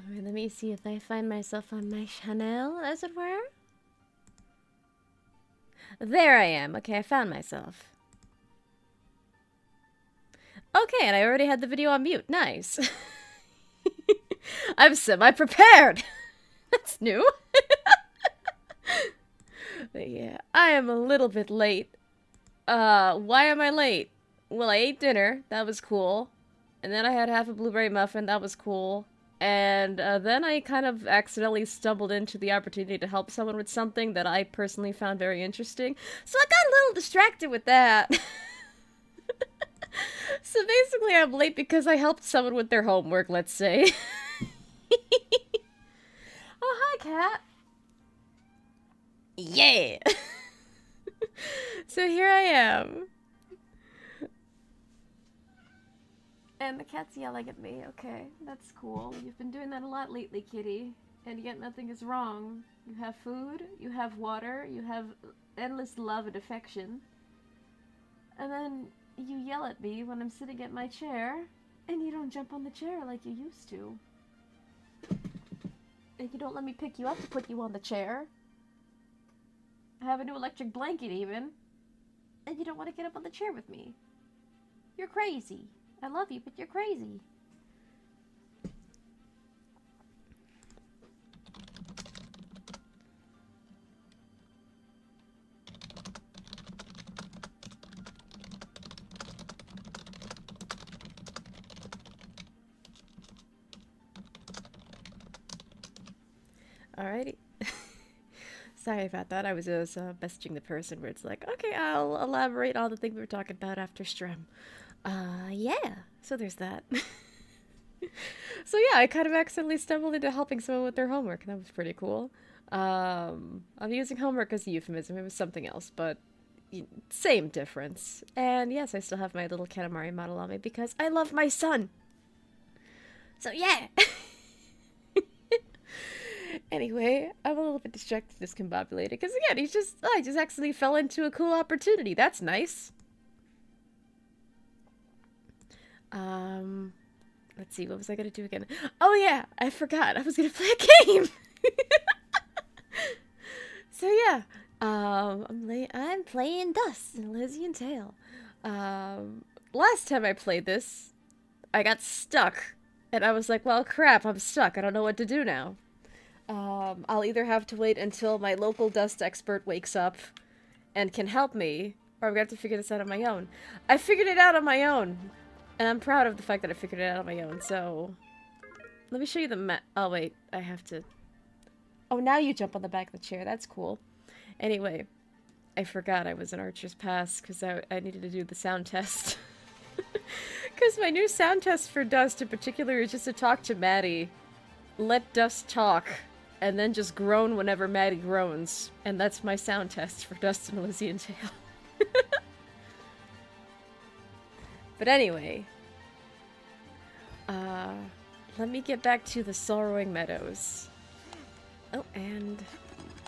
Alright, let me see if I find myself on my channel, as it were. There I am. Okay, I found myself. Okay, and I already had the video on mute. Nice. I'm semi-prepared. That's new. But yeah, I am a little bit late. Why am I late? Well, I ate dinner. That was cool. And then I had half a blueberry muffin. That was cool. And then I kind of accidentally stumbled into the opportunity to help someone with something that I personally found very interesting. So I got a little distracted with that. So basically I'm late because I helped someone with their homework, let's say. Oh, hi, cat. Yeah! So here I am. And the cat's yelling at me. Okay, that's cool. You've been doing that a lot lately, kitty. And yet nothing is wrong. You have food, you have water, you have endless love and affection. And then you yell at me when I'm sitting at my chair, and you don't jump on the chair like you used to. And you don't let me pick you up to put you on the chair. I have a new electric blanket even. And you don't want to get up on the chair with me. You're crazy. I love you, but you're crazy. Alrighty. Sorry about that. I was just messaging the person where it's like, okay, I'll elaborate on the thing we were talking about after stream. Yeah. So there's that. So yeah, I kind of accidentally stumbled into helping someone with their homework. That was pretty cool. I'm using homework as a euphemism. It was something else, but same difference. And yes, I still have my little Katamari model on me because I love my son. So yeah. Anyway, I'm a little bit distracted, discombobulated, because again, I just accidentally fell into a cool opportunity. That's nice. Let's see, what was I gonna do again? Oh yeah, I forgot, I was gonna play a game! So yeah, I'm playing Dust in Elysian Tale. Last time I played this, I got stuck, and I was like, well crap, I'm stuck, I don't know what to do now. I'll either have to wait until my local dust expert wakes up and can help me, or I'm gonna have to figure this out on my own. I figured it out on my own, and I'm proud of the fact that I figured it out on my own, so... Let me show you the map. Oh wait, I have to... Oh, now you jump on the back of the chair, that's cool. Anyway, I forgot I was an Archer's Pass, because I needed to do the sound test. Because my new sound test for Dust in particular is just to talk to Maddie. Let Dust talk, and then just groan whenever Maddie groans. And that's my sound test for Dust and Elysian Tale. But anyway. Let me get back to the Sorrowing Meadows. Oh, and...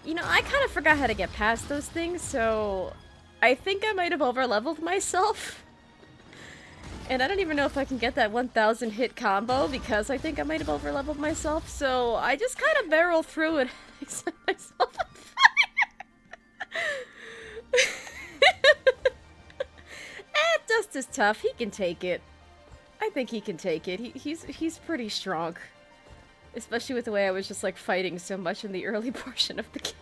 You know, I kind of forgot how to get past those things, so... I think I might have over-leveled myself. And I don't even know if I can get that 1000 hit combo because I think I might have over-leveled myself, so I just kind of barrel through it and set myself on fire. Dust is tough. He can take it. I think he can take it. He's pretty strong. Especially with the way I was just like fighting so much in the early portion of the game.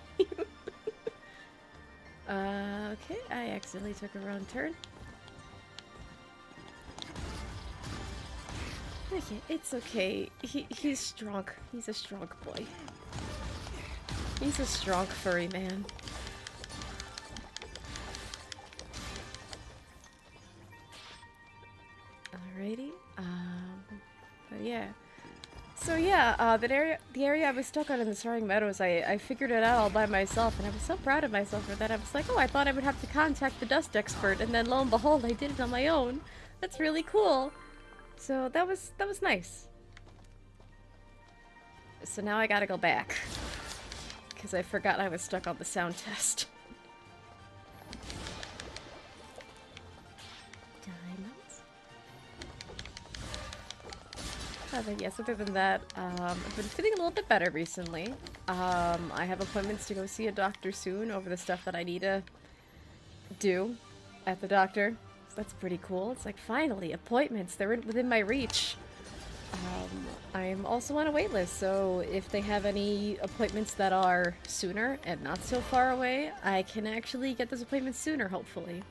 Okay, I accidentally took a wrong turn. Okay, it's okay. He's strong. He's a strong boy. He's a strong furry man. Alrighty. But yeah. So yeah, the area I was stuck on in the Sorrowing Meadows, I figured it out all by myself, and I was so proud of myself for that. I was like, oh, I thought I would have to contact the dust expert, and then lo and behold, I did it on my own. That's really cool. So that was nice. So now I gotta go back. Because I forgot I was stuck on the sound test. Diamonds. But yes, other than that, I've been feeling a little bit better recently. I have appointments to go see a doctor soon over the stuff that I need to do at the doctor. So that's pretty cool. It's like, finally, appointments. They're within my reach. I'm also on a wait list, so if they have any appointments that are sooner and not so far away, I can actually get those appointments sooner, hopefully.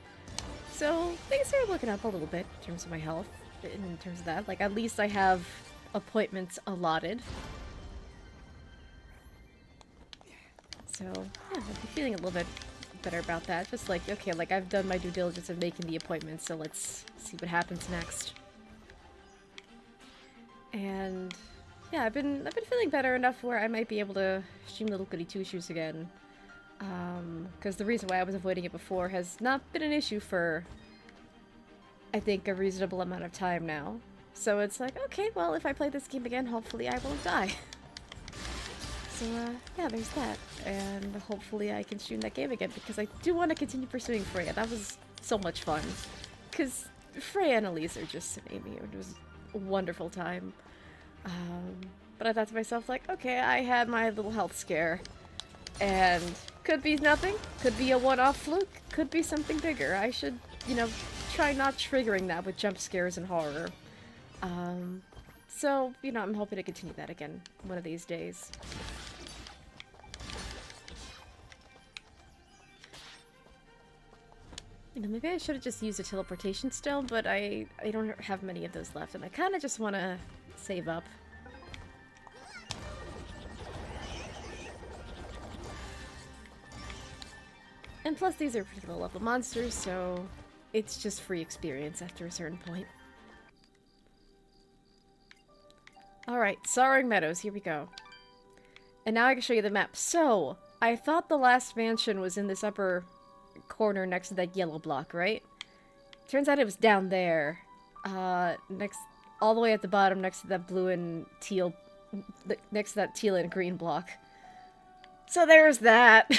So things are looking up a little bit in terms of my health, in terms of that. Like, at least I have appointments allotted. So, yeah, I'll be feeling a little bit better about that. Just like, okay, like, I've done my due diligence of making the appointments, so let's see what happens next. And yeah, I've been feeling better enough where I might be able to stream Little Goody Two Shoes again. Because the reason why I was avoiding it before has not been an issue for, I think, a reasonable amount of time now. So it's like, okay, well, if I play this game again, hopefully I won't die. So, yeah, there's that. And hopefully I can stream that game again, because I do want to continue pursuing Freya. That was so much fun. Because Freya and Elise are just amazing. It was a wonderful time. But I thought to myself, like, okay, I had my little health scare. And could be nothing. Could be a one-off fluke. Could be something bigger. I should, you know, try not triggering that with jump scares and horror. So, you know, I'm hoping to continue that again one of these days. You know, maybe I should have just used a teleportation stone, but I don't have many of those left, and I kind of just want to save up. And plus, these are pretty low-level monsters, so it's just free experience after a certain point. Alright, Soaring Meadows, here we go. And now I can show you the map. So, I thought the last mansion was in this upper corner next to that yellow block, right? Turns out it was down there. Next, all the way at the bottom next to that blue and teal, next to that teal and green block. So there's that.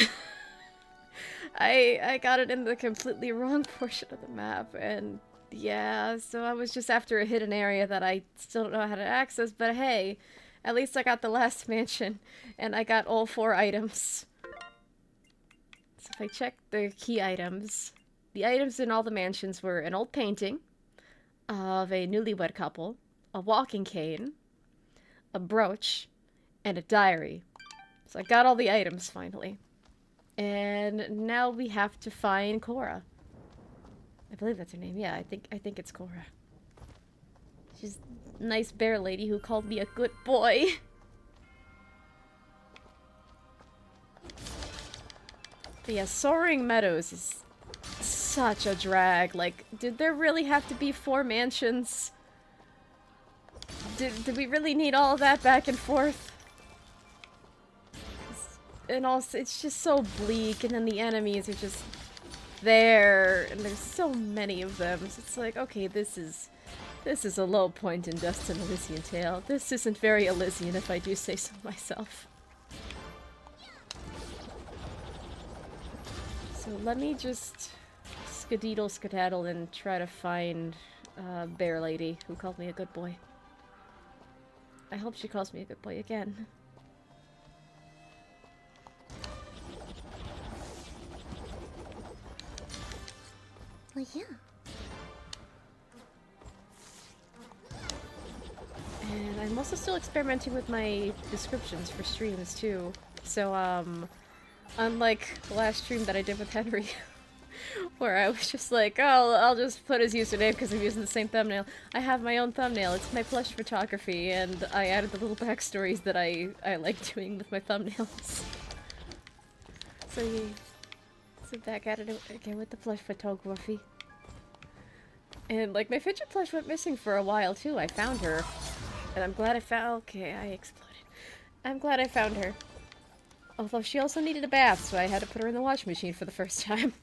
I got it in the completely wrong portion of the map, and yeah, so I was just after a hidden area that I still don't know how to access, but hey, at least I got the last mansion, and I got all 4 items. So if I check the key items, the items in all the mansions were an old painting of a newlywed couple, a walking cane, a brooch, and a diary. So I got all the items finally. And now we have to find Cora. I believe that's her name. Yeah, I think it's Cora. She's a nice bear lady who called me a good boy. But yeah, Soaring Meadows is such a drag. Like, did there really have to be 4 mansions? Did we really need all of that back and forth? And also, it's just so bleak, and then the enemies are just there, and there's so many of them. So it's like, okay, this is a low point in Dustin Elysian Tale. This isn't very Elysian, if I do say so myself. So let me just skedaddle and try to find Bear Lady, who called me a good boy. I hope she calls me a good boy again. Well, yeah. And I'm also still experimenting with my descriptions for streams, too. So, unlike the last stream that I did with Henry, where I was just like, oh, I'll just put his username because I'm using the same thumbnail. I have my own thumbnail. It's my plush photography, and I added the little backstories that I like doing with my thumbnails. So, yeah. So back at it again with the plush photography. And, like, my Fidget plush went missing for a while, too. I found her. And I'm glad I found... Okay, I exploded. I'm glad I found her. Although she also needed a bath, so I had to put her in the washing machine for the first time.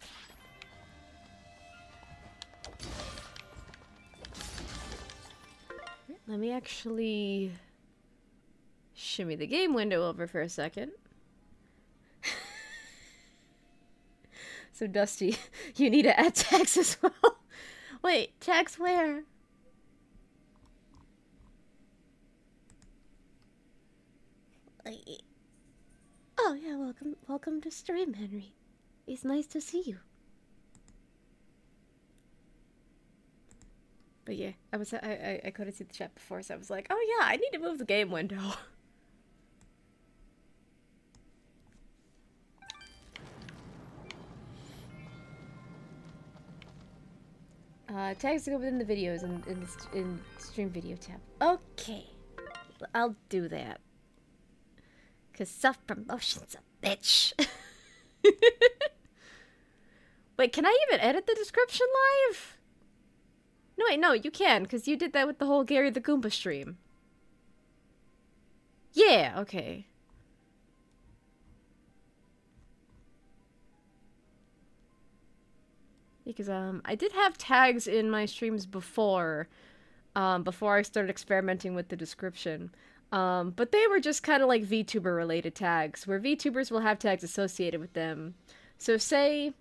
Let me actually shimmy the game window over for a second. So, Dusty, you need to add tags as well. Wait, tags where? welcome to stream, Henry. It's nice to see you. But yeah, I couldn't see the chat before, so I was like, oh yeah, I need to move the game window. Tags to go within the videos in stream video tab. Okay, I'll do that. Cause self-promotion's a bitch. Wait, can I even edit the description live? No, wait, no, you can, because you did that with the whole Gary the Goomba stream. Yeah, okay. Because, I did have tags in my streams before I started experimenting with the description. But they were just kind of like VTuber related tags, where VTubers will have tags associated with them. So say,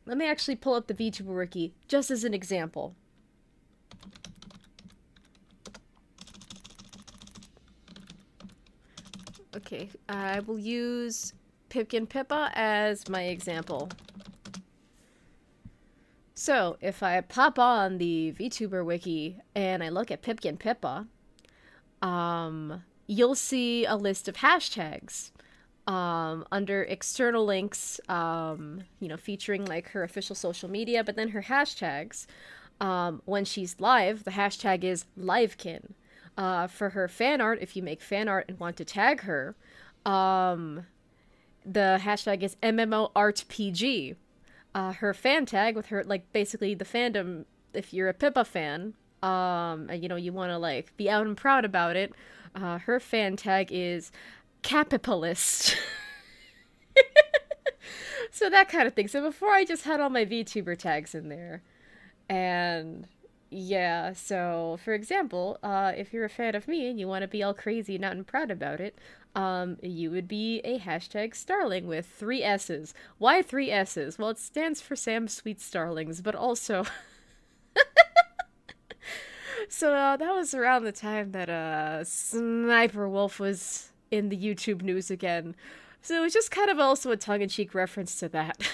let me actually pull up the VTuber wiki, just as an example. Okay, I will use Pipkin Pippa as my example. So, if I pop on the VTuber wiki and I look at Pipkin Pippa, you'll see a list of hashtags under external links, you know, featuring like her official social media, but then her hashtags. When she's live, the hashtag is livekin. For her fan art, if you make fan art and want to tag her, the hashtag is MMOArtPG. Her fan tag with her, like, basically the fandom, if you're a Pippa fan, and, you know, you want to, like, be out and proud about it, her fan tag is capitalist. So that kind of thing. So before I just had all my VTuber tags in there. And yeah, so for example, if you're a fan of me and you want to be all crazy and out and proud about it, you would be a hashtag Starling with 3 S's. Why 3 S's? Well, it stands for Sam Sweet Starlings, but also... So that was around the time that Sniper Wolf was in the YouTube news again. So it was just kind of also a tongue-in-cheek reference to that.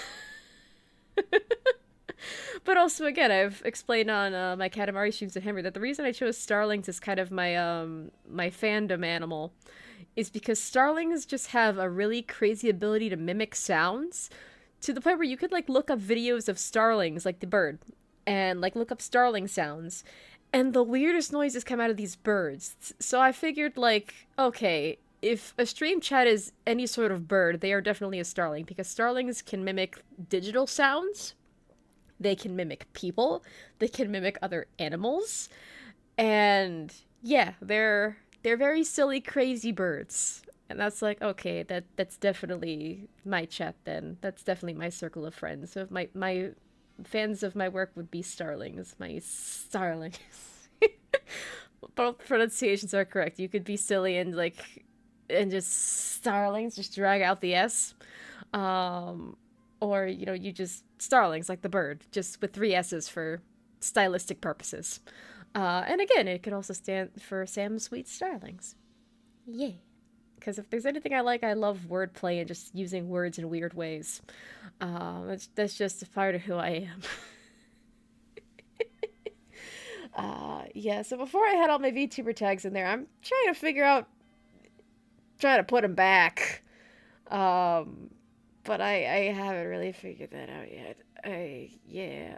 But also, again, I've explained on my Katamari streams to Henry that the reason I chose starlings as kind of my my fandom animal is because starlings just have a really crazy ability to mimic sounds to the point where you could like look up videos of starlings, like the bird, and like look up starling sounds, and the weirdest noises come out of these birds. So I figured, like, okay, if a stream chat is any sort of bird, they are definitely a starling, because starlings can mimic digital sounds. They can mimic people. They can mimic other animals. And yeah, they're very silly, crazy birds. And that's like, okay, that's definitely my chat then. That's definitely my circle of friends. So my fans of my work would be starlings. My starlings. Both pronunciations are correct. You could be silly and like, and just starlings, just drag out the S. Or, you know, you just starlings, like the bird, just with 3 S's for stylistic purposes. And again, it could also stand for Sam Sweet Starlings. Yay. Because if there's anything I like, I love wordplay and just using words in weird ways. That's just a part of who I am. Yeah, so before I had all my VTuber tags in there, I'm trying to put them back. But I haven't really figured that out yet. Yeah.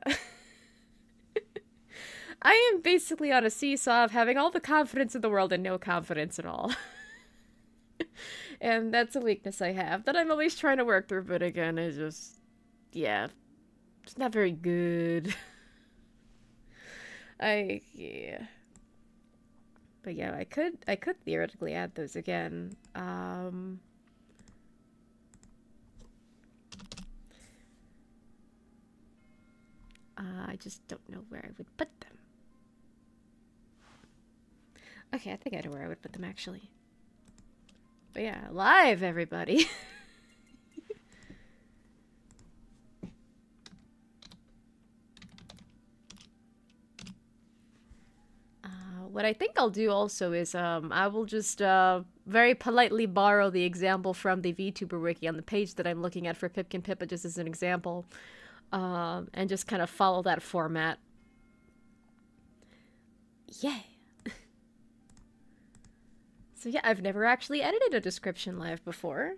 I am basically on a seesaw of having all the confidence in the world and no confidence at all. And that's a weakness I have that I'm always trying to work through, but again, it's just, yeah, it's not very good. Yeah. But yeah, I could theoretically add those again. I just don't know where I would put them. Okay, I think I know where I would put them, actually. But yeah, live, everybody! what I think I'll do also is I will just very politely borrow the example from the VTuber wiki on the page that I'm looking at for Pipkin Pippa just as an example, and just kind of follow that format. Yay! So yeah, I've never actually edited a description live before.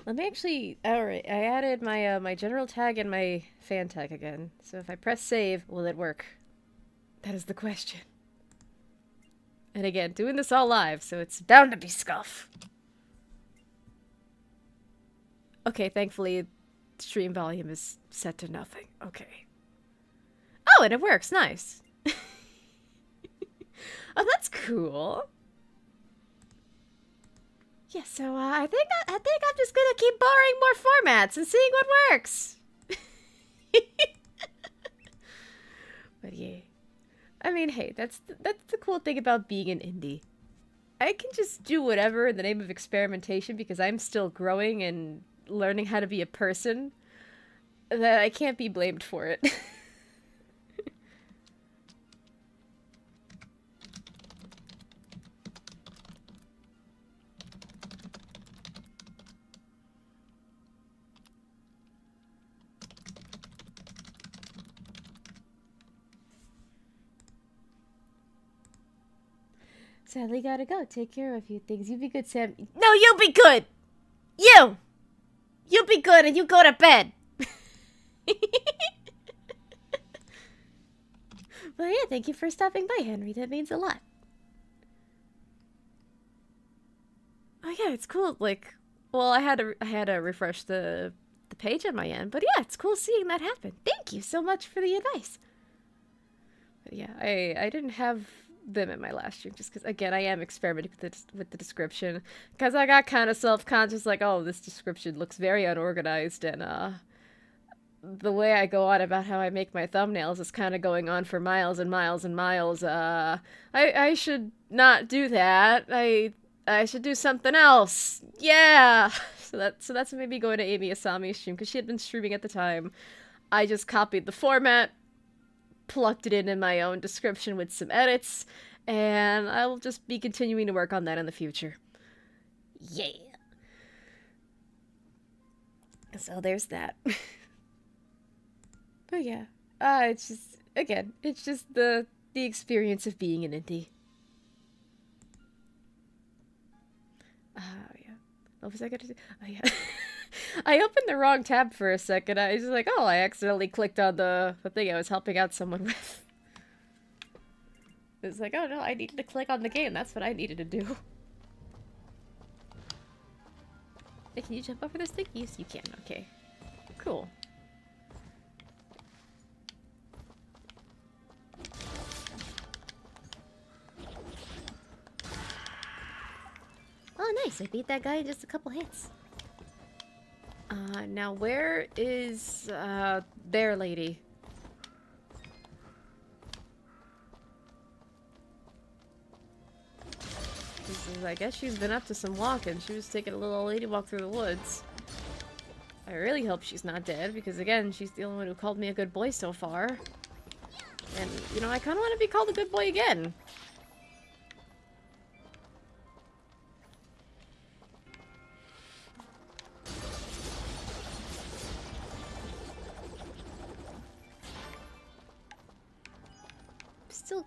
Let me actually... Alright, I added my my general tag and my fan tag again. So if I press save, will it work? That is the question. And again, doing this all live, so it's bound to be scuff. Okay, thankfully, stream volume is set to nothing. Okay. Oh, and it works. Nice. Oh, that's cool. Yeah, so I think I'm just gonna keep borrowing more formats and seeing what works. But yeah, I mean, hey, that's the cool thing about being an indie. I can just do whatever in the name of experimentation because I'm still growing and learning how to be a person. That I can't be blamed for it. Sadly, gotta go. Take care of a few things. You be good, Sam. No, you be good! You! You be good and you go to bed! Well, yeah, thank you for stopping by, Henry. That means a lot. Oh, yeah, it's cool. Like, well, I had to refresh the page on my end. But yeah, it's cool seeing that happen. Thank you so much for the advice. But yeah, I didn't have them in my last stream just because, again, I am experimenting with the description because I got kind of self-conscious, like, oh, this description looks very unorganized, and the way I go on about how I make my thumbnails is kind of going on for miles and miles and miles. I should not do that. I should do something else. Yeah. So that's maybe going to Amy Asami's stream because she had been streaming at the time. I just copied the format, plugged it in my own description with some edits, and I will just be continuing to work on that in the future. Yeah. So there's that. But yeah, it's just, again, it's just the experience of being an indie. Yeah. What was I gonna do? Oh, yeah. I opened the wrong tab for a second. I was just like, oh, I accidentally clicked on the thing I was helping out someone with. It's like, oh no, I needed to click on the game. That's what I needed to do. Hey, can you jump over this thing? Yes, you can. Okay. Cool. Oh, nice. I beat that guy in just a couple hits. Now where is, their lady? I guess she's been up to some walking. She was taking a little old lady walk through the woods. I really hope she's not dead, because again, she's the only one who called me a good boy so far. And, you know, I kind of want to be called a good boy again. Still,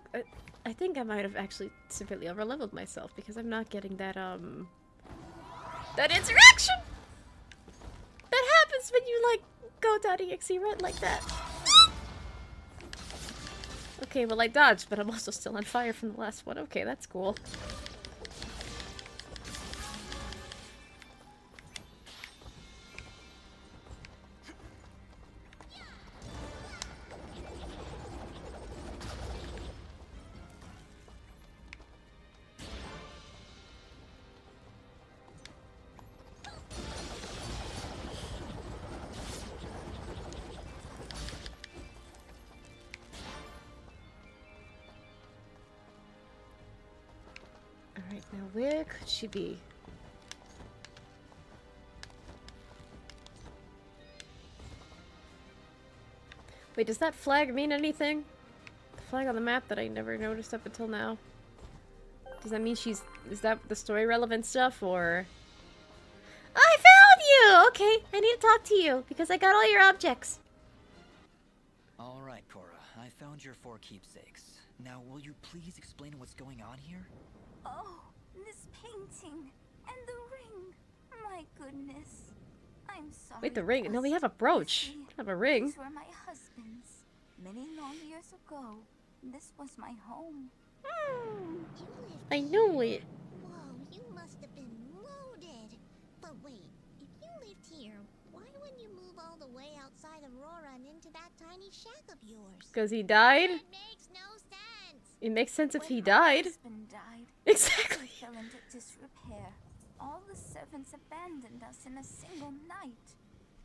I think I might have actually severely overleveled myself because I'm not getting that, that interaction that happens when you, like, go down EXE run like that. Okay, well, I dodged, but I'm also still on fire from the last one. Okay, that's cool. Now, where could she be? Wait, does that flag mean anything? The flag on the map that I never noticed up until now. Does that mean she's... Is that the story relevant stuff, or... I found you! Okay, I need to talk to you, because I got all your objects. Alright, Cora. I found your 4 keepsakes. Now, will you please explain what's going on here? Oh, this painting and the ring. My goodness. I'm sorry. Wait, the ring? No, we have a brooch. We don't have a ring. These were my husband's. Many long years ago. This was my home. I knew it. Whoa, you must have been loaded. But wait, if you lived here, why wouldn't you move all the way outside Aurora and into that tiny shack of yours? Because he died? That makes no sense. It makes sense if When he my died. husband died, Exactly. we fell into disrepair. All the servants abandoned us in a single night.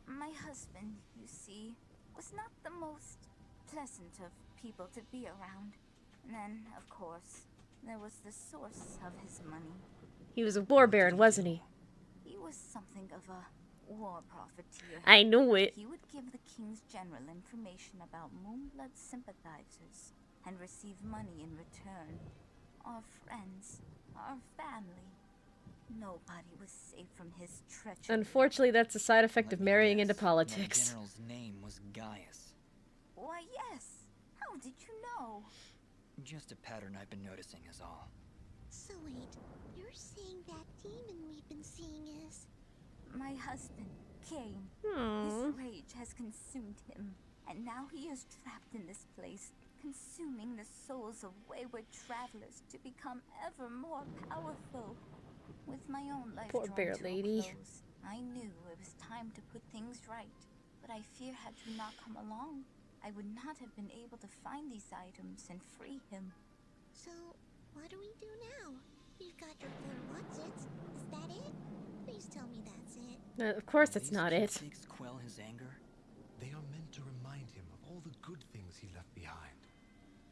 My husband, you see, was not the most pleasant of people to be around. And then, of course, there was the source of his money. He was a war baron, wasn't he? He was something of a war profiteer. I knew it. He would give the king's general information about Moonblood sympathizers and receive money in return. Our friends, our family. Nobody was safe from his treachery. Unfortunately, that's a side effect of Let me marrying into guess, politics. That general's name was Gaius. Why, yes. How did you know? Just a pattern I've been noticing is all. So wait, you're saying that demon we've been seeing is... My husband, Cain. Aww. His rage has consumed him, and now he is trapped in this place, consuming the souls of wayward travelers to become ever more powerful. With my own life Poor drawing bear to a lady. close, I knew it was time to put things right. But I fear had you not come along, I would not have been able to find these items and free him. So, what do we do now? You've got your 4 what's-its. Is that it? Please tell me that's it. Of course Will that's these not it. keepsakes quell his anger? They are meant to remind him of all the good things he left behind.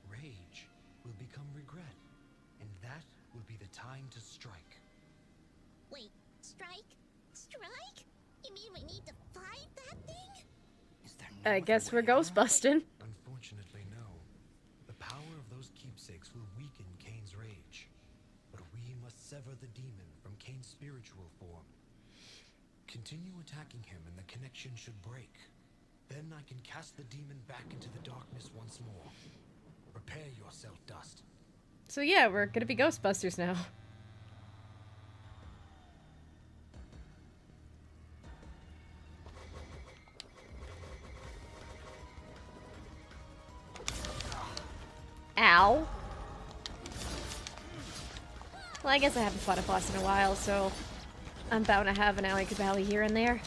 Rage will become regret, and that will be the time to strike. Wait, strike? Strike? You mean we need to fight that thing? Is there no I other guess we're way out? ghost busting. Unfortunately, no. The power of those keepsakes will weaken Cain's rage. But we must sever the demon from Cain's spiritual form. Continue attacking him and the connection should break. Then I can cast the demon back into the darkness once more. Prepare yourself, Dust. So yeah, we're gonna be Ghostbusters now. Ow. Well, I guess I haven't fought a boss in a while, so I'm bound to have an alley cabally here and there.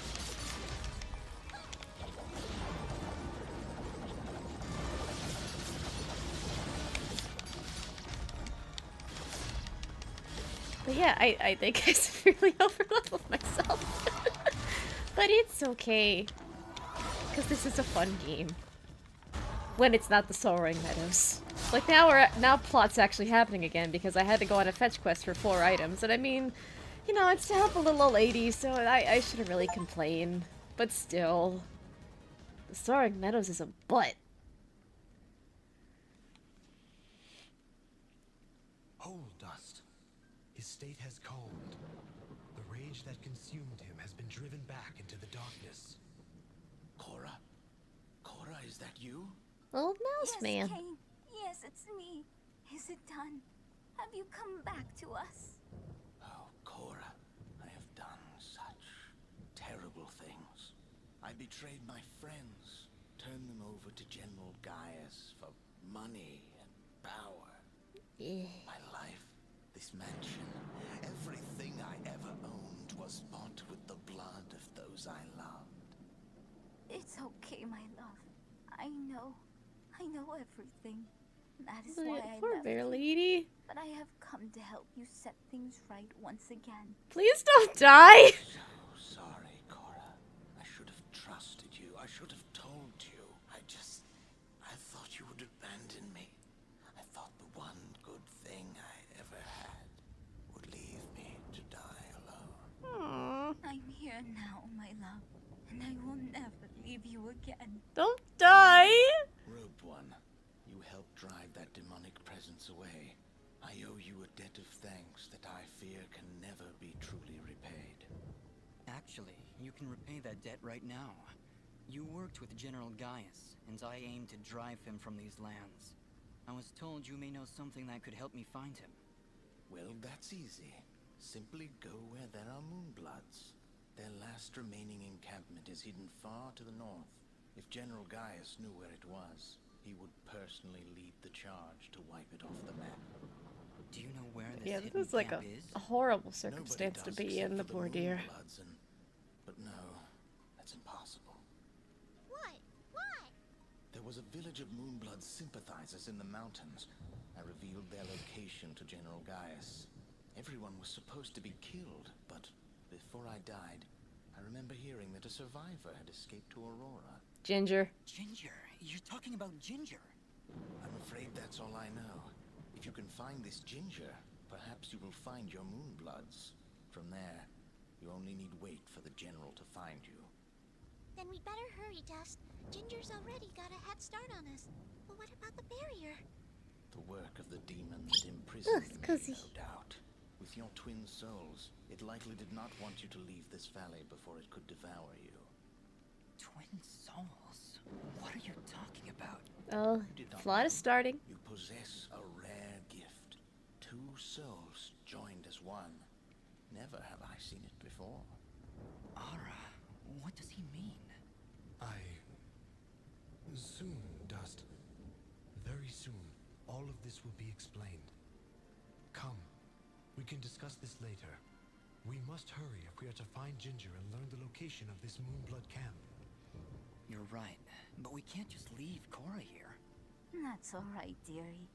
But yeah, I think I severely overleveled myself. But it's okay. Because this is a fun game. When it's not the Soaring Meadows. Like now plot's actually happening again because I had to go on a fetch quest for 4 items. And I mean, you know, it's to help a little old lady, so I shouldn't really complain. But still. The Soaring Meadows is a butt. Hold, Dust. His state has calmed. The rage that consumed him has been driven back into the darkness. Cora? Cora, is that you? Old mouse Yes, man. Cain. Yes, it's me. Is it done? Have you come back to us? Oh, Cora, I have done such terrible things. I betrayed my friends, turned them over to General Gaius for money and power. My life, this mansion, everything I ever owned was bought with the blood of those I loved. It's okay, my love. I know everything. That is why I Poor left bear you. lady. But I have come to help you set things right once again. Please don't die. So sorry, Cora. I should have trusted you. I should have told you. I thought you would abandon me. I thought the one good thing I ever had would lead you again. Don't die! Robed one, you helped drive that demonic presence away. I owe you a debt of thanks that I fear can never be truly repaid. Actually, you can repay that debt right now. You worked with General Gaius, and I aim to drive him from these lands. I was told you may know something that could help me find him. Well, that's easy. Simply go where there are Moonbloods. Their last remaining encampment is hidden far to the north. If General Gaius knew where it was, he would personally lead the charge to wipe it off the map. Do you know where this Yeah, hidden this is like camp a is? horrible Nobody circumstance to does be except in, the for poor dear. Moonbloods but no, that's impossible. What? What? There was a village of Moonblood sympathizers in the mountains. I revealed their location to General Gaius. Everyone was supposed to be killed, but before I died, I remember hearing that a survivor had escaped to Aurora. Ginger. Ginger! You're talking about Ginger! I'm afraid that's all I know. If you can find this Ginger, perhaps you will find your Moonbloods. From there, you only need wait for the General to find you. Then we'd better hurry, Dust. Ginger's already got a head start on us. But what about the barrier? The work of the demon that imprisoned Ugh, me, cozy. no doubt. With your twin souls, it likely did not want you to leave this valley before it could devour you. Twin souls? What are you talking about? Oh, You did not plot is know. starting. You possess a rare gift. Two souls joined as one. Never have I seen it before. Ara, what does he mean? Soon, Dust. Very soon, all of this will be explained. Come, we can discuss this later. We must hurry if we are to find Ginger and learn the location of this Moonblood camp. You're right, but we can't just leave Cora here. That's all right, dearie.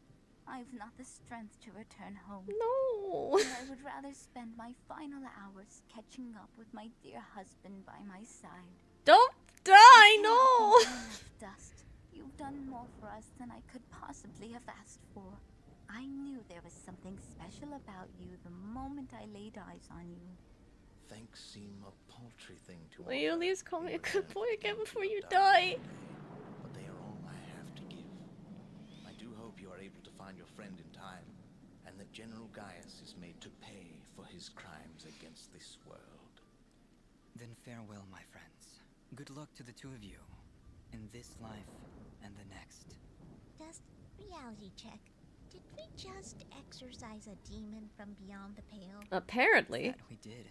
I've not the strength to return home. No! And I would rather spend my final hours catching up with my dear husband by my side. Don't die! No! Dust, you've done more for us than I could possibly have asked for. I knew there was something special about you the moment I laid eyes on you. Thanks seem a paltry thing to Will you at offer. least call me a They good were boy meant to again give before you and die? one day, but they are all I have to give. I do hope you are able to find your friend in time, and that General Gaius is made to pay for his crimes against this world. Then farewell, my friends. Good luck to the two of you, in this life and the next. Dust, reality check. Did we just exorcise a demon from beyond the pale? Apparently. That we did.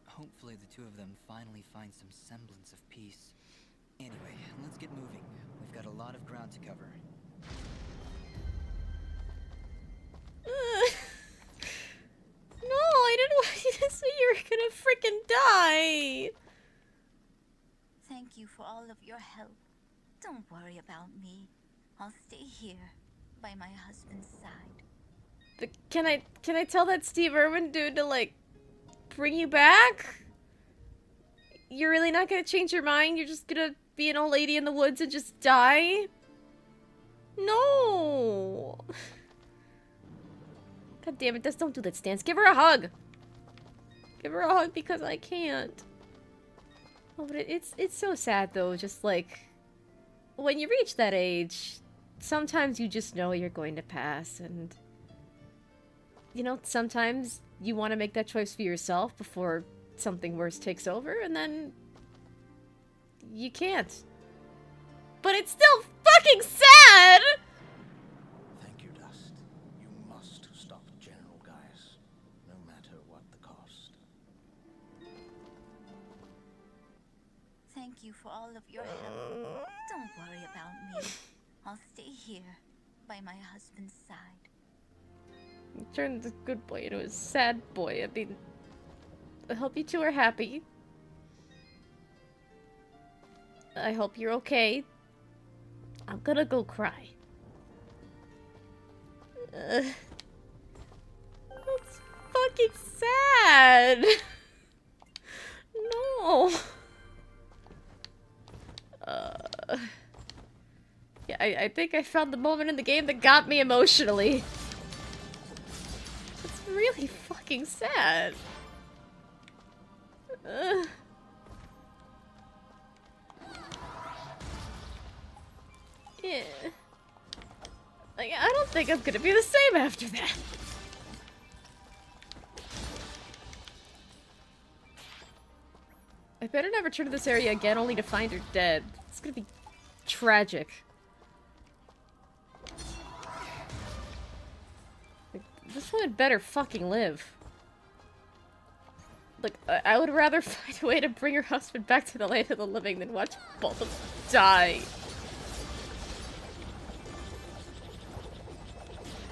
Hopefully the two of them finally find some semblance of peace. Anyway, let's get moving. We've got a lot of ground to cover. No, I didn't want you to say you were gonna freaking die! Thank you for all of your help. Don't worry about me. I'll stay here, by my husband's side. But can I tell that Steve Irwin dude to, like, bring you back? You're really not gonna change your mind? You're just gonna be an old lady in the woods and just die? No! God damn it, just don't do that stance. Give her a hug! Give her a hug because I can't. Oh, but it's so sad though, just like, when you reach that age, sometimes you just know you're going to pass, and you know, sometimes you want to make that choice for yourself before something worse takes over, and then you can't. But it's still fucking sad! Thank you, Dust. You must stop General Gaius, no matter what the cost. Thank you for all of your help. Don't worry about me. I'll stay here, by my husband's side. You turned the good boy into a sad boy. I mean, I hope you two are happy. I hope you're okay. I'm gonna go cry. That's fucking sad. No. Yeah, I think I found the moment in the game that got me emotionally. It's really fucking sad. Yeah. Like, I don't think I'm gonna be the same after that. I better never return to this area again only to find her dead. It's gonna be tragic. Like, this woman better fucking live. Like, I would rather find a way to bring her husband back to the land of the living than watch both of them die.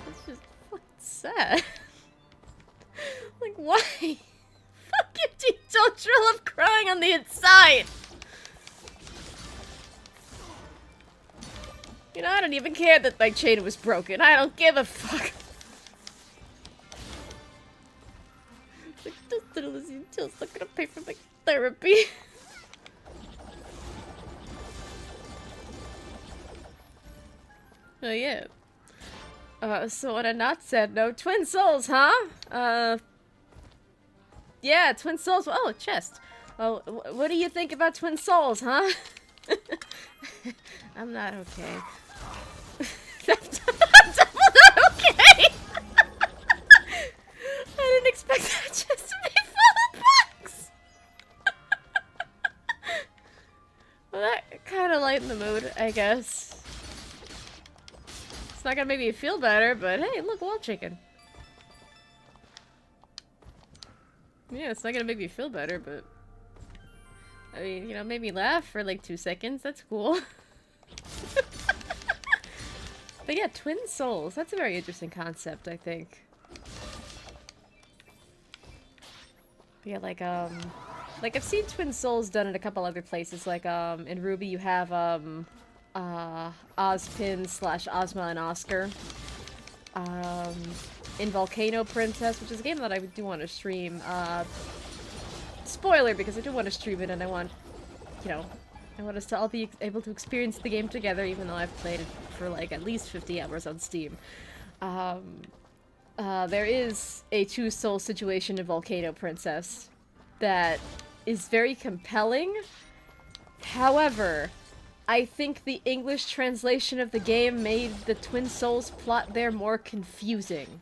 It's just fucking sad. Like, why? Fuck you, deep drill of crying on the inside! You know, I don't even care that my chain was broken. I don't give a fuck. Like, this little Elysian tail's not gonna pay for my therapy. Oh, yeah. So on a not sad note, twin souls, huh? Yeah, twin souls. Oh, chest. Oh, what do you think about twin souls, huh? I'm not okay. I'm not okay! I didn't expect that chest to be full of bugs! Well, that kind of lightened the mood, I guess. It's not gonna make me feel better, but hey, look, wall chicken. Yeah, it's not gonna make me feel better, but... I mean, you know, made me laugh for like 2 seconds. That's cool. But yeah, twin souls. That's a very interesting concept, I think. But yeah, like I've seen twin souls done in a couple other places. Like, in Ruby you have, Ozpin / Ozma and Oscar. In Volcano Princess, which is a game that I do want to stream, spoiler, because I do want to stream it and I want, you know, I want us to all be able to experience the game together, even though I've played it for like at least 50 hours on Steam. There is a two-soul situation in Volcano Princess that is very compelling. However, I think the English translation of the game made the Twin Souls plot there more confusing.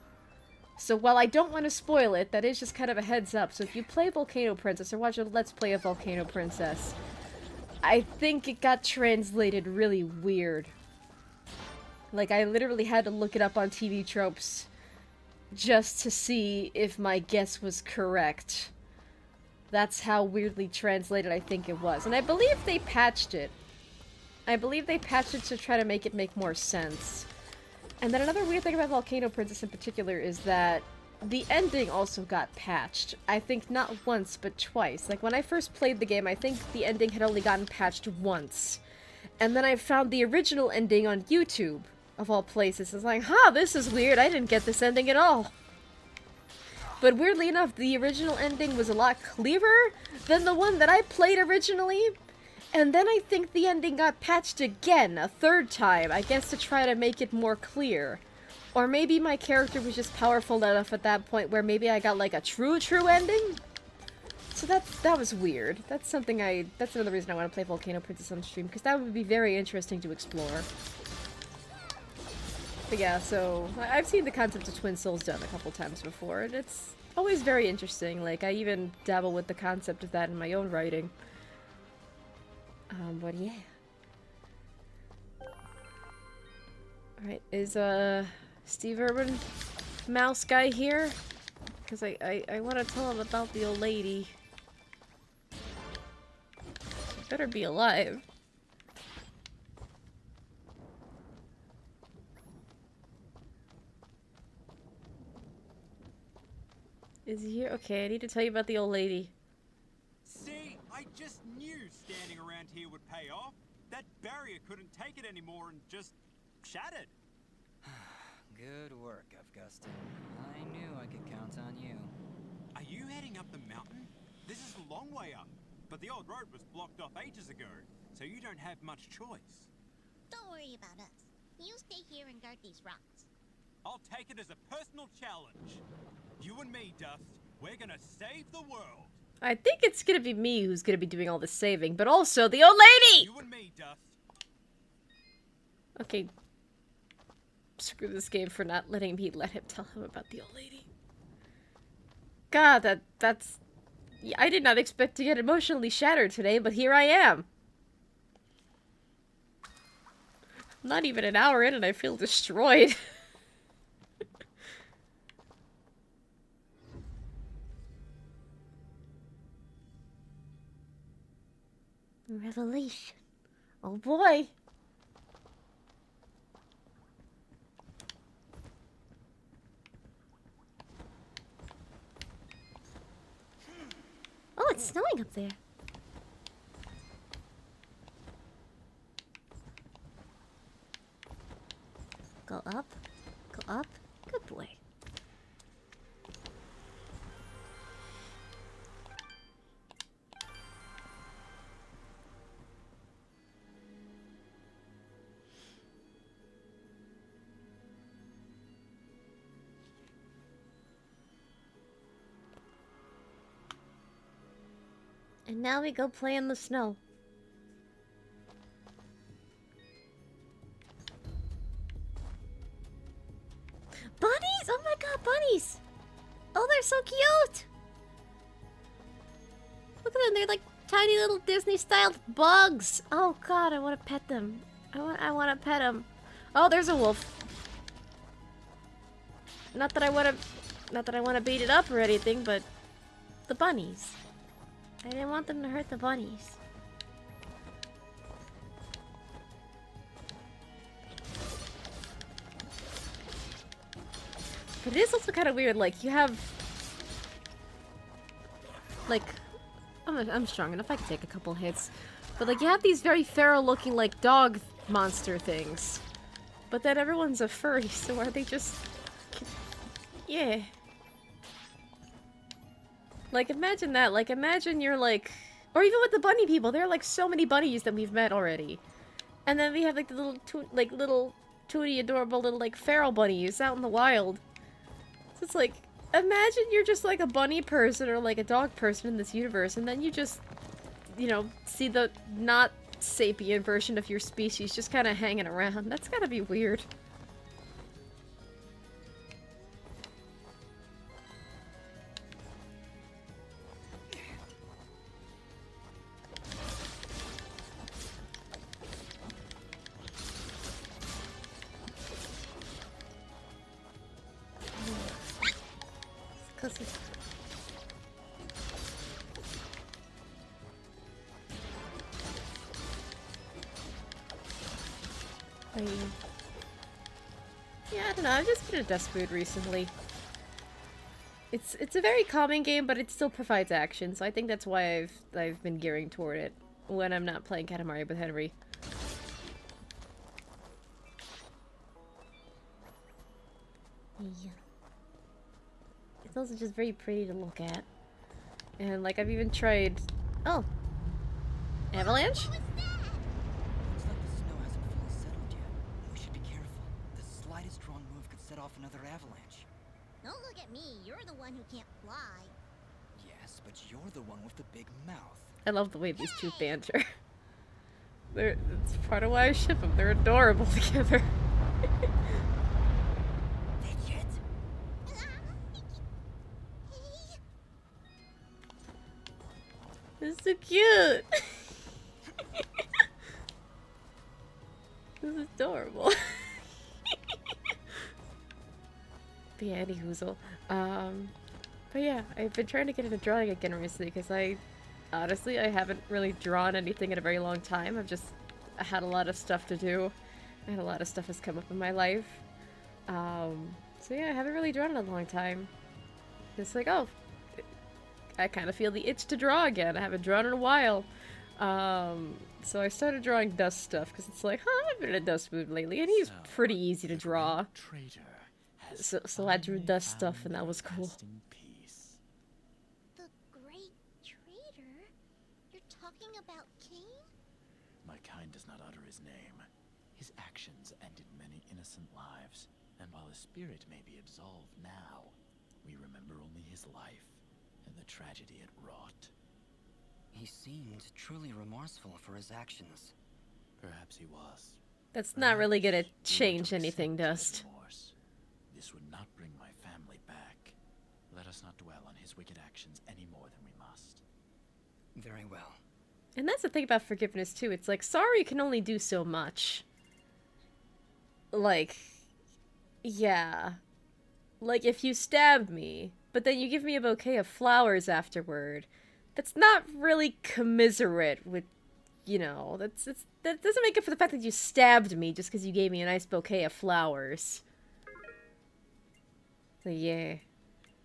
So while I don't want to spoil it, that is just kind of a heads up. So if you play Volcano Princess or watch a Let's Play of Volcano Princess, I think it got translated really weird. Like, I literally had to look it up on TV Tropes just to see if my guess was correct. That's how weirdly translated I think it was. And I believe they patched it. I believe they patched it to try to make it make more sense. And then another weird thing about Volcano Princess in particular is that the ending also got patched. I think not once, but twice. Like, when I first played the game, I think the ending had only gotten patched once. And then I found the original ending on YouTube, of all places. It's like, huh, this is weird. I didn't get this ending at all. But weirdly enough, the original ending was a lot clearer than the one that I played originally. And then I think the ending got patched again, a third time, I guess to try to make it more clear. Or maybe my character was just powerful enough at that point where maybe I got like a true ending? So that was weird. That's another reason I want to play Volcano Princess on stream, because that would be very interesting to explore. But yeah, so I've seen the concept of Twin Souls done a couple times before, and it's always very interesting. Like, I even dabble with the concept of that in my own writing. But yeah. Alright, is, Steve Urban mouse guy here? Because I want to tell him about the old lady. She better be alive. Is he here? Okay, I need to tell you about the old lady. See, I just knew standing around here would pay off. That barrier couldn't take it anymore and just shattered. Good work, Augustin. I knew I could count on you. Are you heading up the mountain? This is a long way up, but the old road was blocked off ages ago, so you don't have much choice. Don't worry about us. You stay here and guard these rocks. I'll take it as a personal challenge. You and me, Dust, we're gonna save the world. I think it's gonna be me who's gonna be doing all the saving, but also the old lady! You and me, Dust. Okay. Screw this game for not letting me let him tell him about the old lady. God, that's... I did not expect to get emotionally shattered today, but here I am. I'm not even an hour in and I feel destroyed. Revelation. Oh boy. Oh, it's snowing up there. Go up. Go up. Good boy. And now we go play in the snow. Bunnies! Oh my god, bunnies! Oh, they're so cute! Look at them, they're like tiny little Disney-styled bugs! Oh god, I want to pet them. I want to pet them. Oh, there's a wolf. Not that I want to beat it up or anything, but the bunnies. I didn't want them to hurt the bunnies. But it is also kind of weird, like, you have... Like, I'm strong enough, I can take a couple hits. But, like, you have these very feral-looking, like, dog monster things. But then everyone's a furry, so are they just... Yeah. Like, imagine that. Like, imagine you're, like... Or even with the bunny people, there are, like, so many bunnies that we've met already. And then we have, like, the little tooty, adorable little, like, feral bunnies out in the wild. So it's like, imagine you're just, like, a bunny person or, like, a dog person in this universe, and then you just, you know, see the not sapient version of your species just kind of hanging around. That's gotta be weird. Yeah, I don't know, I've just been in a dust mood recently. It's a very calming game, but it still provides action, so I think that's why I've been gearing toward it when I'm not playing Katamari with Henry. Yeah. It's also just very pretty to look at. And like I've even tried... Oh! Avalanche? Looks like the snow hasn't fully settled yet. We should be careful. The slightest wrong move could set off another avalanche. Don't look at me. You're the one who can't fly. Yes, but you're the one with the big mouth. I love the way these two banter. It's part of why I ship them. They're adorable together. Fidget? This is so cute. This is adorable. But yeah, any hoozle. But yeah, I've been trying to get into drawing again recently because honestly, I haven't really drawn anything in a very long time. I had a lot of stuff to do. I had a lot of stuff has come up in my life. So yeah, I haven't really drawn in a long time. It's like, oh, I kind of feel the itch to draw again. I haven't drawn in a while. So I started drawing Dust stuff because it's like, huh, I've been in a Dust mood lately, and he's pretty easy to draw. So I drew Dust stuff, and that was cool. The Great Traitor? You're talking about Cain? My kind does not utter his name. His actions ended many innocent lives, and while his spirit may be absolved now, we remember only his life and the tragedy it wrought. He seemed truly remorseful for his actions. Perhaps he was, That's not really gonna Perhaps we were to change accept anything, the Dust. remorse. This would not bring my family back. Let us not dwell on his wicked actions any more than we must. Very well. And that's the thing about forgiveness, too. It's like, sorry can only do so much. Like, yeah. Like, if you stabbed me, but then you give me a bouquet of flowers afterward, that's not really commiserate with, you know, that doesn't make up for the fact that you stabbed me just because you gave me a nice bouquet of flowers. So, yeah.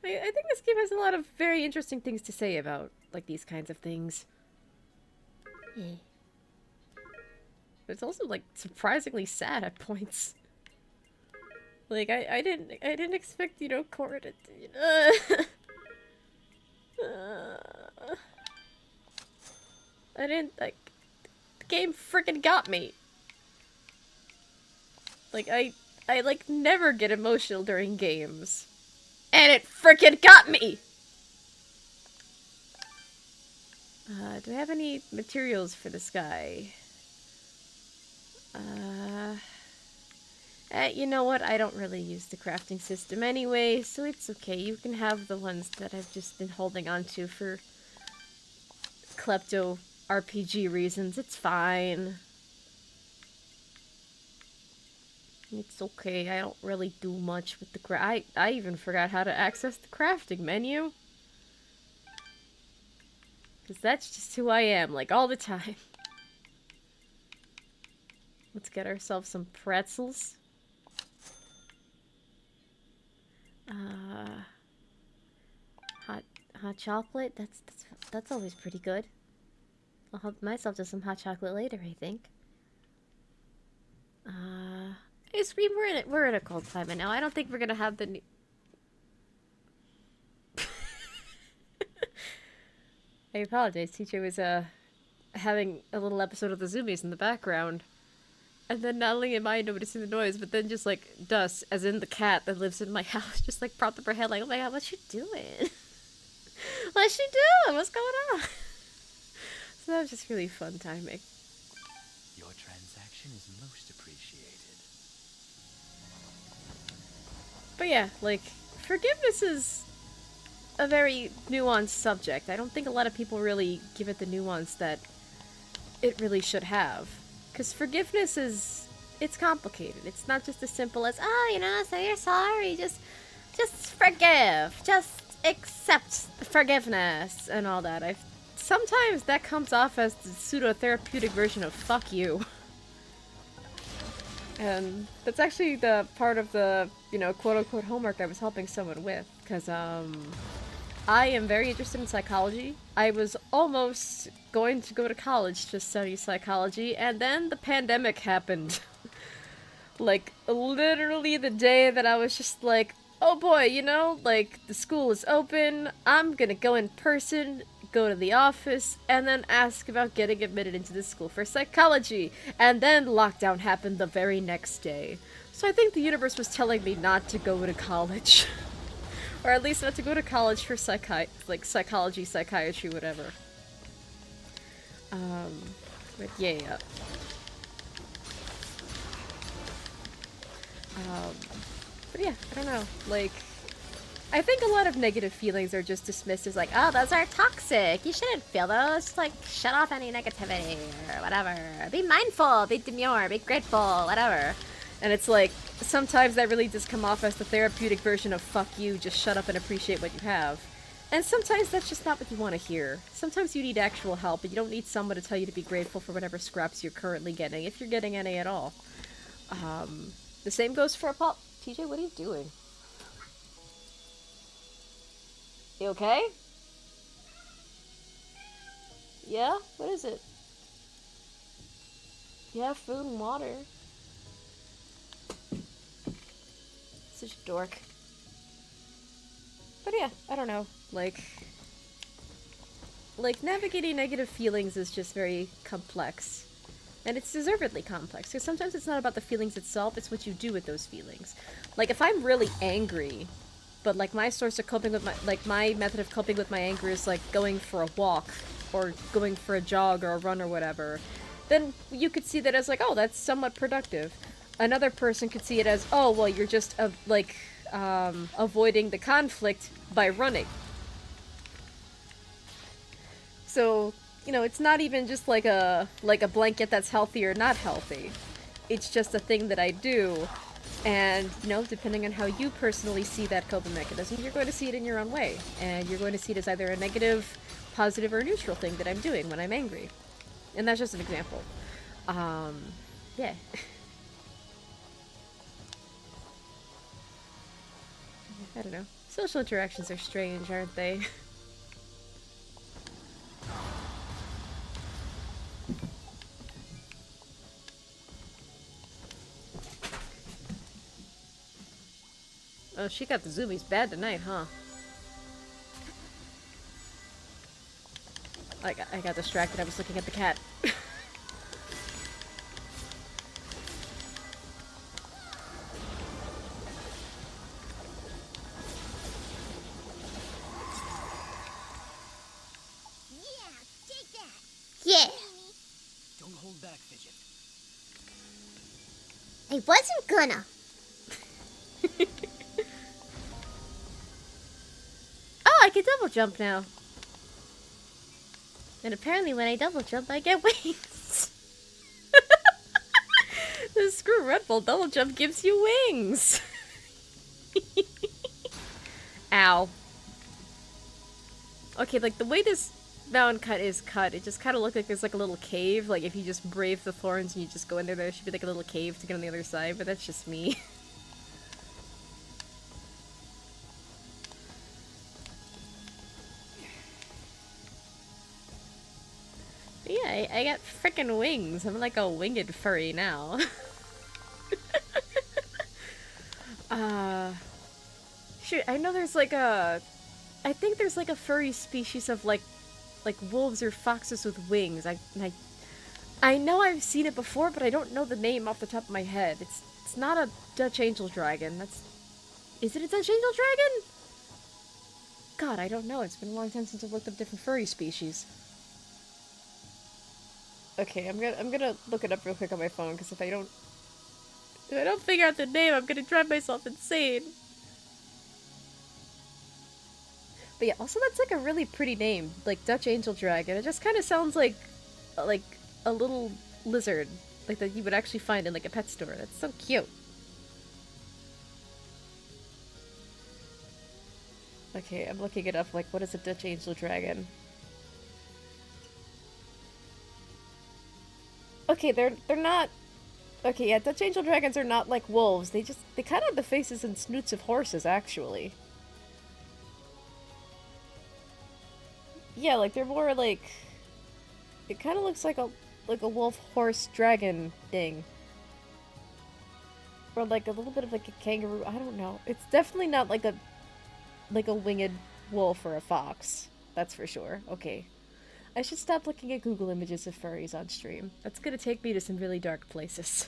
I think this game has a lot of very interesting things to say about, like, these kinds of things. Yeah. But it's also, like, surprisingly sad at points. Like, I didn't expect, you know, Cora to... I didn't, like... The game frickin' got me. Like, I like, never get emotional during games. And it frickin' got me! Do I have any materials for this guy? You know what? I don't really use the crafting system anyway, so it's okay. You can have the ones that I've just been holding on to for klepto RPG reasons. It's fine. It's okay. I don't really do much with the I even forgot how to access the crafting menu. Because that's just who I am, like, all the time. Let's get ourselves some pretzels. Hot chocolate. That's always pretty good. I'll help myself to some hot chocolate later, I think. Ice cream. We're in a cold climate now. I don't think we're gonna have the new. I apologize. Teacher was having a little episode of the Zoomies in the background. And then not only am I noticing the noise, but then just like Dust, as in the cat that lives in my house, just like propped up her head like, oh my god, what's she doing? What's she doing? What's going on? So that was just really fun timing. Your transaction is most appreciated. But yeah, like, forgiveness is a very nuanced subject. I don't think a lot of people really give it the nuance that it really should have. Because forgiveness it's complicated. It's not just as simple as, oh, you know, say you're sorry, just forgive, just accept forgiveness and all that. Sometimes that comes off as the pseudo-therapeutic version of fuck you. And that's actually the part of the, you know, quote-unquote homework I was helping someone with. Because, I am very interested in psychology. I was almost going to go to college to study psychology, and then the pandemic happened. Like, literally the day that I was just like, oh boy, you know, like, the school is open, I'm gonna go in person, go to the office, and then ask about getting admitted into the school for psychology. And then lockdown happened the very next day. So I think the universe was telling me not to go to college. Or at least not to go to college for psychology, psychiatry, whatever. But yeah. But yeah, I don't know. Like, I think a lot of negative feelings are just dismissed as like, oh, those are toxic. You shouldn't feel those. Just, like, shut off any negativity or whatever. Be mindful, be demure, be grateful, whatever. And it's like, sometimes that really does come off as the therapeutic version of fuck you, just shut up and appreciate what you have. And sometimes that's just not what you want to hear. Sometimes you need actual help, and you don't need someone to tell you to be grateful for whatever scraps you're currently getting, if you're getting any at all. The same goes for a pop. TJ, what are you doing? You okay? Yeah? What is it? Yeah, food and water. Such a dork. But yeah, I don't know. Like, navigating negative feelings is just very complex. And it's deservedly complex, because sometimes it's not about the feelings itself, it's what you do with those feelings. Like, if I'm really angry, but, like, my source of coping with my method of coping with my anger is, like, going for a walk, or going for a jog or a run or whatever, then you could see that as like, oh, that's somewhat productive. Another person could see it as, oh, well, you're just avoiding the conflict by running. So, you know, it's not even just like a blanket that's healthy or not healthy. It's just a thing that I do. And, you know, depending on how you personally see that coping mechanism, you're going to see it in your own way. And you're going to see it as either a negative, positive, or neutral thing that I'm doing when I'm angry. And that's just an example. Yeah. I don't know. Social interactions are strange, aren't they? Oh, she got the zoomies bad tonight, huh? I got distracted. I was looking at the cat. Yeah, take that. Yeah, Don't hold back, Fidget. I wasn't gonna. Oh, I can double jump now. And apparently when I double jump, I get wings. The Screw Red Bull double jump gives you wings. Ow. Okay, like the way this mountain cut is cut, it just kind of looks like there's like a little cave. Like if you just brave the thorns and you just go in there, there should be like a little cave to get on the other side, but that's just me. But yeah, I got frickin' wings. I'm like a winged furry now. Shoot, I know there's like a... I think there's like a furry species of like wolves or foxes with wings. I know I've seen it before, but I don't know the name off the top of my head. It's not a Dutch angel dragon. Is it a Dutch angel dragon? God, I don't know. It's been a long time since I've looked up different furry species. Okay, I'm gonna look it up real quick on my phone, because if I don't figure out the name, I'm gonna drive myself insane. But yeah, also that's like a really pretty name, like Dutch Angel Dragon. It just kind of sounds like a little lizard, like that you would actually find in like a pet store. That's so cute. Okay, I'm looking it up. Like, what is a Dutch Angel Dragon? Okay, they're not. Okay, yeah, Dutch Angel Dragons are not like wolves. They kind of have the faces and snoots of horses, actually. Yeah, like they're more like. It kind of looks like a wolf horse dragon thing, or like a little bit of like a kangaroo. I don't know. It's definitely not like a winged wolf or a fox. That's for sure. Okay. I should stop looking at Google images of furries on stream. That's gonna take me to some really dark places.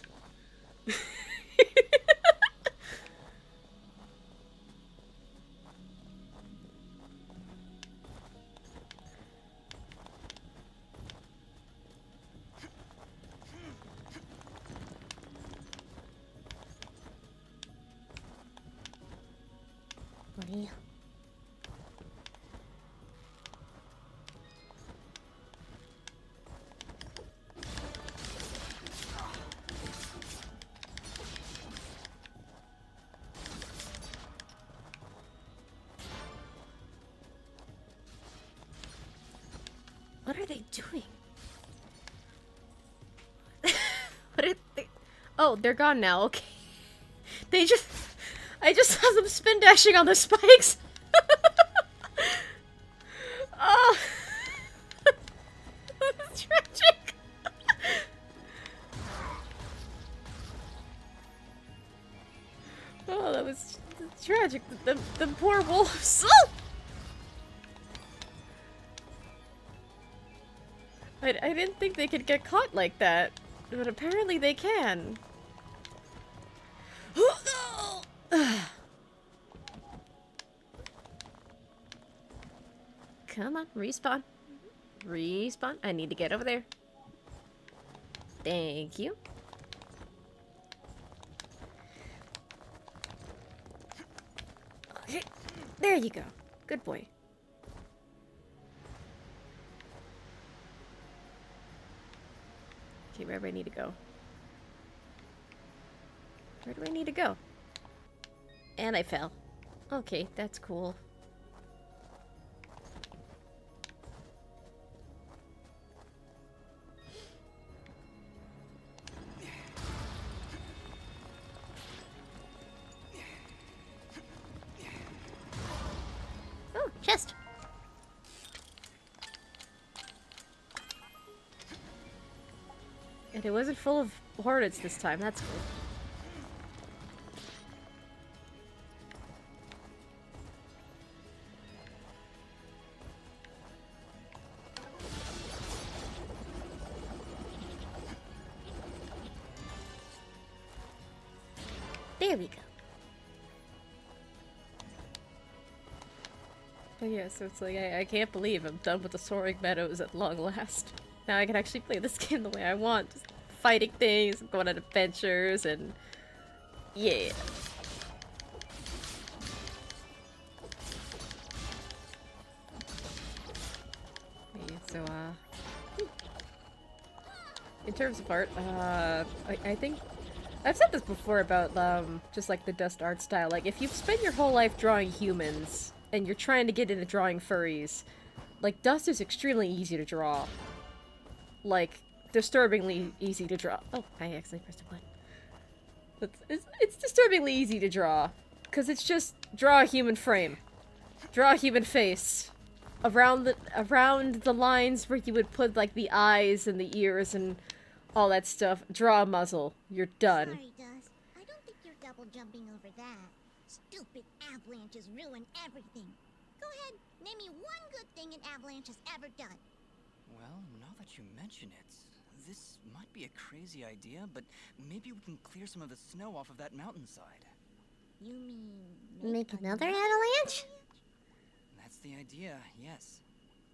Yeah. What are they doing? What are they? Oh, they're gone now. Okay. I just saw them spin dashing on the spikes. Oh. That's tragic. Oh, that was tragic. The poor wolves. Oh! I didn't think they could get caught like that, but apparently they can. Come on, respawn. Respawn. I need to get over there. Thank you. Okay, there you go. Good boy. Okay, where do I need to go? Where do I need to go? And I fell. Okay, that's cool. Oh, chest. And it wasn't full of hornets this time, that's cool. There we go. But yeah, so it's like, I can't believe I'm done with the Soaring Meadows at long last. Now I can actually play this game the way I want. Just fighting things, going on adventures, and... yeah. Okay, so, in terms of art, I think... I've said this before about, just like the Dust art style. Like, if you've spent your whole life drawing humans, and you're trying to get into drawing furries, like, Dust is extremely easy to draw. Like, disturbingly easy to draw. Oh, I accidentally pressed a button. It's disturbingly easy to draw. Because it's just, draw a human frame. Draw a human face. Around the lines where you would put, like, the eyes and the ears and all that stuff. Draw a muzzle. You're done. Sorry, Dust. I don't think you're double jumping over that. Stupid avalanches ruin everything. Go ahead, name me one good thing an avalanche has ever done. Well, now that you mention it, this might be a crazy idea, but maybe we can clear some of the snow off of that mountainside. You mean Make another avalanche? That's the idea, yes.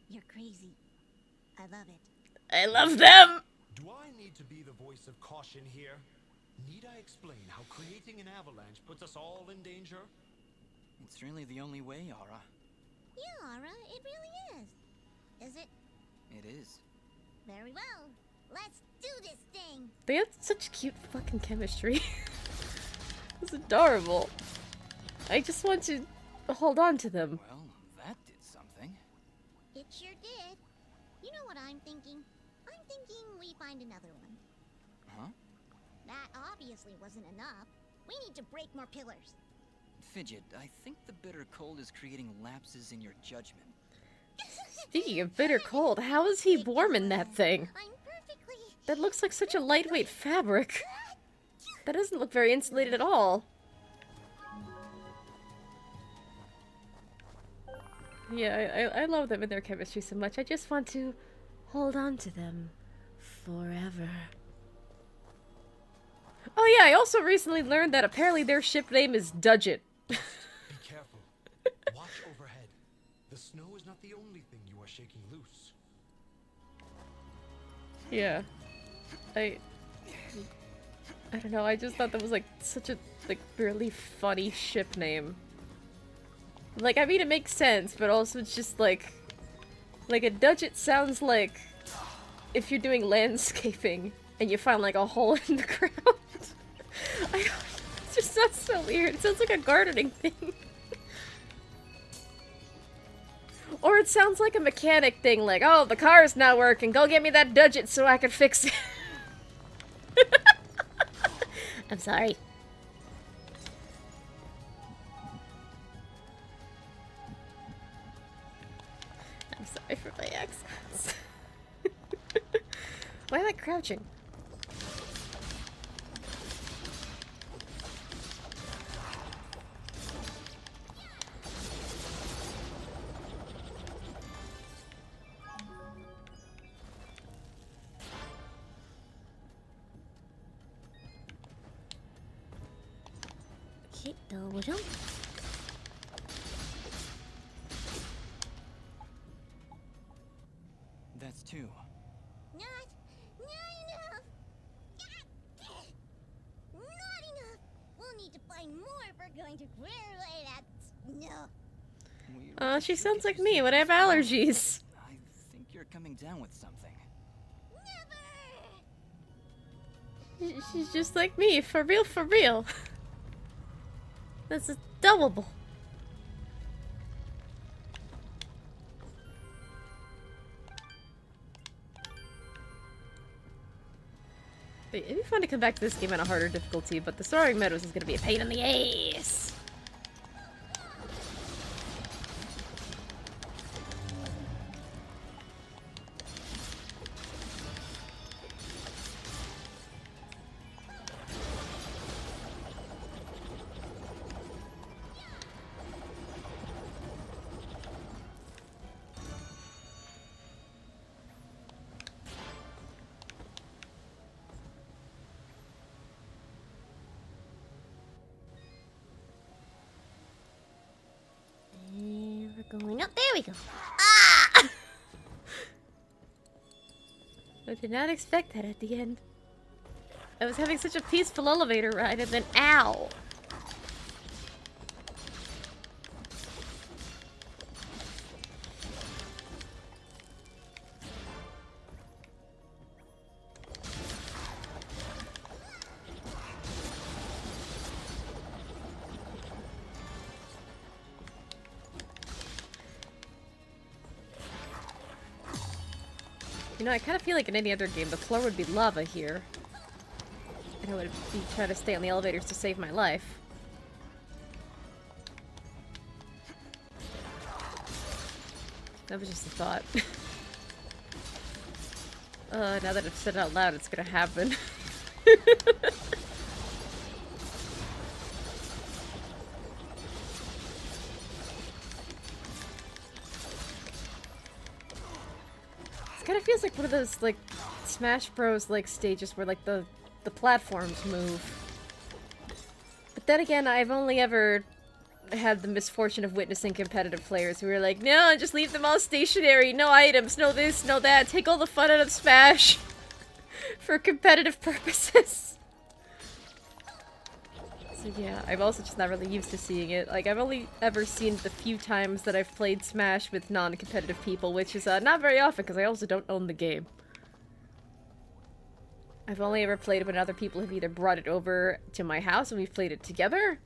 You're crazy. I love it. I love them! Do I need to be the voice of caution here? Need I explain how creating an avalanche puts us all in danger? It's really the only way, Aura. Yeah, Aura, it really is. Is it? It is. Very well. Let's do this thing. They had such cute fucking chemistry. It's adorable. I just want to hold on to them. Well, that did something. It sure did. You know what I'm thinking? I'm thinking we find another one. Huh? That obviously wasn't enough. We need to break more pillars. Fidget, I think the bitter cold is creating lapses in your judgment. Speaking of bitter cold, how is he warm in that thing? I'm perfectly... That looks like such a lightweight fabric. That doesn't look very insulated at all. Yeah, I love them and their chemistry so much. I just want to hold on to them forever. Oh yeah, I also recently learned that apparently their ship name is Dudget. Be careful. Watch overhead. The snow is not the only thing you are shaking loose. Yeah. I don't know, I just thought that was like such a really funny ship name. Like, I mean it makes sense, but also it's just like a Dudget sounds like if you're doing landscaping and you find like a hole in the ground. I don't, it just sounds so weird. It sounds like a gardening thing. Or it sounds like a mechanic thing, like, oh, the car's not working, go get me that Dudget so I can fix it. I'm sorry. I'm sorry for my accents. Why am I crouching? Okay, dojo. That's two. Not enough. never going to clearly that. No. She sounds like me when I have allergies. I think you're coming down with something. Never. She's just like me, for real, for real. That's adorable. Wait, it'd be fun to come back to this game on a harder difficulty, but the Soaring Meadows is gonna be a pain in the ass. Going up. There we go. Ah! I did not expect that at the end. I was having such a peaceful elevator ride and then ow! You know, I kind of feel like in any other game, the floor would be lava here. And I would be trying to stay on the elevators to save my life. That was just a thought. Now that I've said it out loud, it's gonna happen. It kind of feels like one of those, like, Smash Bros. Like, stages where, like, the platforms move. But then again, I've only ever had the misfortune of witnessing competitive players who are like, no, just leave them all stationary, no items, no this, no that, take all the fun out of Smash for competitive purposes. So yeah, I'm also just not really used to seeing it. Like, I've only ever seen the few times that I've played Smash with non-competitive people, which is not very often, because I also don't own the game. I've only ever played it when other people have either brought it over to my house and we've played it together,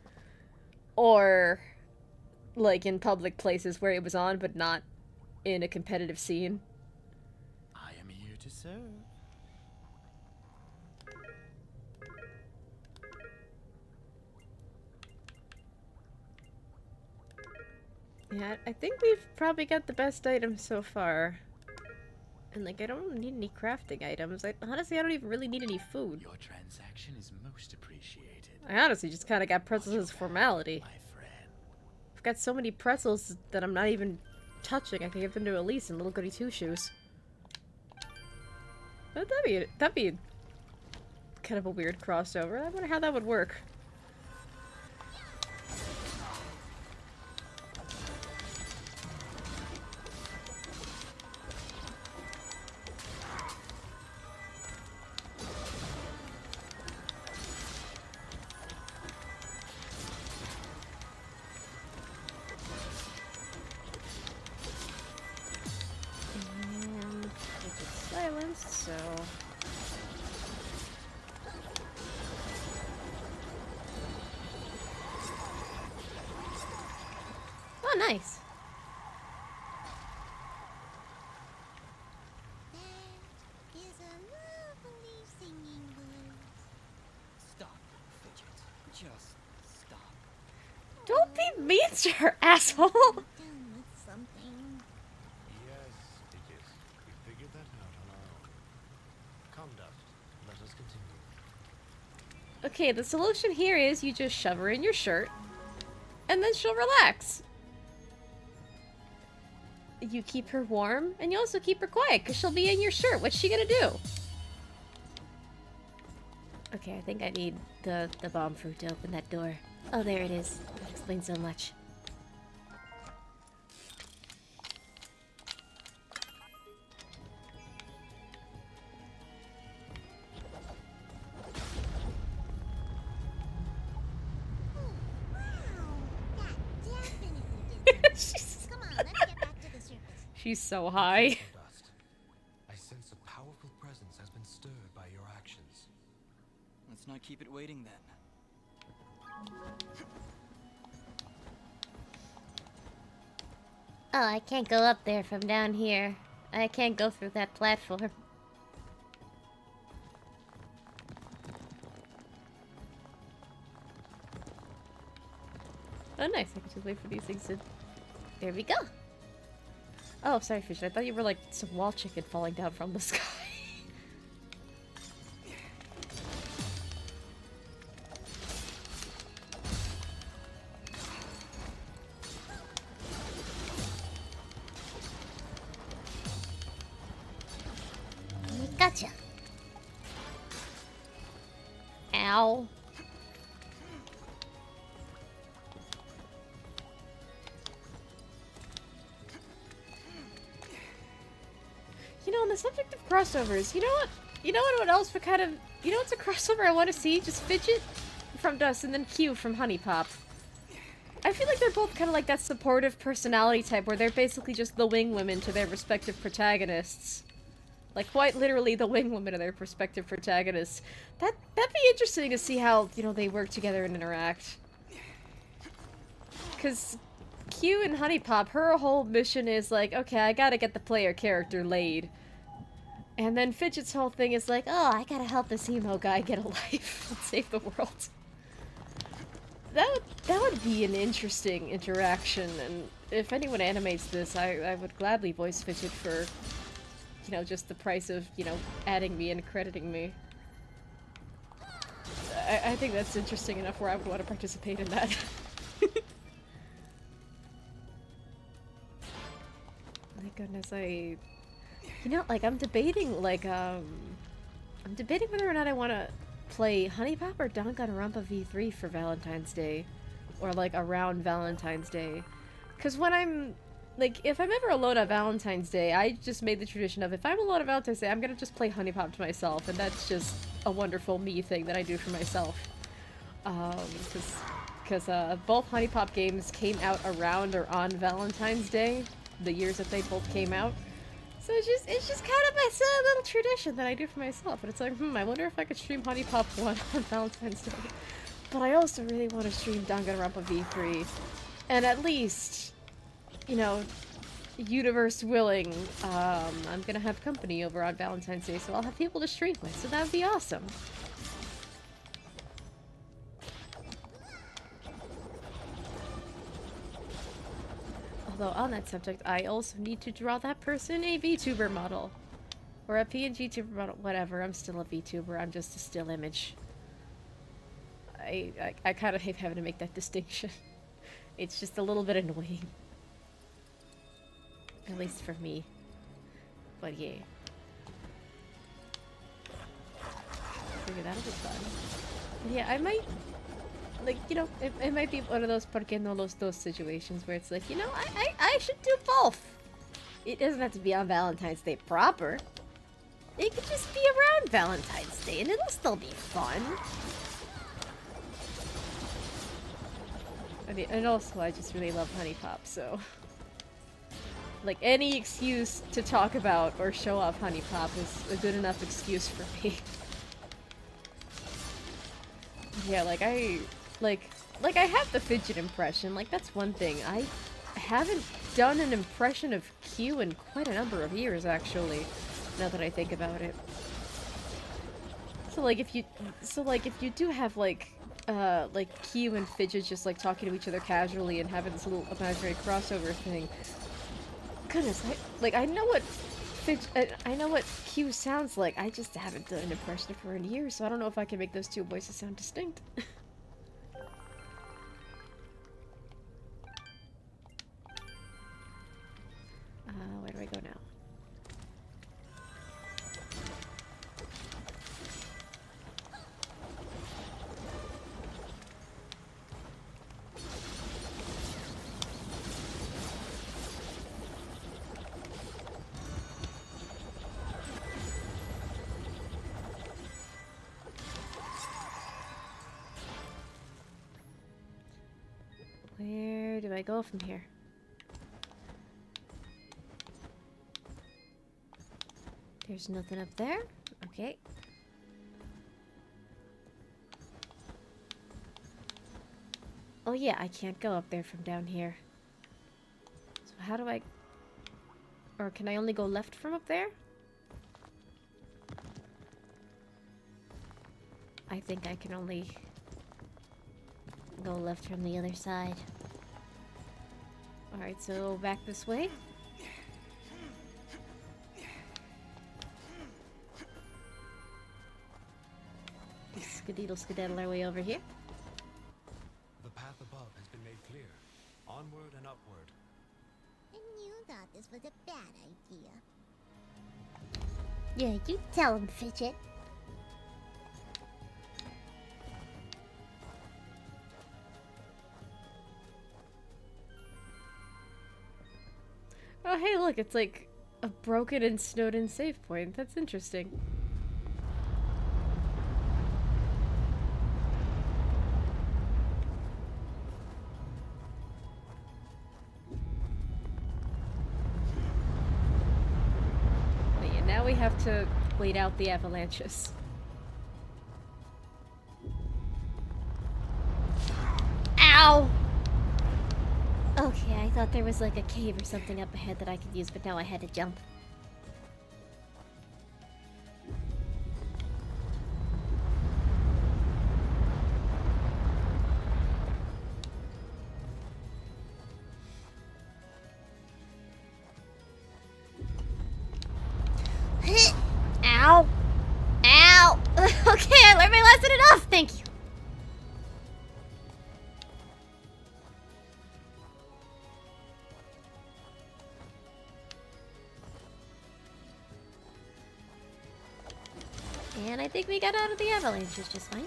or, like, in public places where it was on, but not in a competitive scene. I am here to serve. Yeah, I think we've probably got the best items so far. And, like, I don't need any crafting items. Honestly, I don't even really need any food. Your transaction is most appreciated. I honestly just kind of got pretzels as formality. My friend. I've got so many pretzels that I'm not even touching. I can give them to Elysian, little goody two-shoes. But that'd be kind of a weird crossover. I wonder how that would work. So oh, nice. That is a lovely singing voice. Stop, Fidget. Just stop. Don't be mean to her, asshole. Done with something. Yes, it is. We figured that out on our own. Come, Dust. Let us continue. Okay, the solution here is you just shove her in your shirt, and then she'll relax. You keep her warm, and you also keep her quiet, because she'll be in your shirt. What's she gonna do? Okay, I think I need the bomb fruit to open that door. Oh, there it is. That explains so much. She's so high. Dust. I sense a powerful presence has been stirred by your actions. Let's not keep it waiting then. Oh, I can't go up there from down here. I can't go through that platform. Oh, nice. I can just wait for these things to... There we go. Oh, sorry, Fish. I thought you were like some wall chicken falling down from the sky. Gotcha. Ow. You know, on the subject of crossovers, you know what? You know what else would kind of... You know what's a crossover I want to see? Just Fidget from Dust and then Q from Honey Pop. I feel like they're both kind of like that supportive personality type where they're basically just the wing women to their respective protagonists. Like, quite literally the wing women of their respective protagonists. That'd be interesting to see how, you know, they work together and interact. Because Q and Honey Pop, her whole mission is like, okay, I gotta get the player character laid. And then Fidget's whole thing is like, oh, I gotta help this emo guy get a life and save the world. That would be an interesting interaction, and if anyone animates this, I would gladly voice Fidget for... You know, just the price of, you know, adding me and crediting me. I think that's interesting enough where I would want to participate in that. My goodness, you know, like, I'm debating, like, I'm debating whether or not I want to play Honey Pop or Danganronpa V3 for Valentine's Day. Or, like, around Valentine's Day. Because when I'm... Like, if I'm ever alone on Valentine's Day, I just made the tradition of, if I'm alone on Valentine's Day, I'm gonna just play Honey Pop to myself, and that's just a wonderful me thing that I do for myself. Because both Honey Pop games came out around or on Valentine's Day, the years that they both came out. So it's just kind of my silly little tradition that I do for myself, and it's like, I wonder if I could stream Honey Pop 1 on Valentine's Day. But I also really want to stream Danganronpa V3, and at least... You know, universe willing, I'm gonna have company over on Valentine's Day, so I'll have people to stream with, so that'd be awesome. Although, on that subject, I also need to draw that person a VTuber model. Or a PNG tuber model, whatever, I'm still a VTuber, I'm just a still image. I kind of hate having to make that distinction. It's just a little bit annoying. At least for me. But yeah. Figure that'll be fun. But yeah, I might... Like, you know, it might be one of those porque no los dos situations where it's like, you know, I should do both. It doesn't have to be on Valentine's Day proper. It could just be around Valentine's Day and it'll still be fun. I mean, and also I just really love Honey Pop, so... Like, any excuse to talk about or show off Honey Pop is a good enough excuse for me. Yeah, like, I have the Fidget impression, like, that's one thing. I haven't done an impression of Q in quite a number of years, actually, now that I think about it. So, like, if you do have, like Q and Fidget just, like, talking to each other casually and having this little imaginary crossover thing, goodness, I know what Q sounds like. I just haven't done an impression of her in years, so I don't know if I can make those two voices sound distinct. Where do I go now? Where do I go from here? There's nothing up there. Okay. Oh yeah, I can't go up there from down here. So how do I... Or can I only go left from up there? I think I can only go left from the other side. Alright, so back this way. Skedaddle skedaddle our way over here. The path above has been made clear. Onward and upward. And you thought this was a bad idea. Yeah, you tell him, Fidget. Oh hey, look, it's like a broken and snowed-in save point. That's interesting. But yeah, now we have to wait out the avalanches. Ow! Okay, I thought there was like a cave or something up ahead that I could use, but now I had to jump. Ow! Ow! Okay, I learned my lesson enough! Thank you. And I think we got out of the avalanches just fine.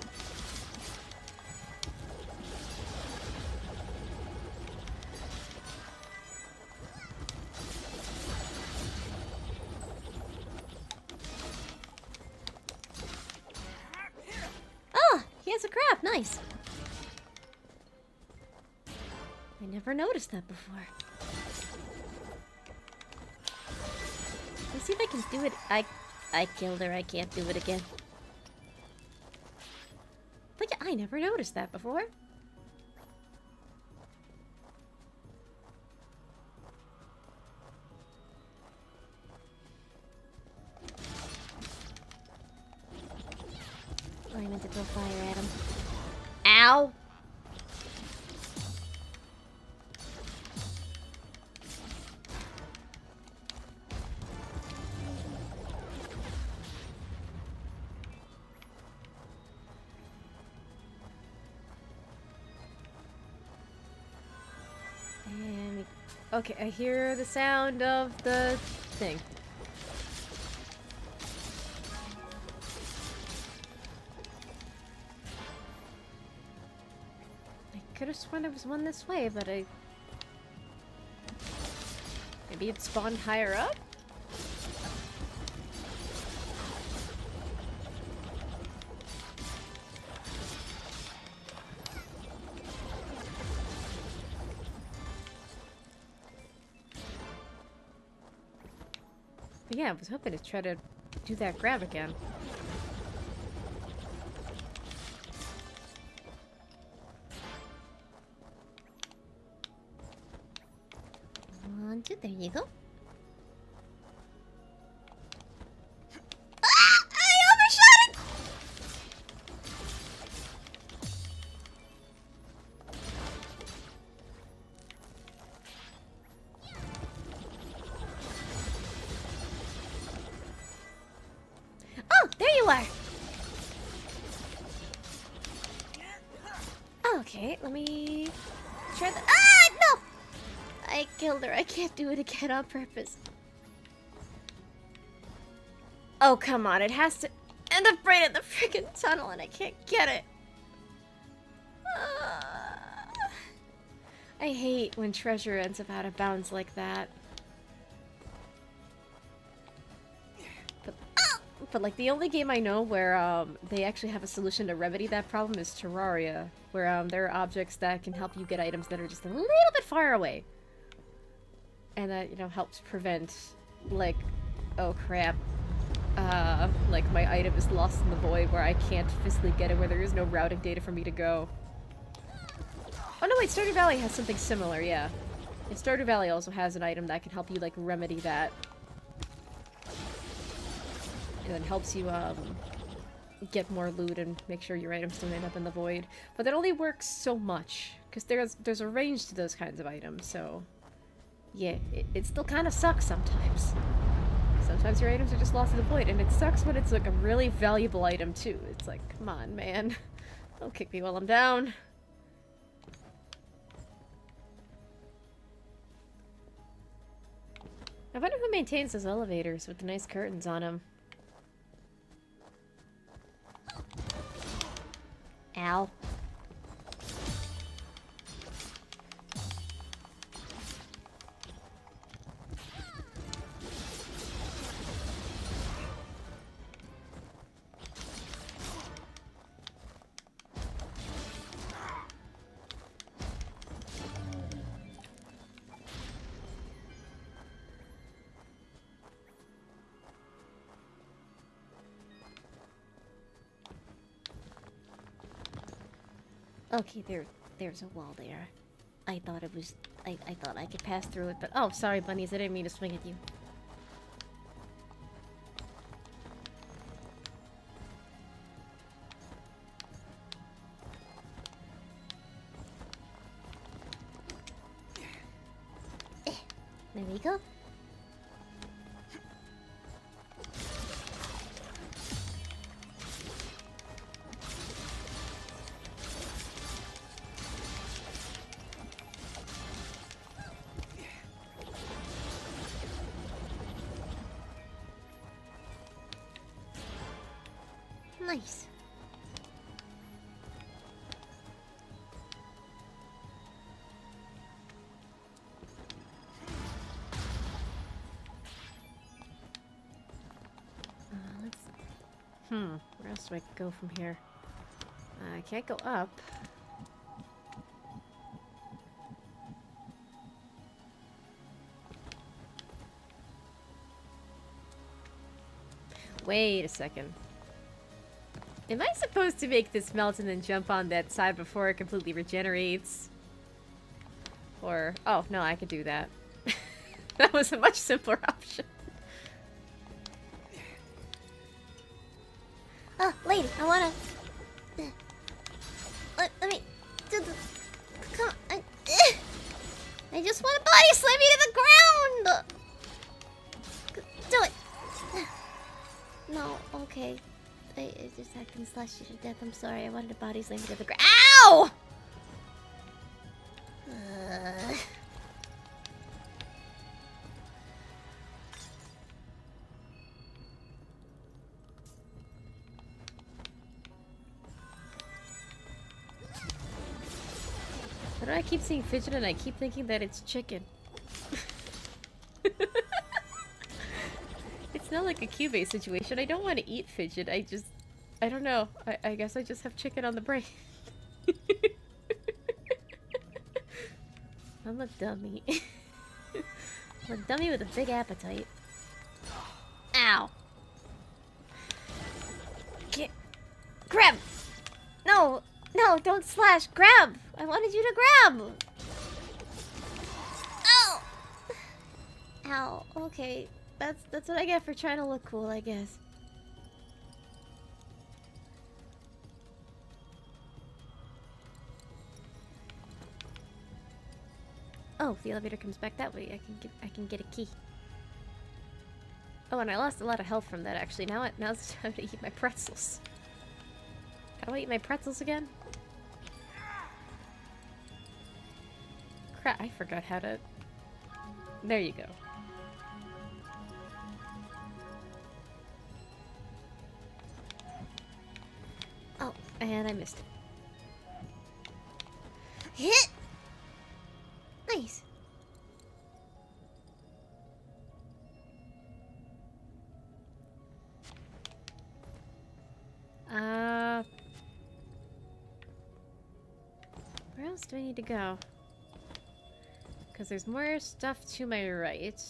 Oh, he has a crab. Nice. I never noticed that before. Let's see if I can do it. I killed her. I can't do it again. But yeah, I never noticed that before. Oh, I meant to throw fire at him. Ow! And okay, I hear the sound of the thing. I could have sworn there was one this way, but maybe it spawned higher up? But yeah, I was hoping to try to do that grab again. One, two, there you go. Oh, there you are! Okay, let me try the- Ah, no! I killed her. I can't do it again on purpose. Oh, come on. It has to end up right in the freaking tunnel and I can't get it. I hate when treasure ends up out of bounds like that. But like the only game I know where they actually have a solution to remedy that problem is Terraria, where there are objects that can help you get items that are just a little bit far away. And that, you know, helps prevent, like, oh crap, like my item is lost in the void where I can't physically get it, where there is no routing data for me to go. Oh no, wait, Stardew Valley has something similar, yeah. And Stardew Valley also has an item that can help you, like, remedy that. And then helps you, get more loot and make sure your items don't end up in the void. But that only works so much, because there's a range to those kinds of items, so... Yeah, it still kind of sucks sometimes. Sometimes your items are just lost in the void, and it sucks when it's, like, a really valuable item, too. It's like, come on, man. Don't kick me while I'm down. I wonder who maintains those elevators with the nice curtains on them. Ow. Okay, there's a wall there. I thought it was... I thought I could pass through it, but... Oh, sorry, bunnies, I didn't mean to swing at you. There we go. Nice. Where else do I go from here? I can't go up. Wait a second. Am I supposed to make this melt and then jump on that side before it completely regenerates? Or... Oh, no, I could do that. That was a much simpler option. Oh, lady, I wanna... Let me... do the... Come on. I just wanna body slam you to the ground! Do it! No, okay. I just I can slash you to death. I'm sorry. I wanted to body slam you to the ground. Ow! Why do I keep seeing Fidget and I keep thinking that it's chicken? It's not like a Cubase situation. I don't want to eat Fidget. I don't know. I guess I just have chicken on the brain. I'm a dummy. I'm a dummy with a big appetite. Ow. Get... Grab! No! No, don't slash! Grab! I wanted you to grab! Ow! Ow. Okay. That's what I get for trying to look cool, I guess. Oh, if the elevator comes back that way, I can get a key. Oh, and I lost a lot of health from that actually. Now's the time to eat my pretzels. How do I eat my pretzels again? Crap, I forgot how to... There you go. Oh, and I missed it. Hit! Nice. Where else do I need to go? Because there's more stuff to my right.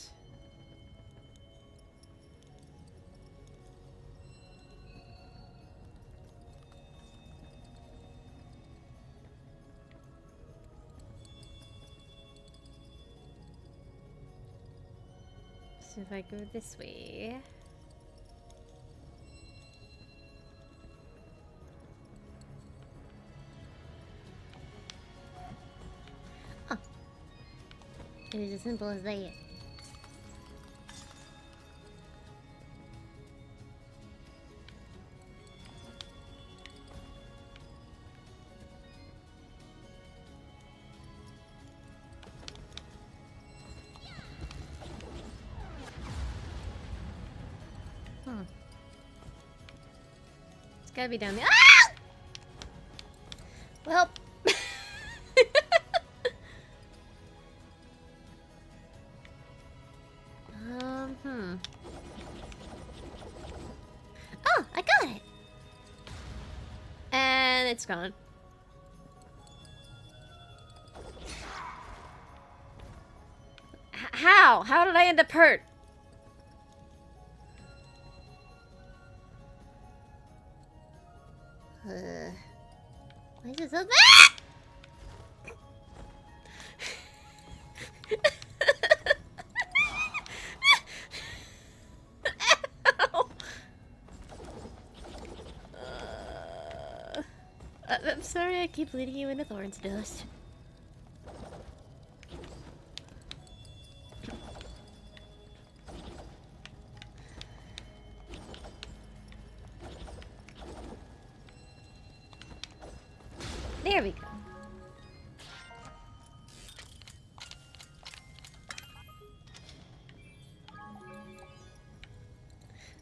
So if I go this way... It is as simple as that. It's gotta be down there. Ah! Well... Oh, I got it. And it's gone. How? How did I end up hurt? Why is it so bad? I'm sorry I keep leading you into thorns, Dust. There we go.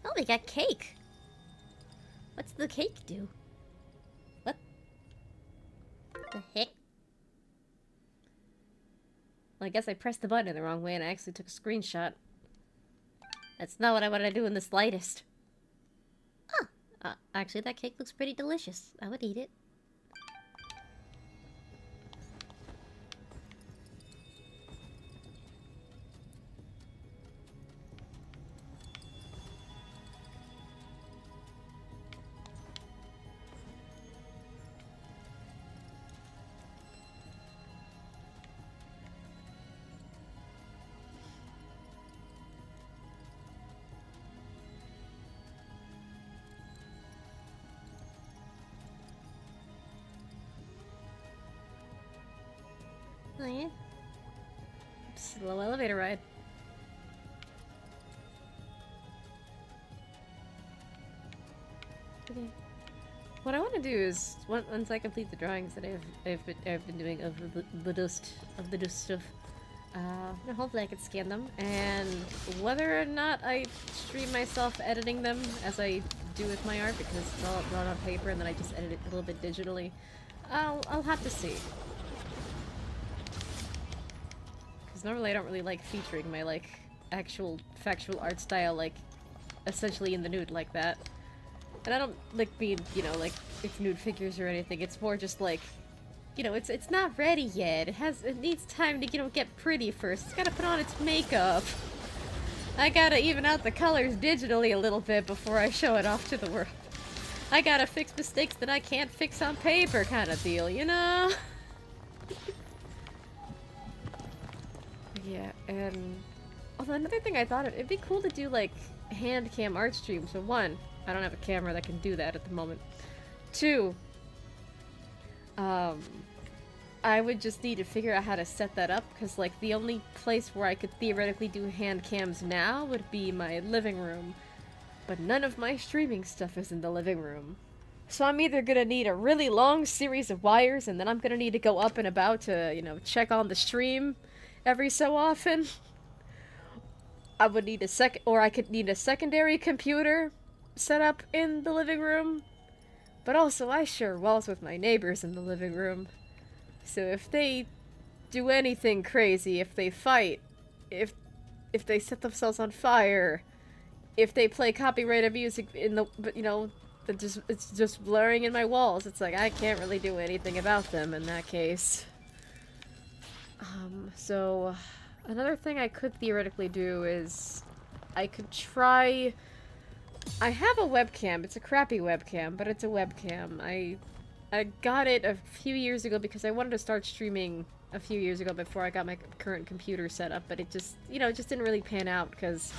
Oh, we got cake. What's the cake do? What the heck? Well, I guess I pressed the button in the wrong way and I actually took a screenshot. That's not what I wanted to do in the slightest. Actually, that cake looks pretty delicious. I would eat it. Oh yeah? Slow elevator ride. Okay. What I want to do is once I complete the drawings that I've been doing of the dust stuff, hopefully I can scan them, and whether or not I stream myself editing them as I do with my art, because it's all drawn on paper and then I just edit it a little bit digitally, I'll have to see. Because normally I don't really like featuring my, like, actual factual art style, like, essentially in the nude like that. And I don't like being, you know, like, it's nude figures or anything. It's more just like, you know, it's not ready yet. It needs time to, you know, get pretty first. It's gotta put on its makeup. I gotta even out the colors digitally a little bit before I show it off to the world. I gotta fix mistakes that I can't fix on paper kind of deal, you know? Yeah, and although another thing I thought it'd be cool to do like hand cam art streams. So one, I don't have a camera that can do that at the moment. Two, I would just need to figure out how to set that up, because like the only place where I could theoretically do hand cams now would be my living room, but none of my streaming stuff is in the living room. So I'm either gonna need a really long series of wires, and then I'm gonna need to go up and about to, you know, check on the stream every so often. I would need I could need a secondary computer set up in the living room. But also, I share walls with my neighbors in the living room. So if they do anything crazy, if they fight, if they set themselves on fire, if they play copyrighted music in the, you know, it's just blurring in my walls, it's like I can't really do anything about them in that case. So another thing I could theoretically do is I could try... I have a webcam. It's a crappy webcam, but it's a webcam. I got it a few years ago because I wanted to start streaming a few years ago before I got my current computer set up, but it just, you know, it just didn't really pan out because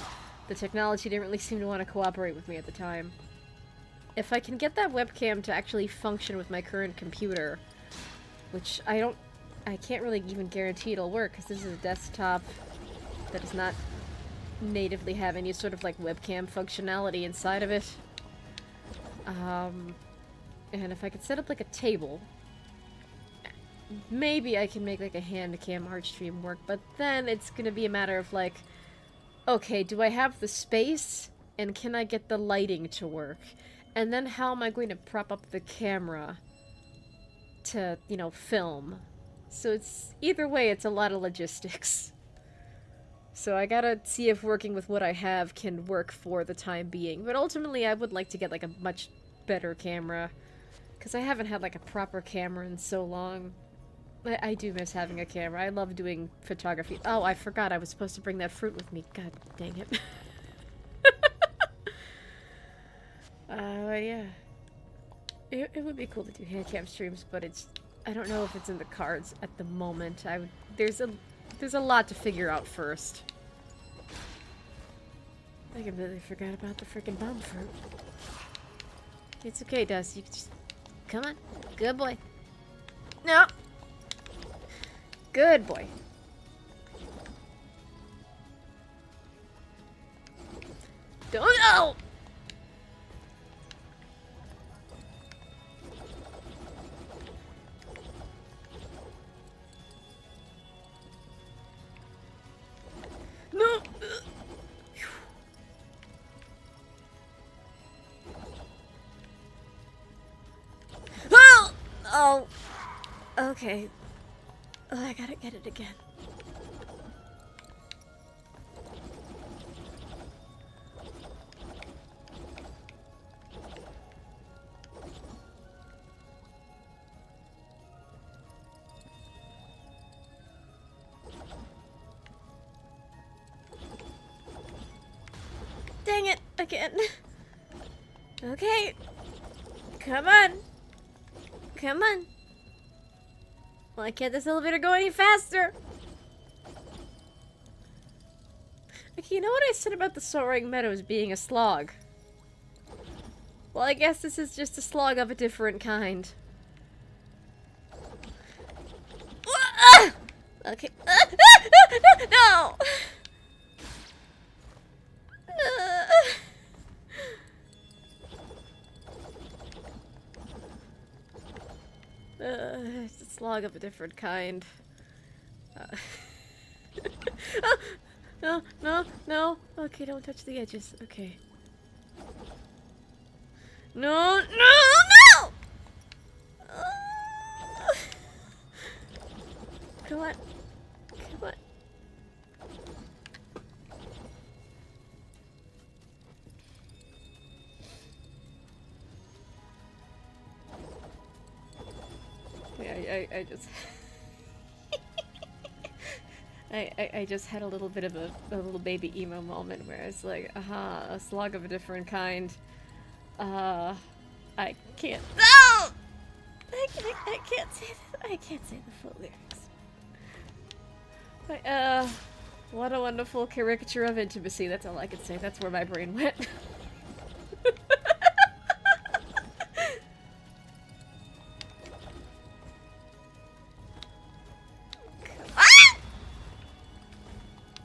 the technology didn't really seem to want to cooperate with me at the time. If I can get that webcam to actually function with my current computer, which I can't really even guarantee it'll work because this is a desktop that does not natively have any sort of like webcam functionality inside of it. And if I could set up like a table, maybe I can make like a hand cam art stream work, but then it's gonna be a matter of like, okay, do I have the space and can I get the lighting to work? And then how am I going to prop up the camera to, you know, film? So it's, either way, it's a lot of logistics. So I gotta see if working with what I have can work for the time being. But ultimately, I would like to get like a much better camera, because I haven't had like a proper camera in so long. I do miss having a camera. I love doing photography. Oh, I forgot I was supposed to bring that fruit with me. God dang it. Yeah. It would be cool to do handcam streams, but it's, I don't know if it's in the cards at the moment. There's a lot to figure out first. I completely forgot about the freaking bomb fruit. It's okay, Dust. You can just, come on. Good boy. No. Good boy. Don't go! No! Oh! Oh. Okay. Oh, I gotta get it again. Dang it, again. Okay. Come on. Come on. Why can't this elevator go any faster? Okay, you know what I said about the Soaring Meadows being a slog? Well, I guess this is just a slog of a different kind. Okay. No! It's a slog of a different kind. No, no, no. Okay, don't touch the edges. Okay. No, no, no! Come on. Come on. Yeah, I just... I just had a little bit of a little baby emo moment where it's like, aha, a slog of a different kind. I can't... No! I can't say that. I can't say the full lyrics. But, what a wonderful caricature of intimacy. That's all I can say. That's where my brain went.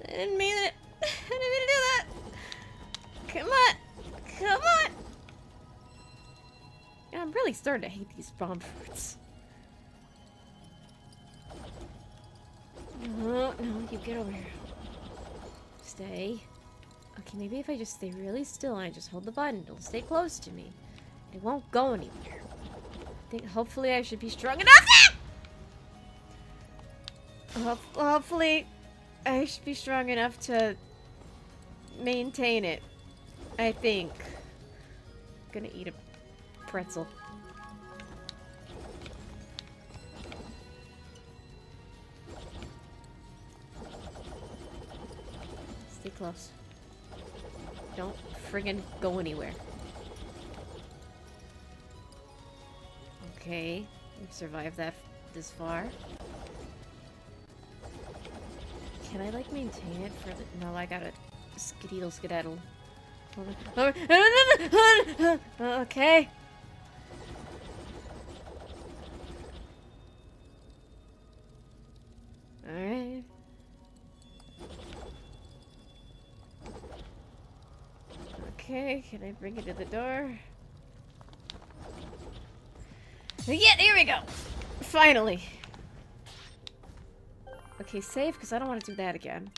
I didn't mean it. I didn't mean to do that. Come on. Come on. I'm really starting to hate these bomb fruits. No, no, you get over here. Stay. Okay, maybe if I just stay really still and I just hold the button, it'll stay close to me. It won't go anywhere. I think hopefully I should be strong enough. Hopefully I should be strong enough to maintain it. I think. I'm gonna eat a pretzel. Stay close. Don't friggin' go anywhere. Okay, we've survived that this far. Can I like maintain it for the... No, I gotta skedaddle skedaddle. Okay. Alright. Okay, can I bring it to the door? Yeah, here we go! Finally! Okay, save, because I don't want to do that again.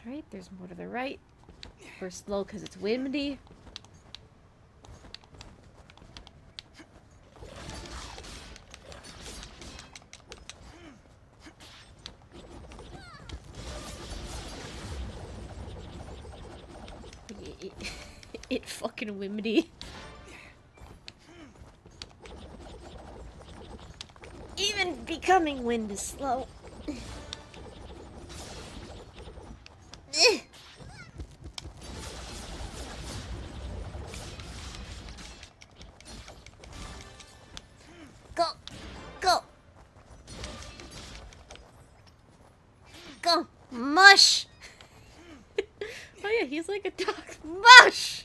Alright, there's more to the right. We're slow because it's windy. It fucking windy. Even becoming wind is slow. Go! Go! Go! Mush! Oh yeah, he's like a dog. Mush!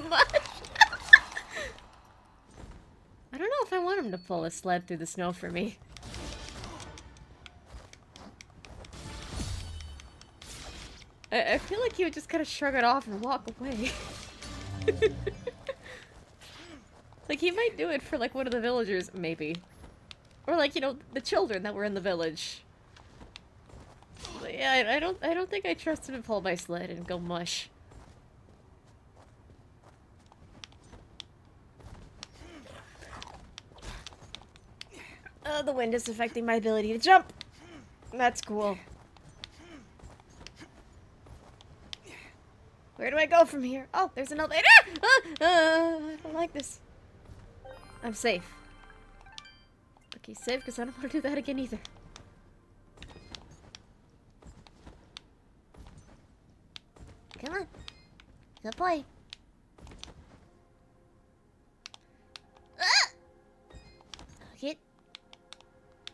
Mush! I don't know if I want him to pull a sled through the snow for me. I feel like he would just kind of shrug it off and walk away. Like, he might do it for, like, one of the villagers, maybe. Or, like, you know, the children that were in the village. But yeah, I don't think I trust him to pull my sled and go mush. The wind is affecting my ability to jump. That's cool. Where do I go from here? Oh, there's an elevator. I don't like this. I'm safe. Okay, safe because I don't want to do that again either. Come on. Good boy. Okay.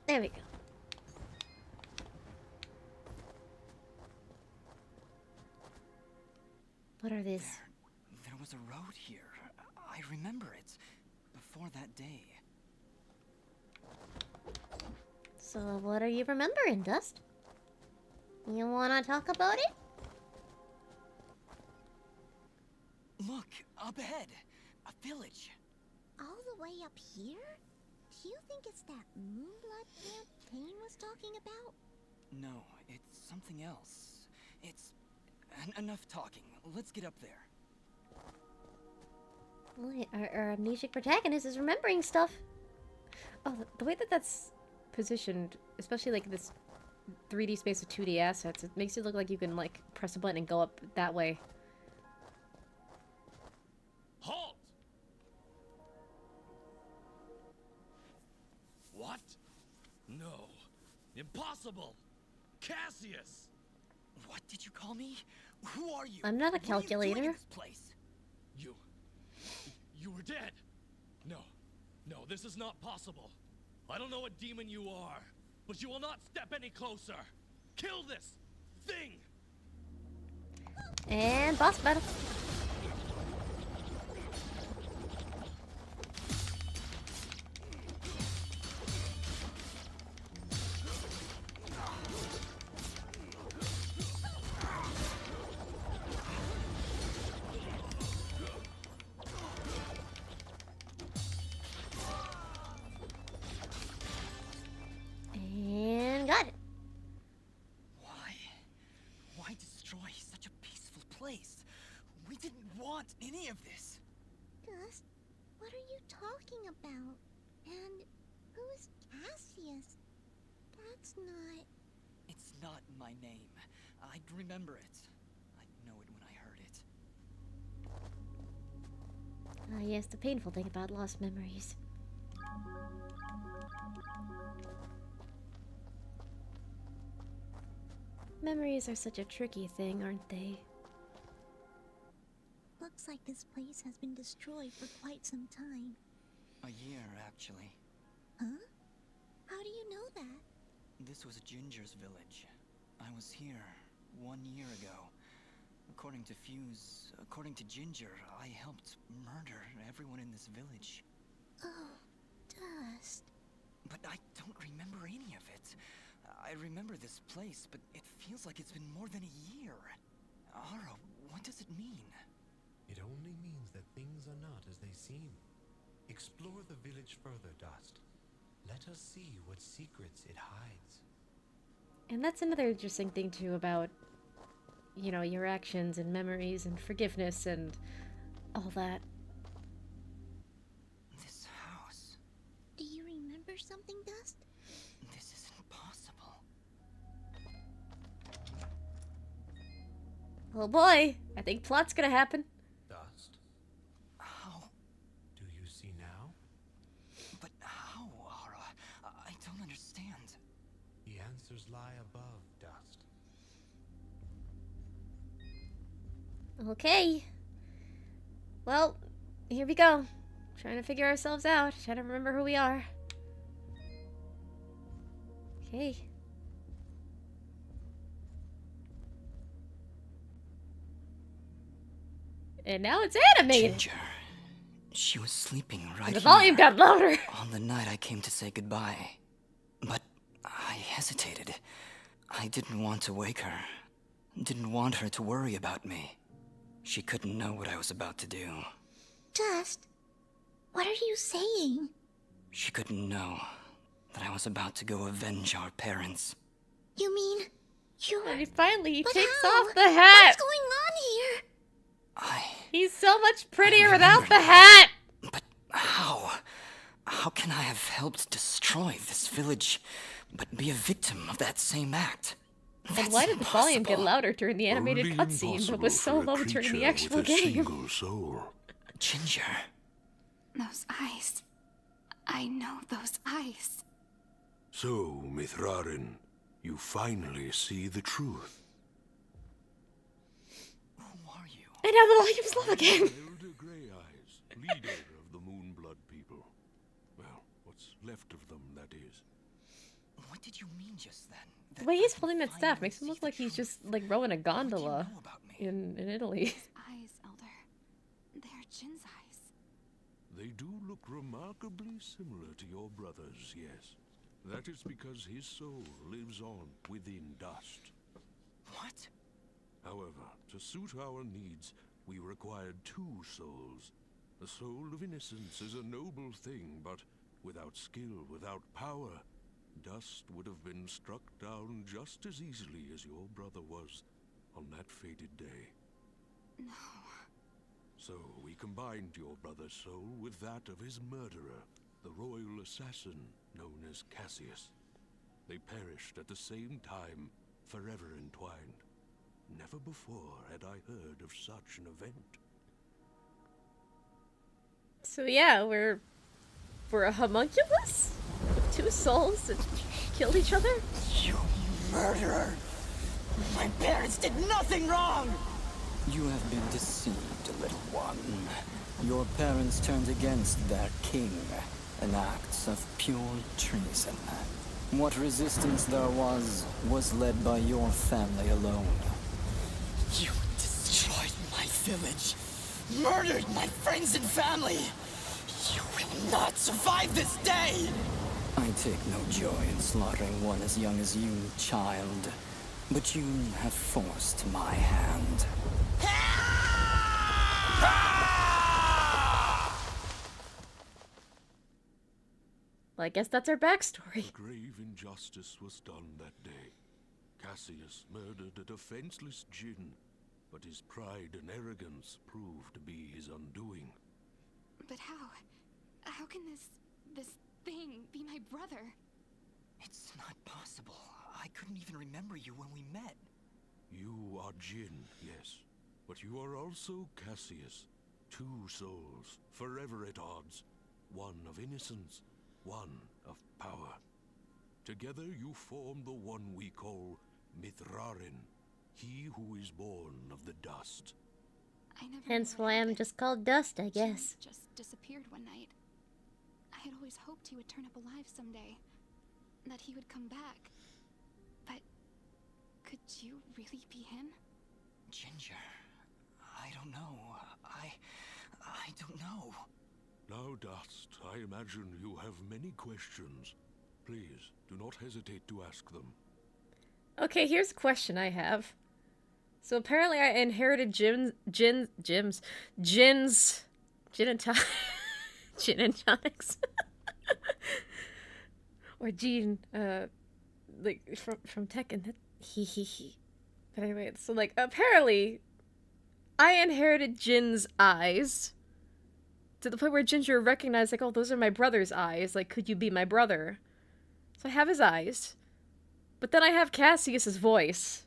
There we go. What are these? There was a road here. I remember it. Before that day. So what are you remembering, Dust? You wanna talk about it? Look, up ahead. A village. All the way up here? Do you think it's that Moonblood camp Kane was talking about? No, it's something else. It's... enough talking. Let's get up there. Wait, our amnesic protagonist is remembering stuff. Oh, the way that that's positioned, especially like this 3D space with 2D assets, it makes it look like you can like press a button and go up that way. Halt! What? No. Impossible! Cassius! What did you call me? Who are you? I'm not a What are you doing calculator. in this place? You were dead! No. No, this is not possible. I don't know what demon you are, but you will not step any closer! Kill this thing! And boss battle. And got it. Why destroy such a peaceful place? We didn't want any of this. Dust, what are you talking about? And who is Cassius? That's not... It's not my name. I'd remember it. I'd know it when I heard it. Ah, yes, the painful thing about lost memories. Memories are such a tricky thing, aren't they? Looks like this place has been destroyed for quite some time. A year, actually. Huh? This was Ginger's village. I was here 1 year ago. According to Fuse, according to Ginger, I helped murder everyone in this village. Oh, Dust. But I don't remember any of it. I remember this place, but it feels like it's been more than a year. Ara, what does it mean? It only means that things are not as they seem. Explore the village further, Dust. Let us see what secrets it hides. And that's another interesting thing, too, about, you know, your actions and memories and forgiveness and all that. This house. Do you remember something, Dust? This isn't possible. Oh boy, I think plot's gonna happen. Dust, How? do you see now? But how, Ara? I don't understand. The answers lie above, Dust. Okay. Well, here we go. Trying to figure ourselves out. Trying to remember who we are. Okay. And now it's animated. Ginger. She was sleeping right The volume here got louder. on the night I came to say goodbye. But I hesitated. I didn't want to wake her. Didn't want her to worry about me. She couldn't know what I was about to do. Dust, what are you saying? She couldn't know that I was about to go avenge our parents. You mean you're... And finally he But takes how? off the hat. What's going on here? He's so much prettier I without remember the now. hat. But how? How can I have helped destroy this village, but be a victim of that same act? And That's why did the volume get impossible. louder during the animated Only cutscene, but was so impossible for a low during the creature actual with a game? single soul. Ginger. Those eyes. I know those eyes. So, Mithrarin, you finally see the truth. Who are you? And now the volume's low again. Elder Grey Eyes, leader of the Moonblood people. Well, what's left of them, that is. What did you mean just then? The way he's holding that I staff finally makes him see look the like he's truth. just like rowing a What do you gondola know about me? in Italy. Eyes, Elder. They're Jin's eyes. They do look remarkably similar to your brother's, yes. That is because his soul lives on within Dust. What? However, to suit our needs, we required 2 souls. The soul of innocence is a noble thing, but without skill, without power, Dust would have been struck down just as easily as your brother was on that fated day. No. So we combined your brother's soul with that of his murderer, the royal assassin known as Cassius. They perished at the same time, forever entwined. Never before had I heard of such an event. So yeah, we're a homunculus with 2 souls that killed each other. You murderer! My parents did nothing wrong! You have been deceived, little one. Your parents turned against their king, an act of pure treason. What resistance there was led by your family alone. You destroyed my village, murdered my friends and family. You will not survive this day! I take no joy in slaughtering one as young as you, child. But you have forced my hand. Well, I guess that's our backstory. A grave injustice was done that day. Cassius murdered a defenseless Jinn, but his pride and arrogance proved to be his undoing. But how? How can this thing be my brother? It's not possible. I couldn't even remember you when we met. You are Jinn, yes, but you are also Cassius. 2 souls, forever at odds. One of innocence, one of power. Together you form the one we call Mithrarin, he who is born of the dust. I never Hence knew what why I'm happened. just called Dust, I Jin guess. just disappeared one night. I had always hoped he would turn up alive someday. That he would come back. Could you really be him? Ginger, I don't know. I don't know. Now, Dust, I imagine you have many questions. Please, do not hesitate to ask them. Okay, here's a question I have. So apparently I inherited Jin's gin and tonics. Or Jean, like from Tekken. He. But anyway, so like apparently I inherited Jin's eyes to the point where Ginger recognized, like, oh, those are my brother's eyes. Like, could you be my brother? So I have his eyes. But then I have Cassius's voice.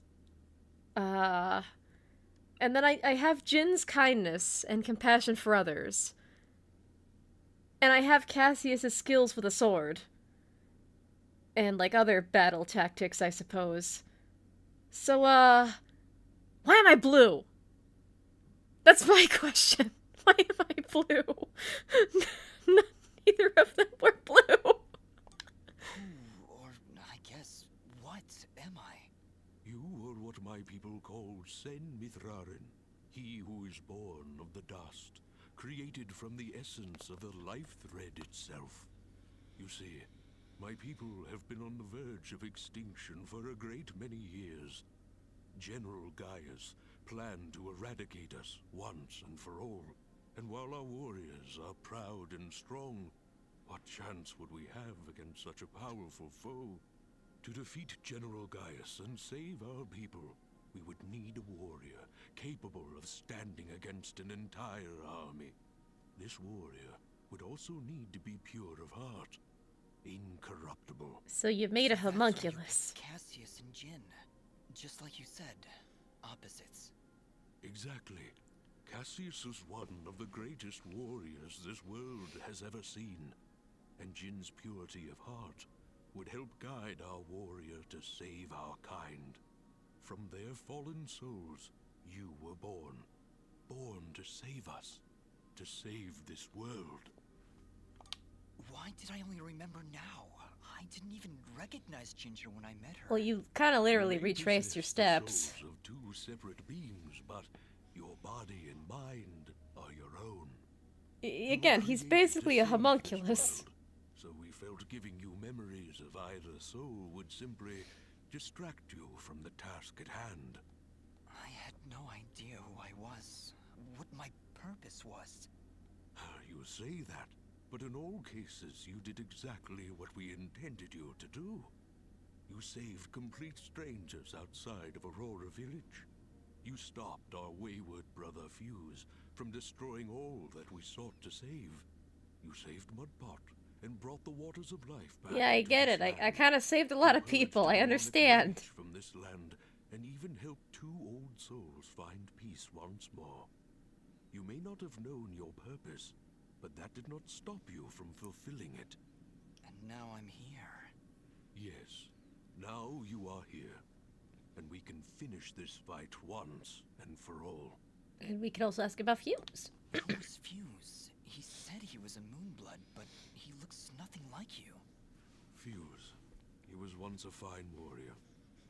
And then I have Jin's kindness and compassion for others. And I have Cassius's skills with a sword. And, like, other battle tactics, I suppose. So, why am I blue? That's my question. Why am I blue? Neither of them were blue. Who, or I guess, what am I? You are what my people call Sen Mithrarin, he who is born of the dust, created from the essence of the life thread itself. You see, my people have been on the verge of extinction for a great many years. General Gaius planned to eradicate us once and for all. And while our warriors are proud and strong, what chance would we have against such a powerful foe? To defeat General Gaius and save our people, we would need a warrior capable of standing against an entire army. This warrior would also need to be pure of heart, incorruptible. So you made a homunculus. Cassius and Jin, just like you said, opposites. Exactly. Cassius is one of the greatest warriors this world has ever seen, and Jin's purity of heart would help guide our warrior to save our kind. From their fallen souls, you were born. Born to save us. To save this world. Why did I only remember now? I didn't even recognize Ginger when I met her. Well, you kind of literally retraced your steps. The souls of two separate beings, but your body and mind are your own. Again, he's basically a homunculus. So we felt giving you memories of either soul would simply distract you from the task at hand. I had no idea who I was, what my purpose was. You say that, but in all cases you did exactly what we intended you to do. You saved complete strangers outside of Aurora Village. You stopped our wayward brother Fuse from destroying all that we sought to save. You saved Mudpot and brought the waters of life back. Yeah, I get it. I kind of saved a lot of people. I understand. From this land, and even helped two old souls find peace once more. You may not have known your purpose, but that did not stop you from fulfilling it. And now I'm here. Yes, now you are here. And we can finish this fight once and for all. And we can also ask about Fuse. Who was Fuse? He said he was a Moonblood, but he looks nothing like you. Fuse. He was once a fine warrior,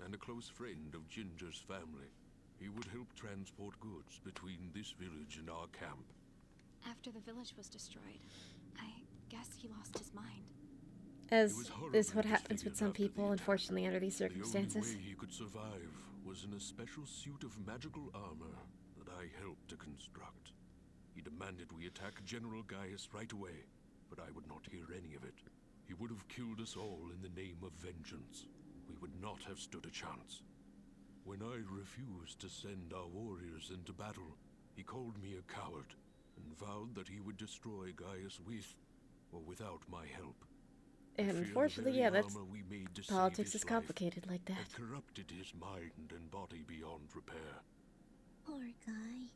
and a close friend of Ginger's family. He would help transport goods between this village and our camp. After the village was destroyed, I guess he lost his mind. As is what happens with some people, unfortunately, under these circumstances. The only way he could survive was in a special suit of magical armor that I helped to construct. He demanded we attack General Gaius right away, but I would not hear any of it. He would have killed us all in the name of vengeance. We would not have stood a chance. When I refused to send our warriors into battle, he called me a coward and vowed that he would destroy Gaius with or without my help. And unfortunately, yeah, that's politics is complicated like that. It corrupted his mind and body beyond repair. Poor guy.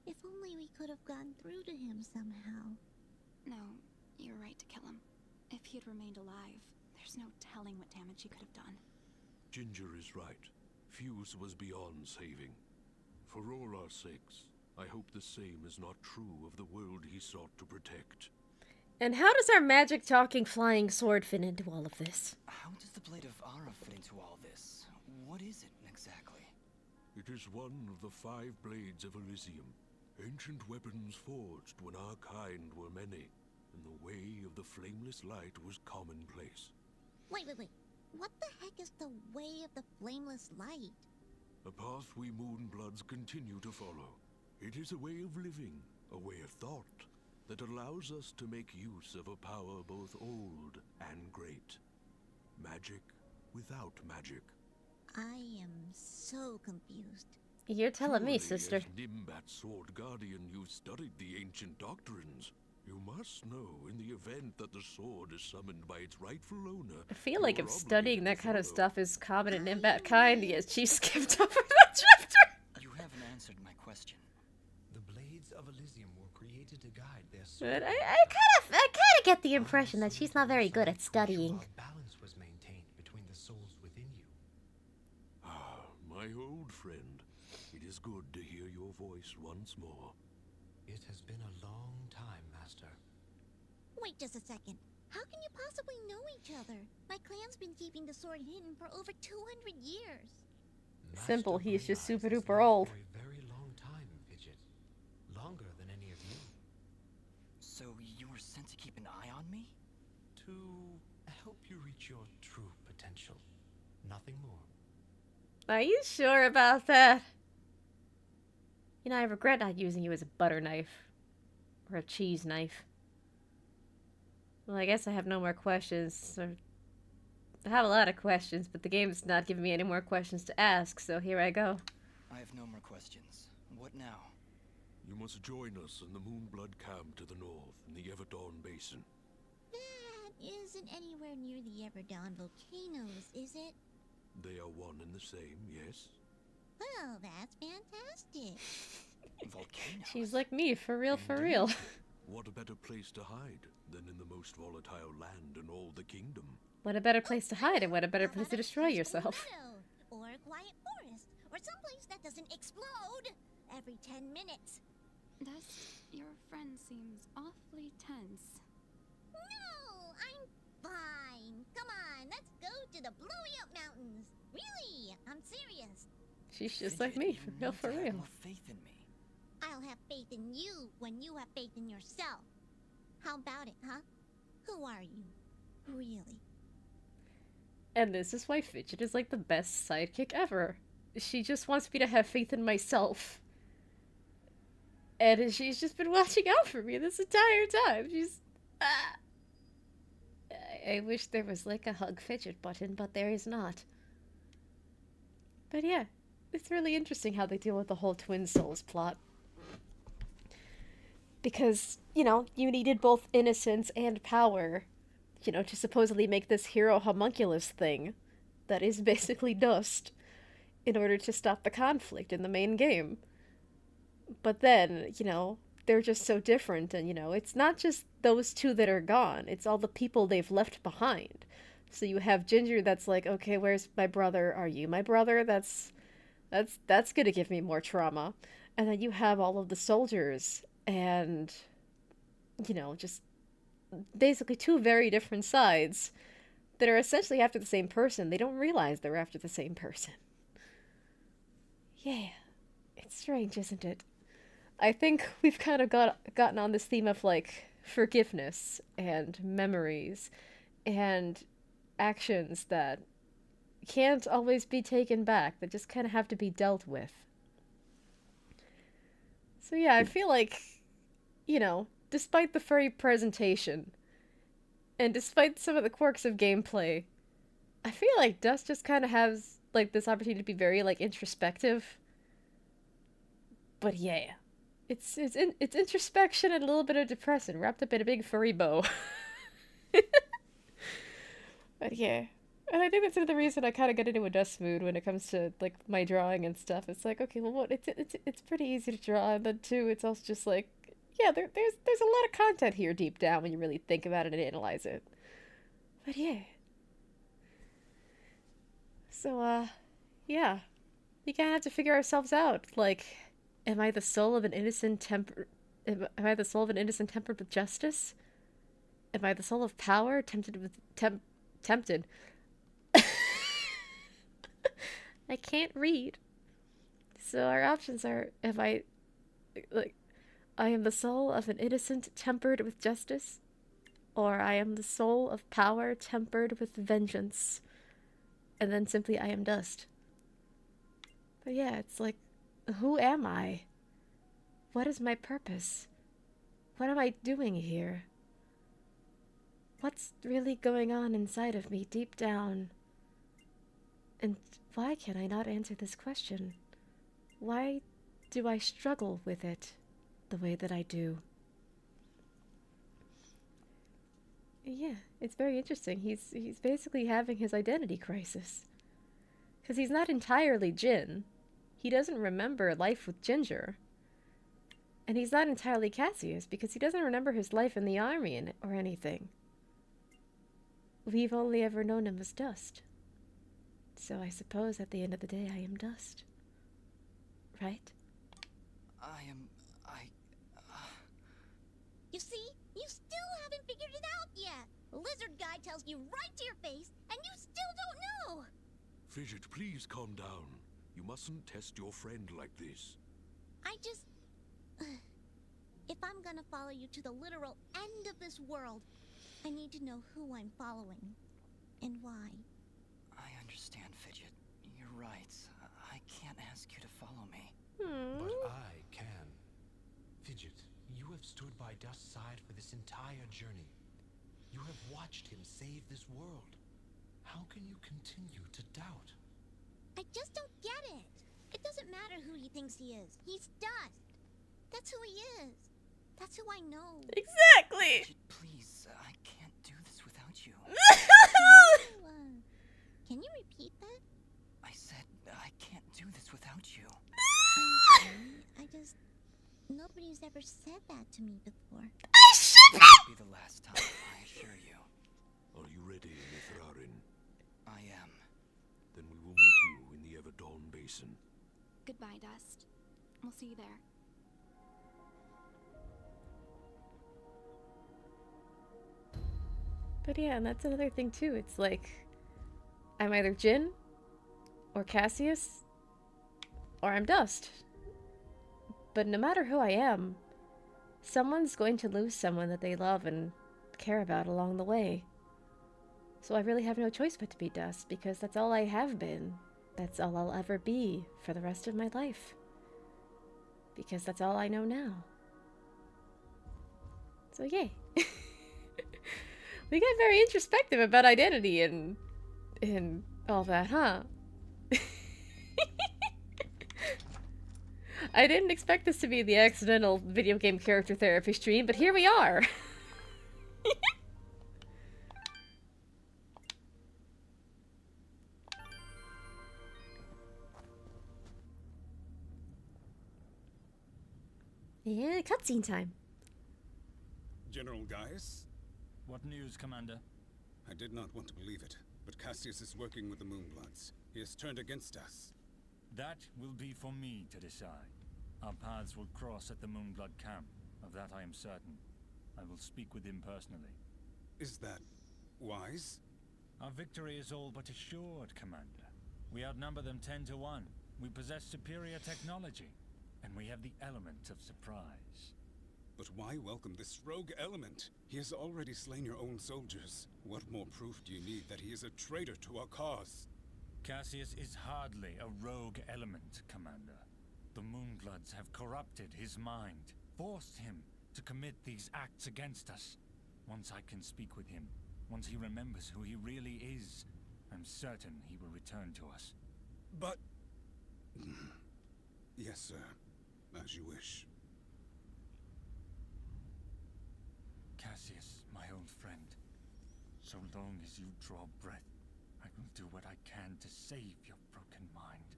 If only we could have gone through to him somehow. No, you're right to kill him. If he had remained alive, there's no telling what damage he could have done. Ginger is right. Fuse was beyond saving. For all our sakes, I hope the same is not true of the world he sought to protect. And how does our magic-talking flying sword fit into all of this? How does the Blade of Ara fit into all this? What is it exactly? It is one of the 5 blades of Elysium, ancient weapons forged when our kind were many, and the way of the flameless light was commonplace. Wait. What the heck is the way of the flameless light? A path we Moonbloods continue to follow. It is a way of living, a way of thought, that allows us to make use of a power both old and great. Magic without magic. I am so confused. You're telling me, Surely, sister. as Nimbat Sword Guardian, you've studied the ancient doctrines. You must know, in the event that the sword is summoned by its rightful owner, I feel like you if are studying that obligated to kind of follow. stuff is common in Nimbat kind, yes, she skipped over that chapter. You haven't answered my question. The blades of Elysium were created to guide their But sword. I kind of get the impression that she's not very good at studying. Balance was maintained between the souls within you. Ah, my old friend. It is good to hear your voice once more. It has been a long time, Master. Wait just a second. How can you possibly know each other? My clan's been keeping the sword hidden for over 200 years. Simple, Master he's just Green super Eyes has duper lived old. For a very long time, Fidget. Longer than any of you. So you were sent to keep an eye on me? To help you reach your true potential. Nothing more. Are you sure about that? You know, I regret not using you as a butter knife. Or a cheese knife. Well, I guess I have no more questions. I have a lot of questions, but the game's not giving me any more questions to ask, so here I go. I have no more questions. What now? You must join us in the Moonblood camp to the north, in the Everdawn Basin. That isn't anywhere near the Everdawn volcanoes, is it? They are one and the same, yes? Well, that's fantastic. Volcanoes? She's like me, for real, for real. What a better place to hide than in the most volatile land in all the kingdom. What a better place to hide and what a better How place to about a destroy peaceful yourself. meadow, or a quiet forest, or someplace that doesn't explode every 10 minutes. Dust, your friend seems awfully tense. No, I'm fine. Come on, let's go to the Blowy Up Mountains. Really, I'm serious. She's just Fidget, like me, you for real, need for to have real. more faith in me. I'll have faith in you when you have faith in yourself. How about it, huh? Who are you? Really? And this is why Fidget is like the best sidekick ever. She just wants me to have faith in myself. And she's just been watching out for me this entire time. She's... I wish there was like a hug Fidget button, but there is not. But yeah, it's really interesting how they deal with the whole Twin Souls plot. Because, you know, you needed both innocence and power, you know, to supposedly make this hero homunculus thing that is basically dust in order to stop the conflict in the main game. But then, you know, they're just so different, and, you know, it's not just those two that are gone, it's all the people they've left behind. So you have Ginger that's like, okay, where's my brother? Are you my brother? That's gonna give me more trauma. And then you have all of the soldiers, and, you know, just basically two very different sides that are essentially after the same person. They don't realize they're after the same person. Yeah, it's strange, isn't it? I think we've kind of gotten on this theme of, like, forgiveness and memories and actions that can't always be taken back, that just kind of have to be dealt with. So yeah, I feel like, you know, despite the furry presentation, and despite some of the quirks of gameplay, I feel like Dust just kind of has, like, this opportunity to be very, like, introspective. But yeah, it's introspection and a little bit of depression wrapped up in a big furry bow. But yeah, and I think that's another reason I kind of get into a Dust mood when it comes to, like, my drawing and stuff. It's like, okay, well, what, it's pretty easy to draw, and then too, it's also just like, yeah, there's a lot of content here deep down when you really think about it and analyze it. But yeah. So, yeah. We kind of have to figure ourselves out. Like, am I the soul of an innocent tempered with justice? Am I the soul of power tempted with tempted? I can't read. So our options are, if I, like, I am the soul of an innocent tempered with justice, or I am the soul of power tempered with vengeance, and then simply I am dust. But yeah, it's like, who am I? What is my purpose? What am I doing here? What's really going on inside of me deep down? And why can I not answer this question? Why do I struggle with it the way that I do? Yeah, it's very interesting. He's basically having his identity crisis. Because he's not entirely Jin. He doesn't remember life with Ginger. And he's not entirely Cassius because he doesn't remember his life in the army or anything. We've only ever known him as dust. So I suppose at the end of the day I am dust. Right? You see? You still haven't figured it out yet. The lizard guy tells you right to your face, and you still don't know. Fidget, please calm down. You mustn't test your friend like this. I just... If I'm gonna follow you to the literal end of this world, I need to know who I'm following. And why. I understand, Fidget. You're right. I can't ask you to follow me. But I can. Fidget, you have stood by Dust's side for this entire journey. You have watched him save this world. How can you continue to doubt? I just don't get it. It doesn't matter who he thinks he is. He's dust. That's who he is. That's who I know. Exactly! Fidget, please, I can't do this without you. Can you repeat that? I said I can't do this without you. I'm sorry. I just... Nobody's ever said that to me before. This will be the last time, I assure you. Are you ready, Mithrarin? I am. Then we will meet you in the Everdawn Basin. Goodbye, Dust. We'll see you there. But yeah, and that's another thing too. It's like, I'm either Jin, or Cassius, or I'm dust. But no matter who I am, someone's going to lose someone that they love and care about along the way. So I really have no choice but to be dust, because that's all I have been. That's all I'll ever be for the rest of my life. Because that's all I know now. So yay. We got very introspective about identity and all that, huh? I didn't expect this to be the accidental video game character therapy stream, but here we are. Yeah, cutscene time. General Gaius? What news, Commander? I did not want to believe it, but Cassius is working with the Moonbloods. He has turned against us. That will be for me to decide. Our paths will cross at the Moonblood camp. Of that I am certain. I will speak with him personally. Is that wise? Our victory is all but assured, Commander. We outnumber them 10 to 1. We possess superior technology. And we have the element of surprise. But why welcome this rogue element? He has already slain your own soldiers. What more proof do you need that he is a traitor to our cause? Cassius is hardly a rogue element, Commander. The Moonbloods have corrupted his mind, forced him to commit these acts against us. Once I can speak with him, once he remembers who he really is, I'm certain he will return to us. But... Yes, sir. As you wish. Cassius, my old friend, so long as you draw breath, I will do what I can to save your broken mind.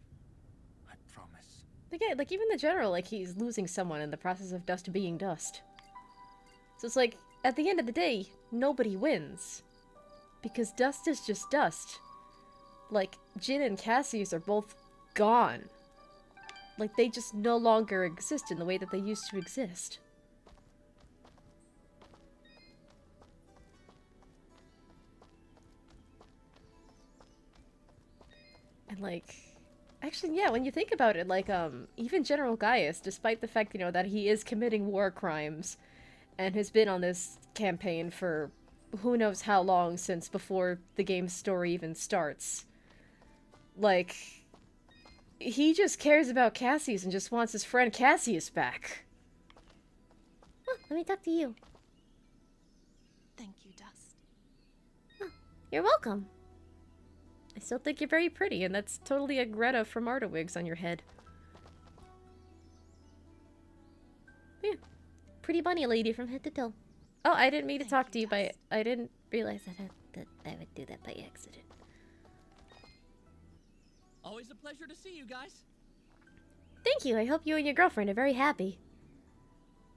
I promise. Again, like, even the general, like, he's losing someone in the process of dust being dust. So it's like, at the end of the day, nobody wins. Because dust is just dust. Like, Jin and Cassius are both gone. Like, they just no longer exist in the way that they used to exist. And, like, Actually, yeah, when you think about it, like, even General Gaius, despite the fact, that he is committing war crimes and has been on this campaign for who knows how long since before the game's story even starts. Like, he just cares about Cassius and just wants his friend Cassius back. Oh, let me talk to you. Thank you, Dust. Oh, you're welcome. I still think you're very pretty, and that's totally a Greta from Artawigs on your head. Yeah. Pretty bunny lady from head to toe. Oh, I didn't mean to talk to you, but I didn't realize that I would do that by accident. Always a pleasure to see you guys. Thank you. I hope you and your girlfriend are very happy.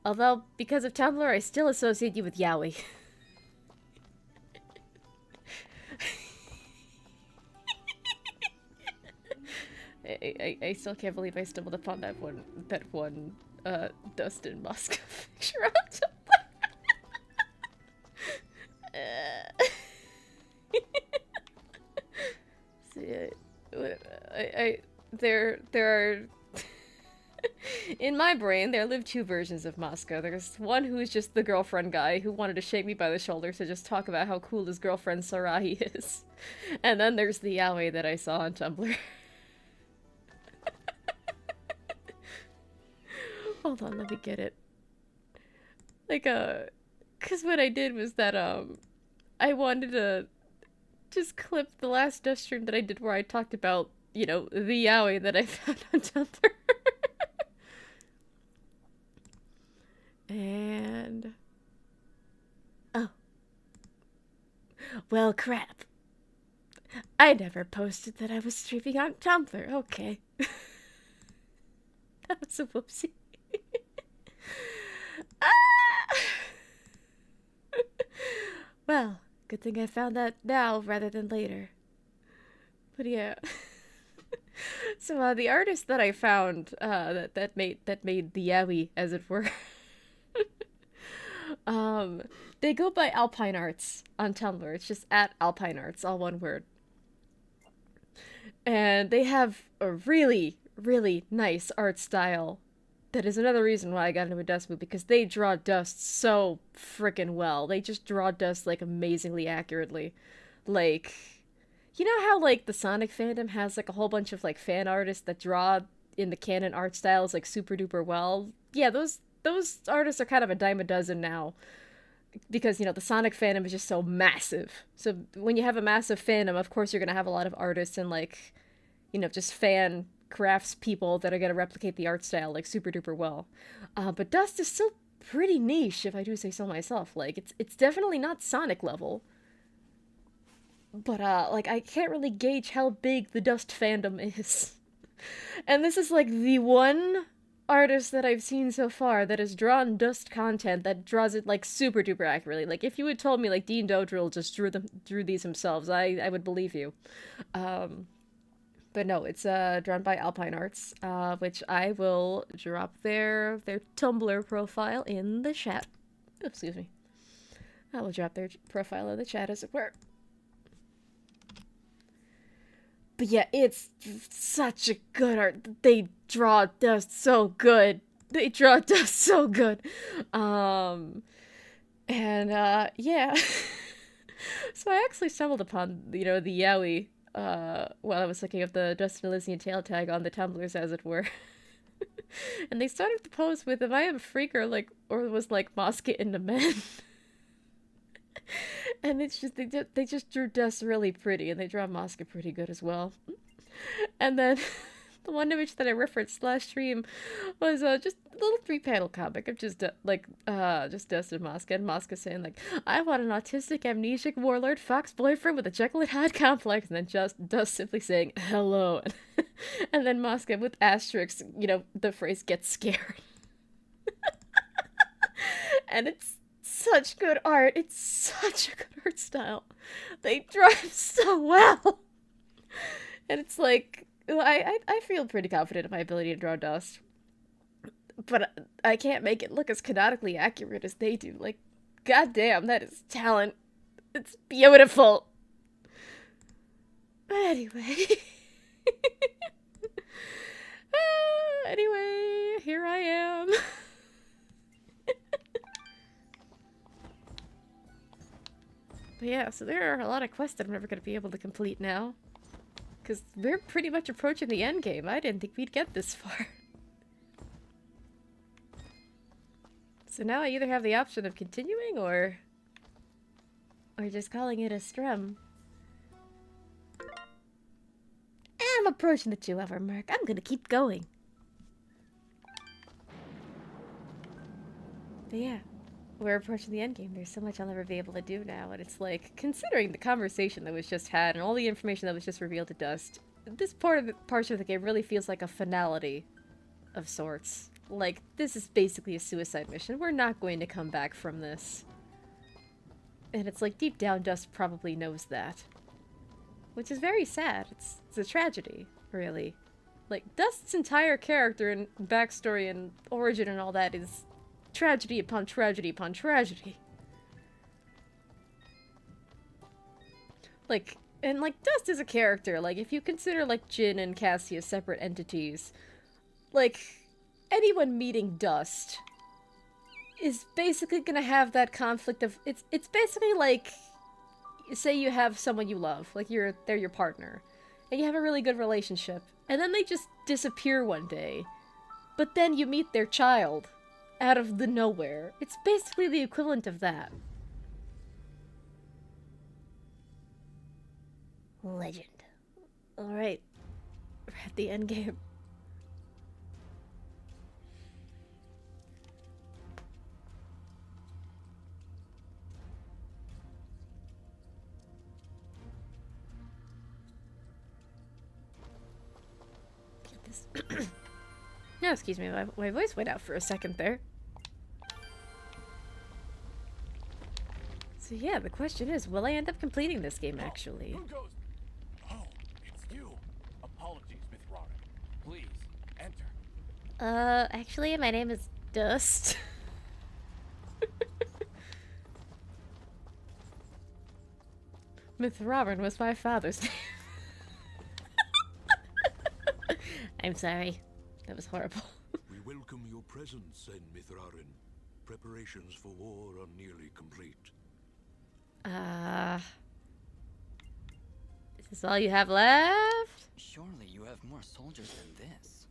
Although, because of Tumblr, I still associate you with Yaoi. I still can't believe I stumbled upon that one Dustin Musk picture on Tumblr. See, there are in my brain there live two versions of Moscow. There's one who's just the girlfriend guy who wanted to shake me by the shoulder to just talk about how cool his girlfriend Sarahi is. And then there's the yaoi that I saw on Tumblr. Hold on, let me get it. Like, cause what I did was that, I wanted to just clip the last Dust stream that I did where I talked about, the yaoi that I found on Tumblr. And... oh. Well, crap. I never posted that I was streaming on Tumblr. Okay. That was a whoopsie. Well, good thing I found that now rather than later. But yeah. So the artist that I found that made the yaoi, as it were, they go by Alpine Arts on Tumblr. It's just at Alpine Arts, all one word. And they have a really, really nice art style. That is another reason why I got into a Dust mood, because they draw Dust so freaking well. They just draw Dust, like, amazingly accurately. Like, you know how, like, the Sonic fandom has, like, a whole bunch of, like, fan artists that draw in the canon art styles, like, super duper well? Yeah, those artists are kind of a dime a dozen now. Because, the Sonic fandom is just so massive. So when you have a massive fandom, of course you're gonna have a lot of artists and, like, just fan crafts people that are going to replicate the art style like super duper well. But Dust is still pretty niche, if I do say so myself. Like, it's definitely not Sonic level. But, like, I can't really gauge how big the Dust fandom is. And this is, like, the one artist that I've seen so far that has drawn Dust content that draws it, like, super duper accurately. Like, if you had told me, like, Dean Dodrill just drew these themselves, I would believe you. But no, it's drawn by Alpine Arts, which I will drop their Tumblr profile in the chat. Oh, excuse me. I will drop their profile in the chat, as it were. But yeah, it's such a good art. They draw Dust so good. They draw Dust so good. And yeah. So I actually stumbled upon, the yaoi while I was looking up the Dust and Elysian tail tag on the Tumblrs, as it were. And they started to pose with, if I am a freak or was like Mosca into men. And it's just, they just drew Dust really pretty, and they draw Mosca pretty good as well. And then the one image that I referenced last stream was just a little 3-panel comic of just just Dust and Mosca saying, like, I want an autistic amnesiac warlord fox boyfriend with a Jekyll and Hyde complex, and then just Dust simply saying hello. And then Mosca with asterisks, the phrase gets scared. And it's such good art. It's such a good art style. They draw it so well. And it's like, I feel pretty confident in my ability to draw Dust. But I can't make it look as canonically accurate as they do. Like, goddamn, that is talent. It's beautiful. But anyway. Anyway, here I am. But yeah, so there are a lot of quests that I'm never going to be able to complete now. Because we're pretty much approaching the end game. I didn't think we'd get this far. So now I either have the option of continuing or just calling it a strum. I'm approaching the 2-hour mark. I'm gonna keep going. But yeah, we're approaching the end game. There's so much I'll never be able to do now, and it's like, considering the conversation that was just had and all the information that was just revealed to Dust, this part of the game really feels like a finality of sorts. Like, this is basically a suicide mission. We're not going to come back from this. And it's like, deep down, Dust probably knows that. Which is very sad. It's a tragedy, really. Like, Dust's entire character and backstory and origin and all that is tragedy upon tragedy upon tragedy. Like, and like, Dust is a character. Like, if you consider, like, Jin and Cassie as separate entities, like, anyone meeting Dust is basically gonna have that conflict of, it's basically like, say you have someone you love, like they're your partner, and you have a really good relationship, and then they just disappear one day, but then you meet their child out of the nowhere. It's basically the equivalent of that. Legend. Alright. We're at the end game. No, excuse me, my voice went out for a second there. So yeah, the question is, will I end up completing this game, actually? Who goes? Oh, it's you. Apologies, Miss Robin. Please, enter. Actually, my name is Dust. Myth Robin was my father's name. I'm sorry. That was horrible. We welcome your presence, Sen Mithrarin. Preparations for war are nearly complete. Is this all you have left? Surely you have more soldiers than this.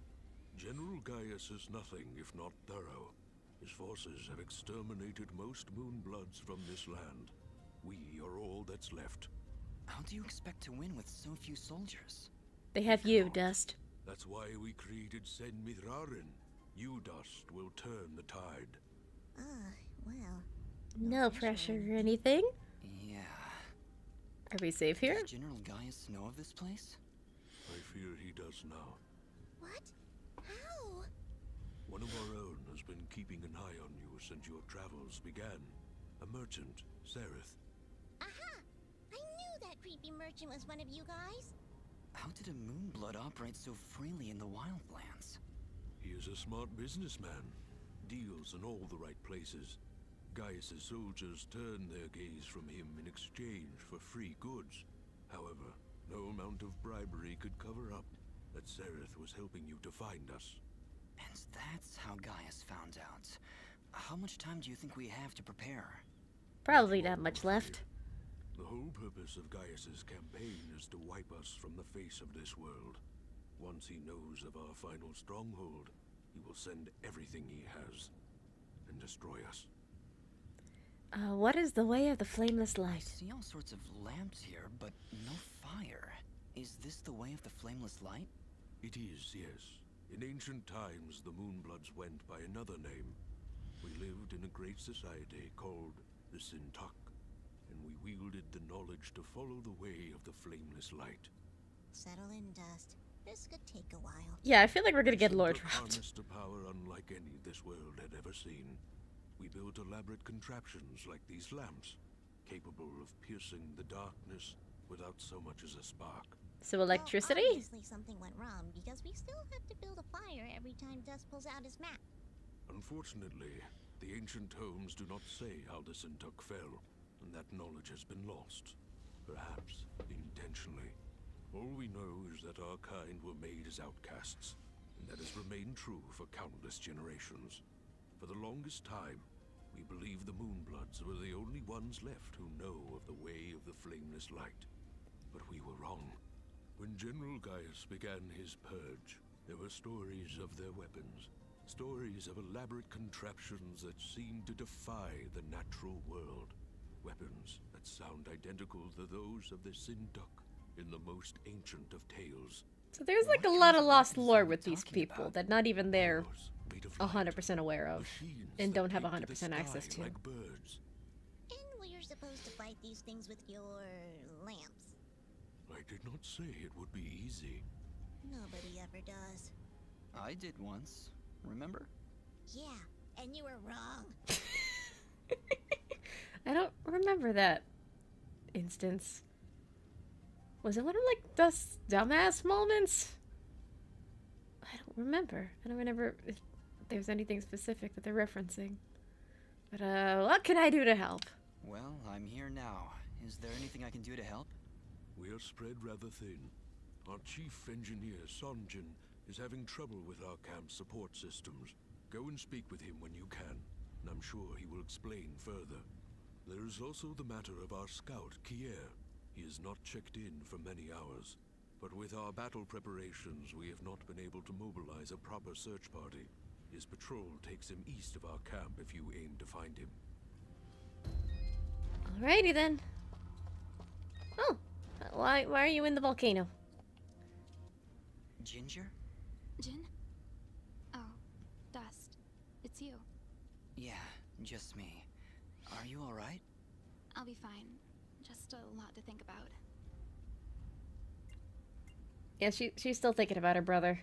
General Gaius is nothing if not thorough. His forces have exterminated most Moonbloods from this land. We are all that's left. How do you expect to win with so few soldiers? They have you, Dust. That's why we created Sen Mithrarin. You, Dust, will turn the tide. Well. No pressure or anything? Yeah. Are we safe here? Does General Gaius know of this place? I fear he does now. What? How? One of our own has been keeping an eye on you since your travels began. A merchant, Sereth. Aha! I knew that creepy merchant was one of you guys. How did a Moonblood operate so freely in the wildlands? He is a smart businessman. Deals in all the right places. Gaius's soldiers turn their gaze from him in exchange for free goods. However, no amount of bribery could cover up that Sereth was helping you to find us. And that's how Gaius found out. How much time do you think we have to prepare? Probably not much left. The whole purpose of Gaius's campaign is to wipe us from the face of this world. Once he knows of our final stronghold, he will send everything he has and destroy us. What is the way of the flameless light? I see all sorts of lamps here, but no fire. Is this the way of the flameless light? It is, yes. In ancient times, the Moonbloods went by another name. We lived in a great society called the Sintak, and we wielded the knowledge to follow the way of the flameless light. Settle in, Dust. This could take a while. Yeah, I feel like we're gonna get Lord dropped. Harnessed a power unlike any this world had ever seen. We built elaborate contraptions like these lamps, capable of piercing the darkness without so much as a spark. So electricity? Well, obviously something went wrong because we still have to build a fire every time Dust pulls out his map. Unfortunately, the ancient tomes do not say how the Sintuk fell, and that knowledge has been lost. Perhaps intentionally. All we know is that our kind were made as outcasts, and that has remained true for countless generations. For the longest time, we believed the Moonbloods were the only ones left who know of the way of the flameless light. But we were wrong. When General Gaius began his purge, there were stories of their weapons. Stories of elaborate contraptions that seemed to defy the natural world. Weapons that sound identical to those of the Sinduk in the most ancient of tales. So there's like a lot of lost lore with these people that not even they're 100% aware of and don't have 100% access to. Like birds. And we're supposed to fight these things with your lamps. I did not say it would be easy. Nobody ever does. I did once, remember? Yeah, and you were wrong. I don't remember that instance. Was it one of like Dust's dumbass moments? I don't remember. I don't remember if there's anything specific that they're referencing. But what can I do to help? Well, I'm here now. Is there anything I can do to help? We are spread rather thin. Our chief engineer, Sonjin, is having trouble with our camp's support systems. Go and speak with him when you can, and I'm sure he will explain further. There is also the matter of our scout, Kier. He has not checked in for many hours, but with our battle preparations, we have not been able to mobilize a proper search party. His patrol takes him east of our camp if you aim to find him. Alrighty then. Oh, why are you in the volcano? Ginger? Jin? Oh, Dust. It's you. Yeah, just me. Are you alright? I'll be fine. Just a lot to think about. Yeah, she's still thinking about her brother.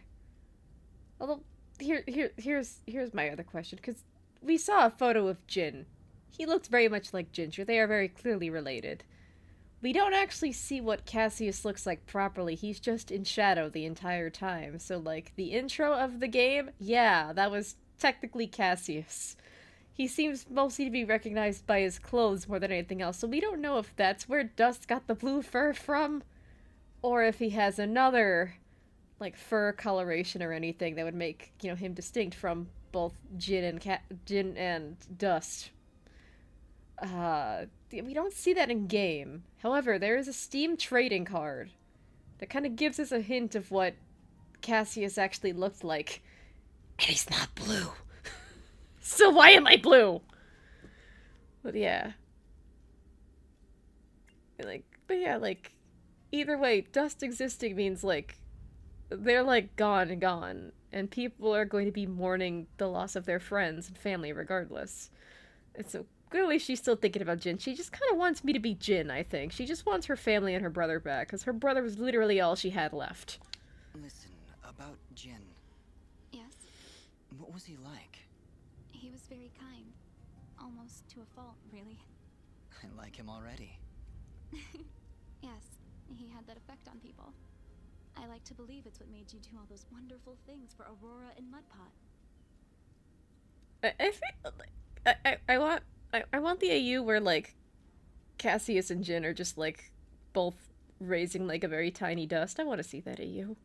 Although, here's my other question, because we saw a photo of Jin. He looked very much like Ginger. They are very clearly related. We don't actually see what Cassius looks like properly. He's just in shadow the entire time. So, like, the intro of the game, yeah, that was technically Cassius. He seems mostly to be recognized by his clothes more than anything else, so we don't know if that's where Dust got the blue fur from, or if he has another, like, fur coloration or anything that would make, you know, him distinct from both Jin and Dust. We don't see that in game. However, there is a Steam trading card that kind of gives us a hint of what Cassius actually looked like. And he's not blue. So why am I blue? But yeah. But yeah, like, either way, Dust existing means, like, they're, like, gone, and people are going to be mourning the loss of their friends and family regardless. And so, clearly she's still thinking about Jin. She just kind of wants me to be Jin, I think. She just wants her family and her brother back, because her brother was literally all she had left. Listen, about Jin. Yes? What was he like? He was very kind. Almost to a fault, really. I like him already. Yes, he had that effect on people. I like to believe it's what made you do all those wonderful things for Aurora and Mudpot. I want the AU where, like, Cassius and Jin are just, like, both raising, like, a very tiny Dust. I want to see that AU.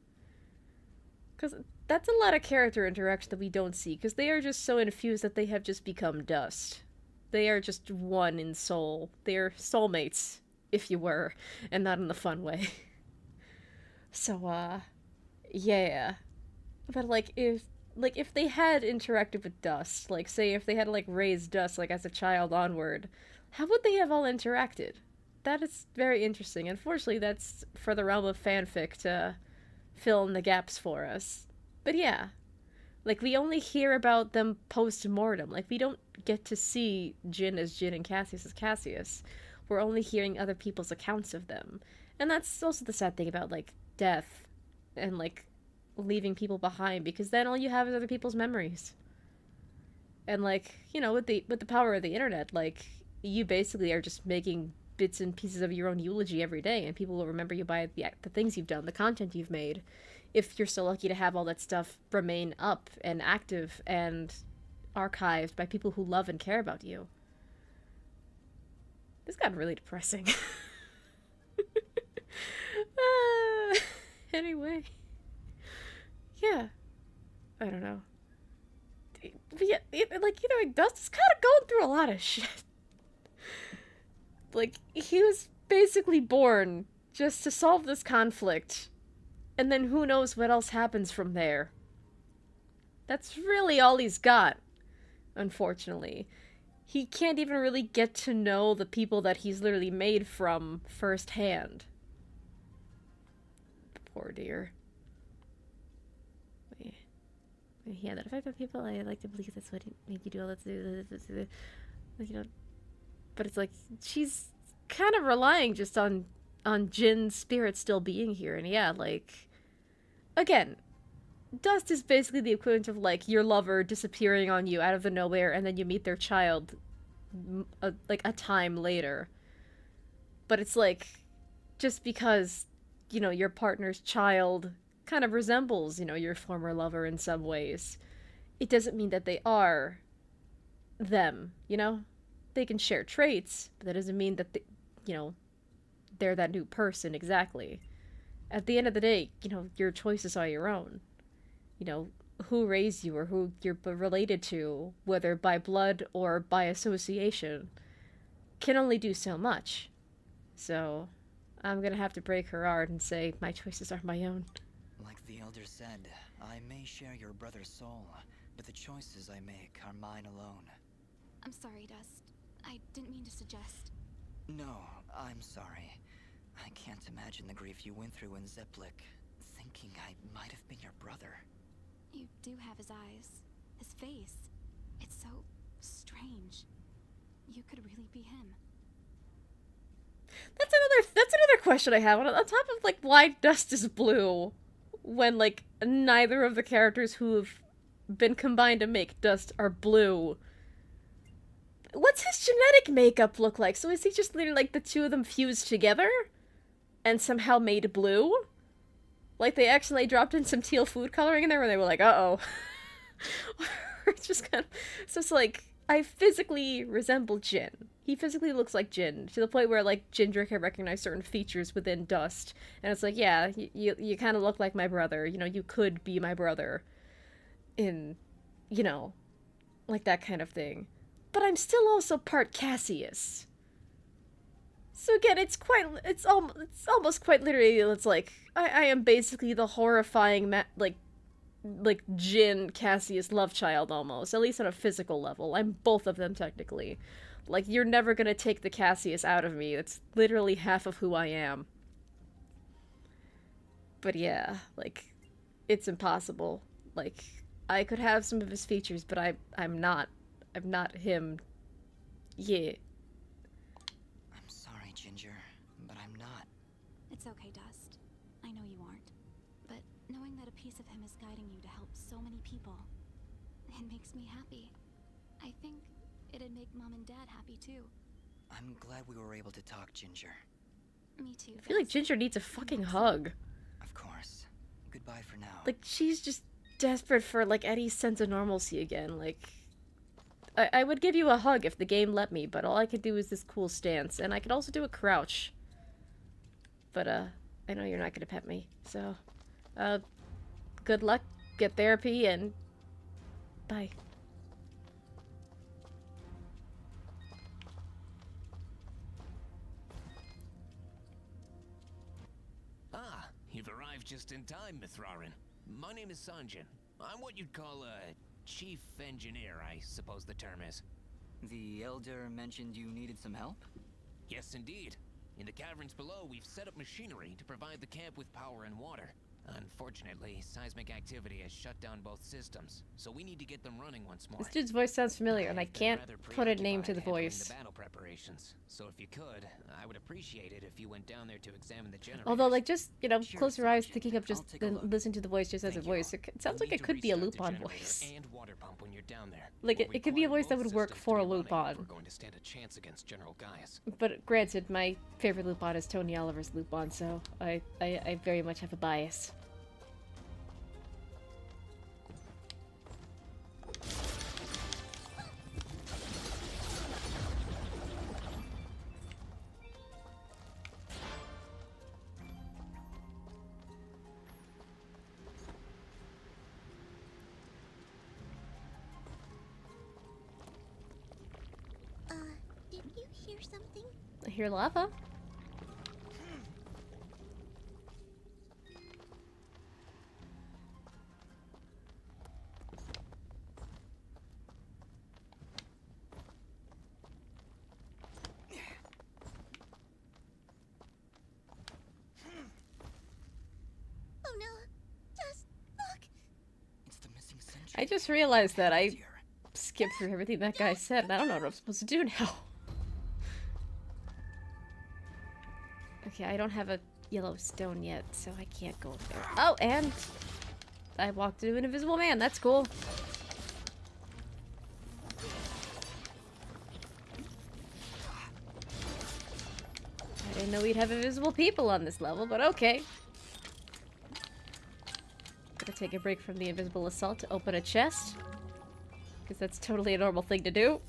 Because that's a lot of character interaction that we don't see, because they are just so infused that they have just become Dust. They are just one in soul. They're soulmates, if you were, and not in the fun way. So, yeah. But, like, if they had interacted with Dust, like, say if they had, like, raised Dust, like, as a child onward, how would they have all interacted? That is very interesting. Unfortunately, that's for the realm of fanfic to fill in the gaps for us. But yeah. Like, we only hear about them post-mortem. Like, we don't get to see Jin as Jin and Cassius as Cassius. We're only hearing other people's accounts of them. And that's also the sad thing about, like, death and, like, leaving people behind, because then all you have is other people's memories. And, like, you know, with the power of the internet, like, you basically are just making bits and pieces of your own eulogy every day, and people will remember you by the things you've done, the content you've made, if you're so lucky to have all that stuff remain up and active and archived by people who love and care about you. This got really depressing. Anyway. Yeah. I don't know. But yeah, like, you know, Dust is kind of going through a lot of shit. Like, he was basically born just to solve this conflict, and then who knows what else happens from there. That's really all he's got, unfortunately. He can't even really get to know the people that he's literally made from firsthand. Poor dear. Yeah, that affect people. I like to believe that's what make you do all that. You know, but it's like she's kind of relying just on Jin's spirit still being here, and yeah, like again, Dust is basically the equivalent of like your lover disappearing on you out of the nowhere, and then you meet their child, like a time later. But it's like just because you know your partner's child kind of resembles, you know, your former lover in some ways, it doesn't mean that they are them, you know? They can share traits, but that doesn't mean that, you know, they're that new person exactly. At the end of the day, you know, your choices are your own. You know, who raised you or who you're related to, whether by blood or by association, can only do so much. So, I'm gonna have to break her heart and say my choices are my own. Like the Elder said, I may share your brother's soul, but the choices I make are mine alone. I'm sorry, Dust. I didn't mean to suggest. No, I'm sorry. I can't imagine the grief you went through in Zeplik, thinking I might have been your brother. You do have his eyes, his face. It's so strange. You could really be him. That's another question I have on top of like why Dust is blue when like neither of the characters who have been combined to make Dust are blue. What's his genetic makeup look like? So is he just literally like the two of them fused together and somehow made blue? Like they accidentally dropped in some teal food coloring in there where they were like, uh-oh. It's just kind of... So it's like, I physically resemble Jin. He physically looks like Jin, to the point where, like, Ginger can recognize certain features within Dust. And it's like, yeah, you kind of look like my brother. You know, you could be my brother. In, you know, like that kind of thing. But I'm still also part Cassius. So again, it's almost quite literally, it's like, I am basically the horrifying, like Jin Cassius love child almost, at least on a physical level. I'm both of them technically. Like, you're never gonna take the Cassius out of me. That's literally half of who I am. But yeah, like, it's impossible. Like, I could have some of his features, but I'm not him. Yeah. I'm sorry, Ginger, but I'm not. It's okay, Dust. I know you aren't. But knowing that a piece of him is guiding you to help so many people, it makes me happy. I think it'd make Mom and Dad happy too. I'm glad we were able to talk, Ginger. Me too. I feel like Ginger needs a fucking hug. Of course. Goodbye for now. Like, she's just desperate for, like, any sense of normalcy again. Like, I would give you a hug if the game let me, but all I could do is this cool stance. And I could also do a crouch. But, I know you're not gonna pet me. So, good luck, get therapy, and bye. Ah, you've arrived just in time, Mithrarin. My name is Sanjin. I'm what you'd call a chief engineer, I suppose the term is. The Elder mentioned you needed some help? Yes, indeed. In the caverns below, we've set up machinery to provide the camp with power and water. Unfortunately, seismic activity has shut down both systems, so we need to get them running once more. This dude's voice sounds familiar, and I can't put a name to the voice. The battle preparations. So if you could, I would appreciate it if you went down there to examine the generators. Although, like, just, you know, close your eyes, thinking of just listen to the voice just as a voice. It sounds like it could be a Lupin voice. And water pump when you're down there. Like, it could be a voice that would work for a Lupin. We're going to stand a chance against General Gaius. But granted, my favorite Lupin is Tony Oliver's Lupin, so I very much have a bias. hear something? I hear lava. Oh no! Just look! It's the missing sentry. I just realized that I skipped through everything that guy said, and I don't know what I'm supposed to do now. Okay, I don't have a yellow stone yet, so I can't go there. Oh, and I walked into an invisible man. That's cool. I didn't know we'd have invisible people on this level, but okay. Gonna take a break from the invisible assault to open a chest. Because that's totally a normal thing to do.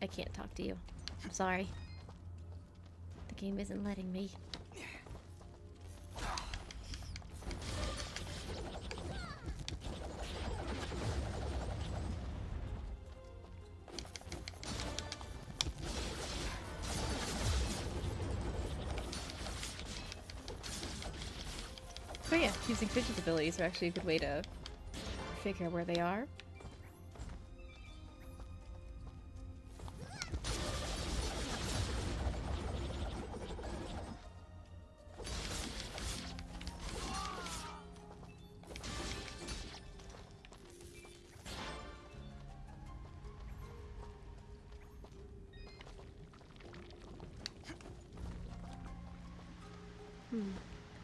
I can't talk to you. I'm sorry. The game isn't letting me. So yeah, using Fidget's abilities are actually a good way to figure out where they are.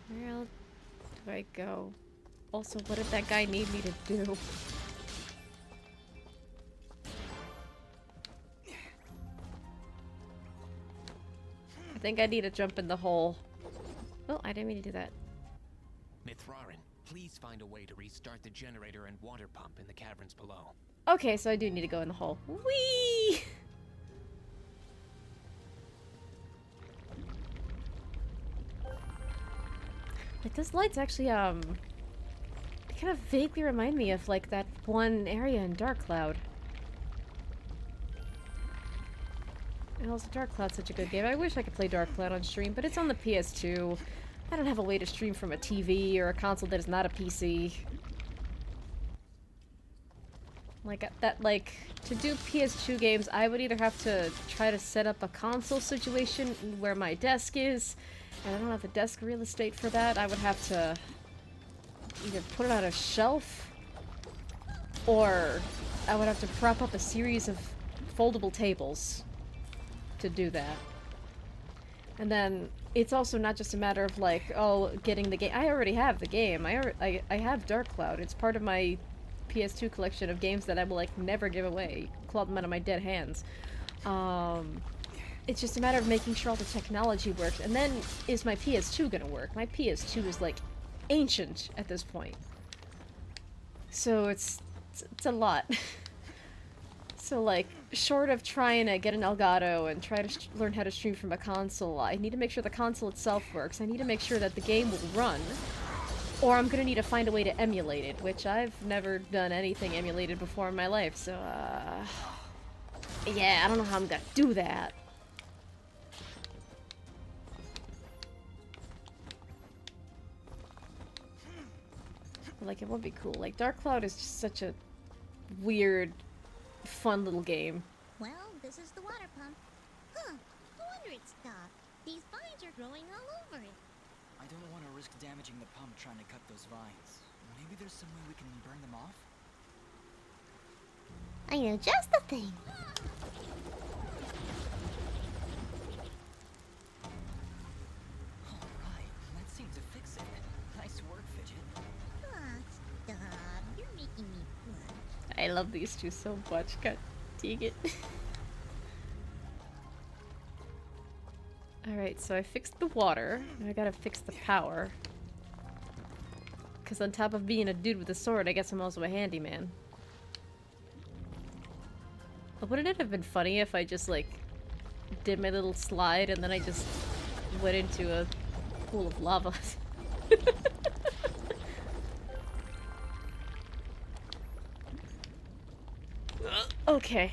Where else do I go? Also, what did that guy need me to do? I think I need to jump in the hole. Oh, I didn't mean to do that. Mithrarin, please find a way to restart the generator and water pump in the caverns below. Okay, so I do need to go in the hole. Whee! Like, those lights actually, they kind of vaguely remind me of, like, that one area in Dark Cloud. And also, Dark Cloud's such a good game. I wish I could play Dark Cloud on stream, but it's on the PS2. I don't have a way to stream from a TV or a console that is not a PC. Like, to do PS2 games, I would either have to try to set up a console situation where my desk is, and I don't have the desk real estate for that. I would have to either put it on a shelf, or I would have to prop up a series of foldable tables to do that. And then it's also not just a matter of like, oh, getting the game. I already have the game. I have Dark Cloud. It's part of my PS2 collection of games that I will like never give away. Claw them out of my dead hands. It's just a matter of making sure all the technology works. And then, is my PS2 gonna work? My PS2 is like ancient at this point. So it's a lot. So like, short of trying to get an Elgato and try to learn how to stream from a console, I need to make sure the console itself works. I need to make sure that the game will run. Or I'm gonna need to find a way to emulate it, which I've never done anything emulated before in my life, so, yeah, I don't know how I'm gonna do that. But, like, it would be cool. Like, Dark Cloud is just such a weird, fun little game. Well, this is the water pump. Huh, no wonder it stopped. These vines are growing all over it. I don't want to risk damaging the pump trying to cut those vines. Maybe there's some way we can burn them off? I know just the thing. Alright, that seemed to fix it. Nice work, Fidget. Aw, stop. You're making me blush. I love these two so much. God dang it. Alright, so I fixed the water. Now I gotta fix the power. Because on top of being a dude with a sword, I guess I'm also a handyman. But wouldn't it have been funny if I just, like, did my little slide and then I just went into a pool of lava? Okay.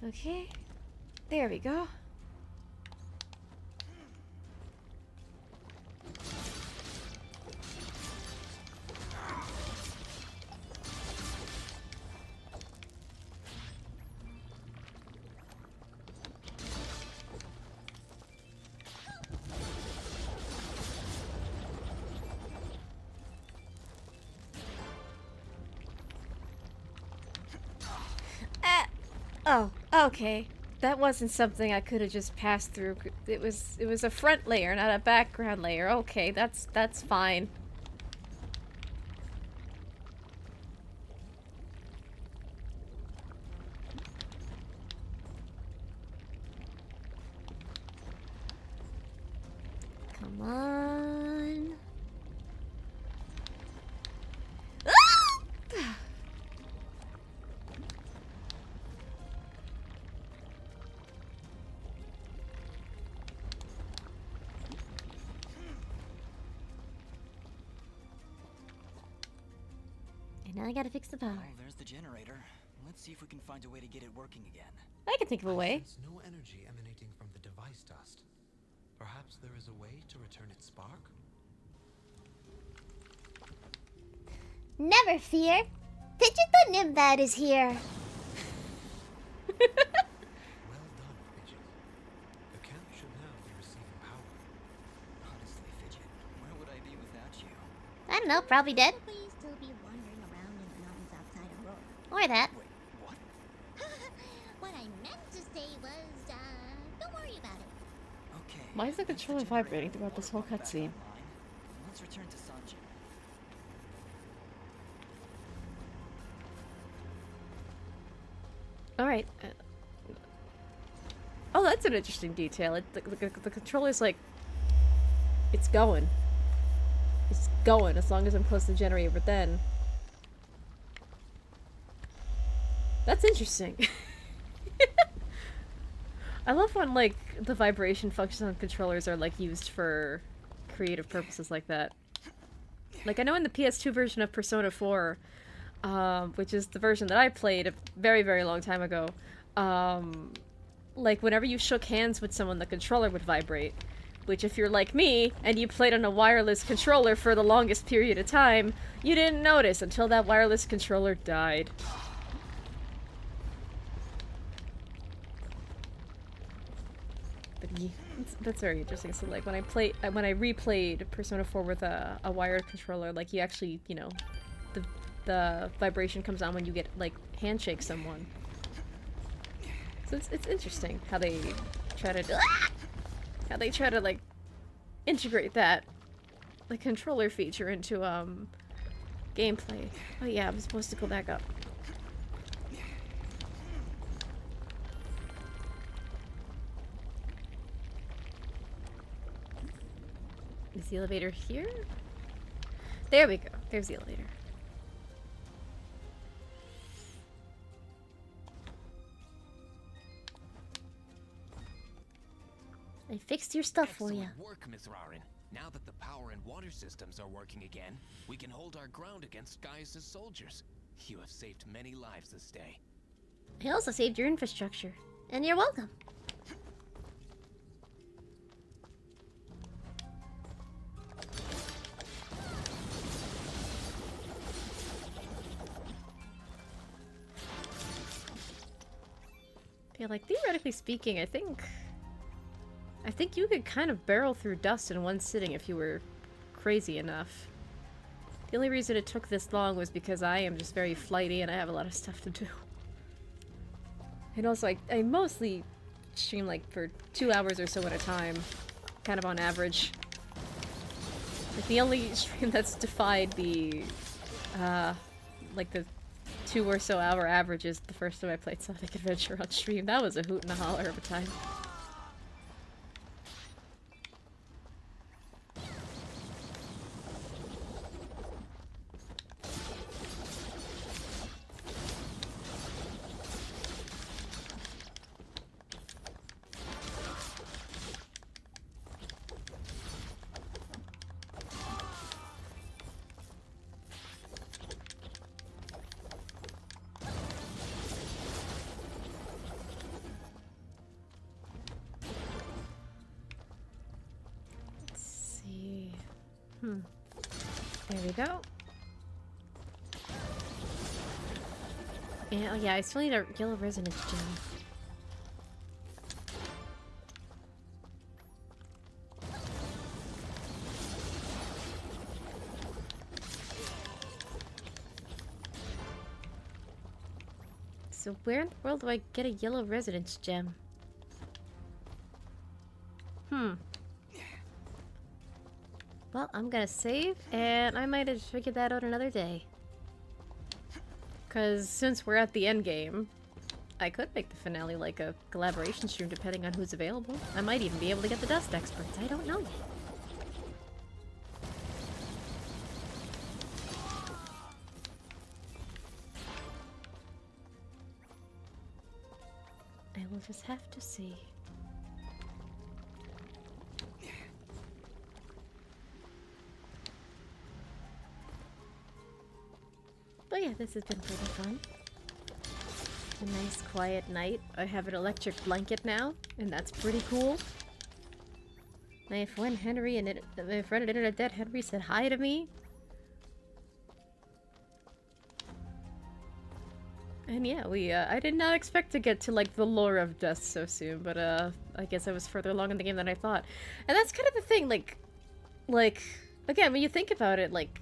Okay. There we go. Oh, okay. That wasn't something I could have just passed through. It was a front layer, not a background layer. Okay, that's fine. Come on. And now I gotta fix the power. Oh, there's the generator. Let's see if we can find a way to get it working again. I can think of a way. I sense no energy emanating from the device dust. Perhaps there is a way to return its spark? Never fear. Fidget the Nimbad is here. Well done, Fidget. The camp should now be receiving power. Honestly, Fidget, where would I be without you? I don't know, probably dead. Please still be wandering around in the mountains outside of Roar. Or that. Wait, what? What I meant to say was, don't worry about it. Okay. Why is the controller vibrating throughout this whole cutscene? Let's return to Sanji. Alright. Oh, that's an interesting detail. The controller's like... It's going. It's going as long as I'm close to the generator, but then... That's interesting. I love when, like, the vibration functions on controllers are, like, used for creative purposes like that. Like, I know in the PS2 version of Persona 4... which is the version that I played a very, very long time ago. Like, whenever you shook hands with someone, the controller would vibrate. Which, if you're like me, and you played on a wireless controller for the longest period of time, you didn't notice until that wireless controller died. But yeah, that's very interesting. So, like, when I replayed Persona 4 with a wired controller, like, you actually, you know, the vibration comes on when you get, like, handshake someone. So it's interesting how they try to like integrate that, the controller feature into gameplay. Oh yeah, I'm supposed to go back up. Is the elevator here? There we go. There's the elevator. I fixed your stuff for you. Excellent work, Miss Rarin. Now that the power and water systems are working again, we can hold our ground against Gaius' soldiers. You have saved many lives this day. I also saved your infrastructure. And you're welcome. Yeah, like, theoretically speaking, I think you could kind of barrel through dust in one sitting if you were crazy enough. The only reason it took this long was because I am just very flighty and I have a lot of stuff to do. And also, I mostly stream, like, for 2 hours or so at a time, kind of on average. Like, the only stream that's defied the, like, the 2 or so hour average is the first time I played Sonic Adventure on stream. That was a hoot and a holler of a time. There we go. And, oh yeah, I still need a yellow resonance gem. So where in the world do I get a yellow resonance gem? Well, I'm gonna save, and I might have figured that out another day. Because since we're at the end game, I could make the finale like a collaboration stream depending on who's available. I might even be able to get the dust experts. I don't know yet. I will just have to see. But yeah, this has been pretty fun. A nice quiet night. I have an electric blanket now, and that's pretty cool. My friend Henry and my friend at Internet Dead Henry said hi to me. And yeah, I did not expect to get to like the lore of Dust so soon, but I guess I was further along in the game than I thought. And that's kind of the thing, like again, when you think about it, like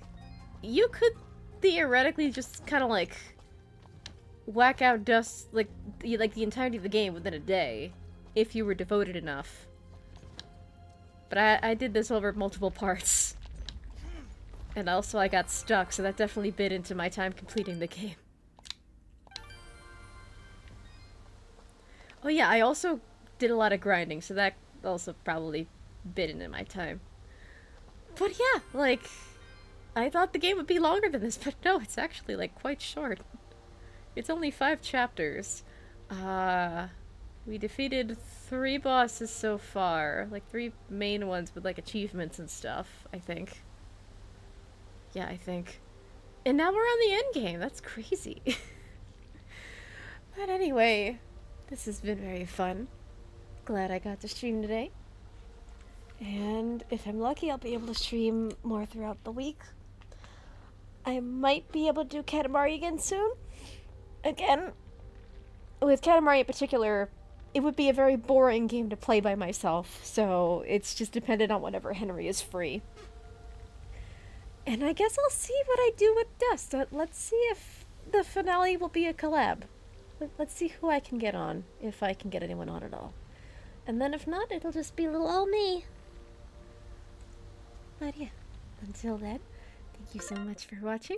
you could theoretically just kind of like whack out Dust like the entirety of the game within a day if you were devoted enough. But I did this over multiple parts. And also I got stuck, so that definitely bit into my time completing the game. Oh yeah, I also did a lot of grinding, so that also probably bit into my time. But yeah, like, I thought the game would be longer than this, but no, it's actually, like, quite short. It's only 5 chapters. We defeated 3 bosses so far. Like, 3 main ones with, like, achievements and stuff, I think. Yeah, I think. And now we're on the end game. That's crazy. But anyway, this has been very fun. Glad I got to stream today. And if I'm lucky, I'll be able to stream more throughout the week. I might be able to do Katamari again soon. Again, with Katamari in particular, it would be a very boring game to play by myself, so it's just dependent on whenever Henry is free. And I guess I'll see what I do with Dust. Let's see if the finale will be a collab. Let's see who I can get on, if I can get anyone on at all. And then if not, it'll just be little old me. But yeah, until then, thank you so much for watching.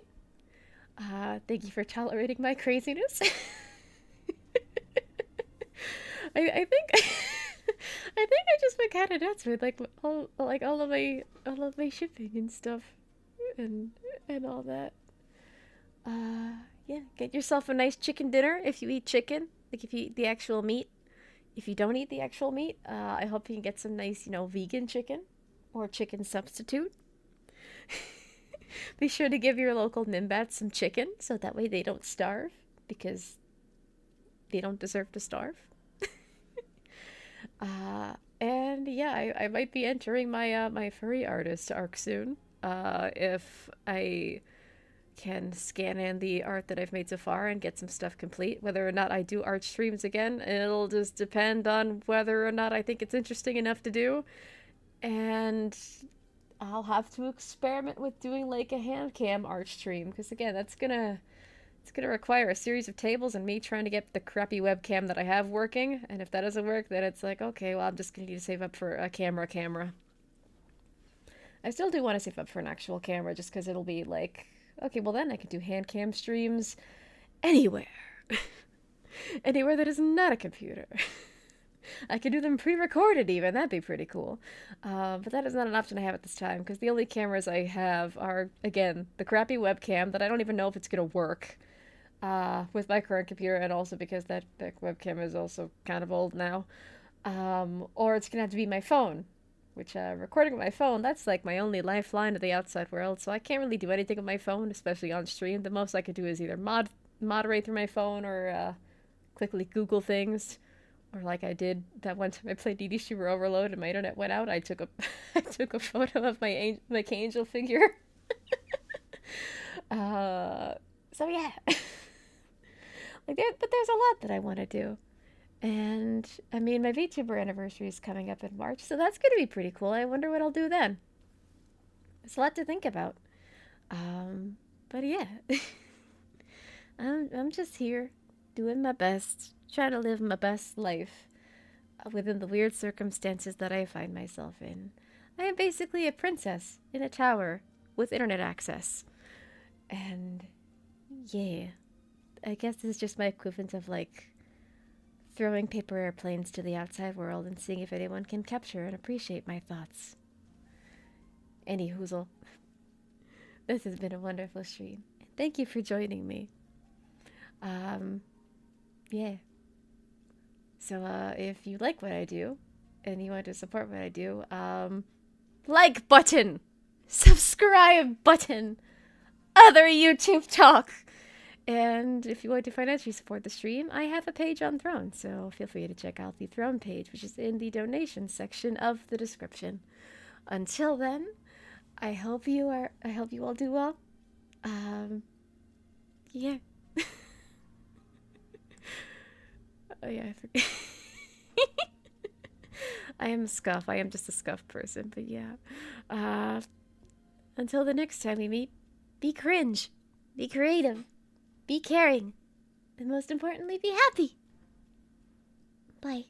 Thank you for tolerating my craziness. I think I think I just went kind of nuts with all of my shipping and stuff and all that. Yeah, get yourself a nice chicken dinner if you eat chicken, like if you eat the actual meat. If you don't eat the actual meat, I hope you can get some nice, vegan chicken or chicken substitute. Be sure to give your local Nimbats some chicken so that way they don't starve, because they don't deserve to starve. And yeah, I might be entering my my furry artist arc soon. If I can scan in the art that I've made so far and get some stuff complete. Whether or not I do art streams again, it'll just depend on whether or not I think it's interesting enough to do. And I'll have to experiment with doing like a hand cam art stream, because again, it's gonna require a series of tables and me trying to get the crappy webcam that I have working. And if that doesn't work, then it's like, okay, well, I'm just gonna need to save up for a camera. I still do want to save up for an actual camera, just because it'll be like, okay, well then I can do hand cam streams anywhere. Anywhere that is not a computer. I could do them pre-recorded even, that'd be pretty cool. But that is not an option I have at this time, because the only cameras I have are, again, the crappy webcam that I don't even know if it's going to work with my current computer, and also because that webcam is also kind of old now. Or it's going to have to be my phone, which recording with my phone, that's like my only lifeline to the outside world, so I can't really do anything with my phone, especially on stream. The most I could do is either moderate through my phone or quickly Google things, Or like I did that one time I played DD Super Overload and my internet went out. I took a I took a photo of my angel figure. So yeah. But there's a lot that I want to do. And I mean, my VTuber anniversary is coming up in March, so that's going to be pretty cool. I wonder what I'll do then. There's a lot to think about. But yeah. I'm just here doing my best, trying to live my best life within the weird circumstances that I find myself in. I am basically a princess in a tower with internet access. And yeah, I guess this is just my equivalent of like throwing paper airplanes to the outside world and seeing if anyone can capture and appreciate my thoughts. Any hoozle. This has been a wonderful stream. Thank you for joining me. Yeah. So, if you like what I do, and you want to support what I do, like button! Subscribe button! Other YouTube talk! And if you want to financially support the stream, I have a page on Throne, so feel free to check out the Throne page, which is in the donation section of the description. Until then, I hope you all do well. Yeah. Oh yeah, I forget. I am a scuff. I am just a scuff person, but yeah. Until the next time we meet, be cringe, be creative, be caring, and most importantly, be happy. Bye.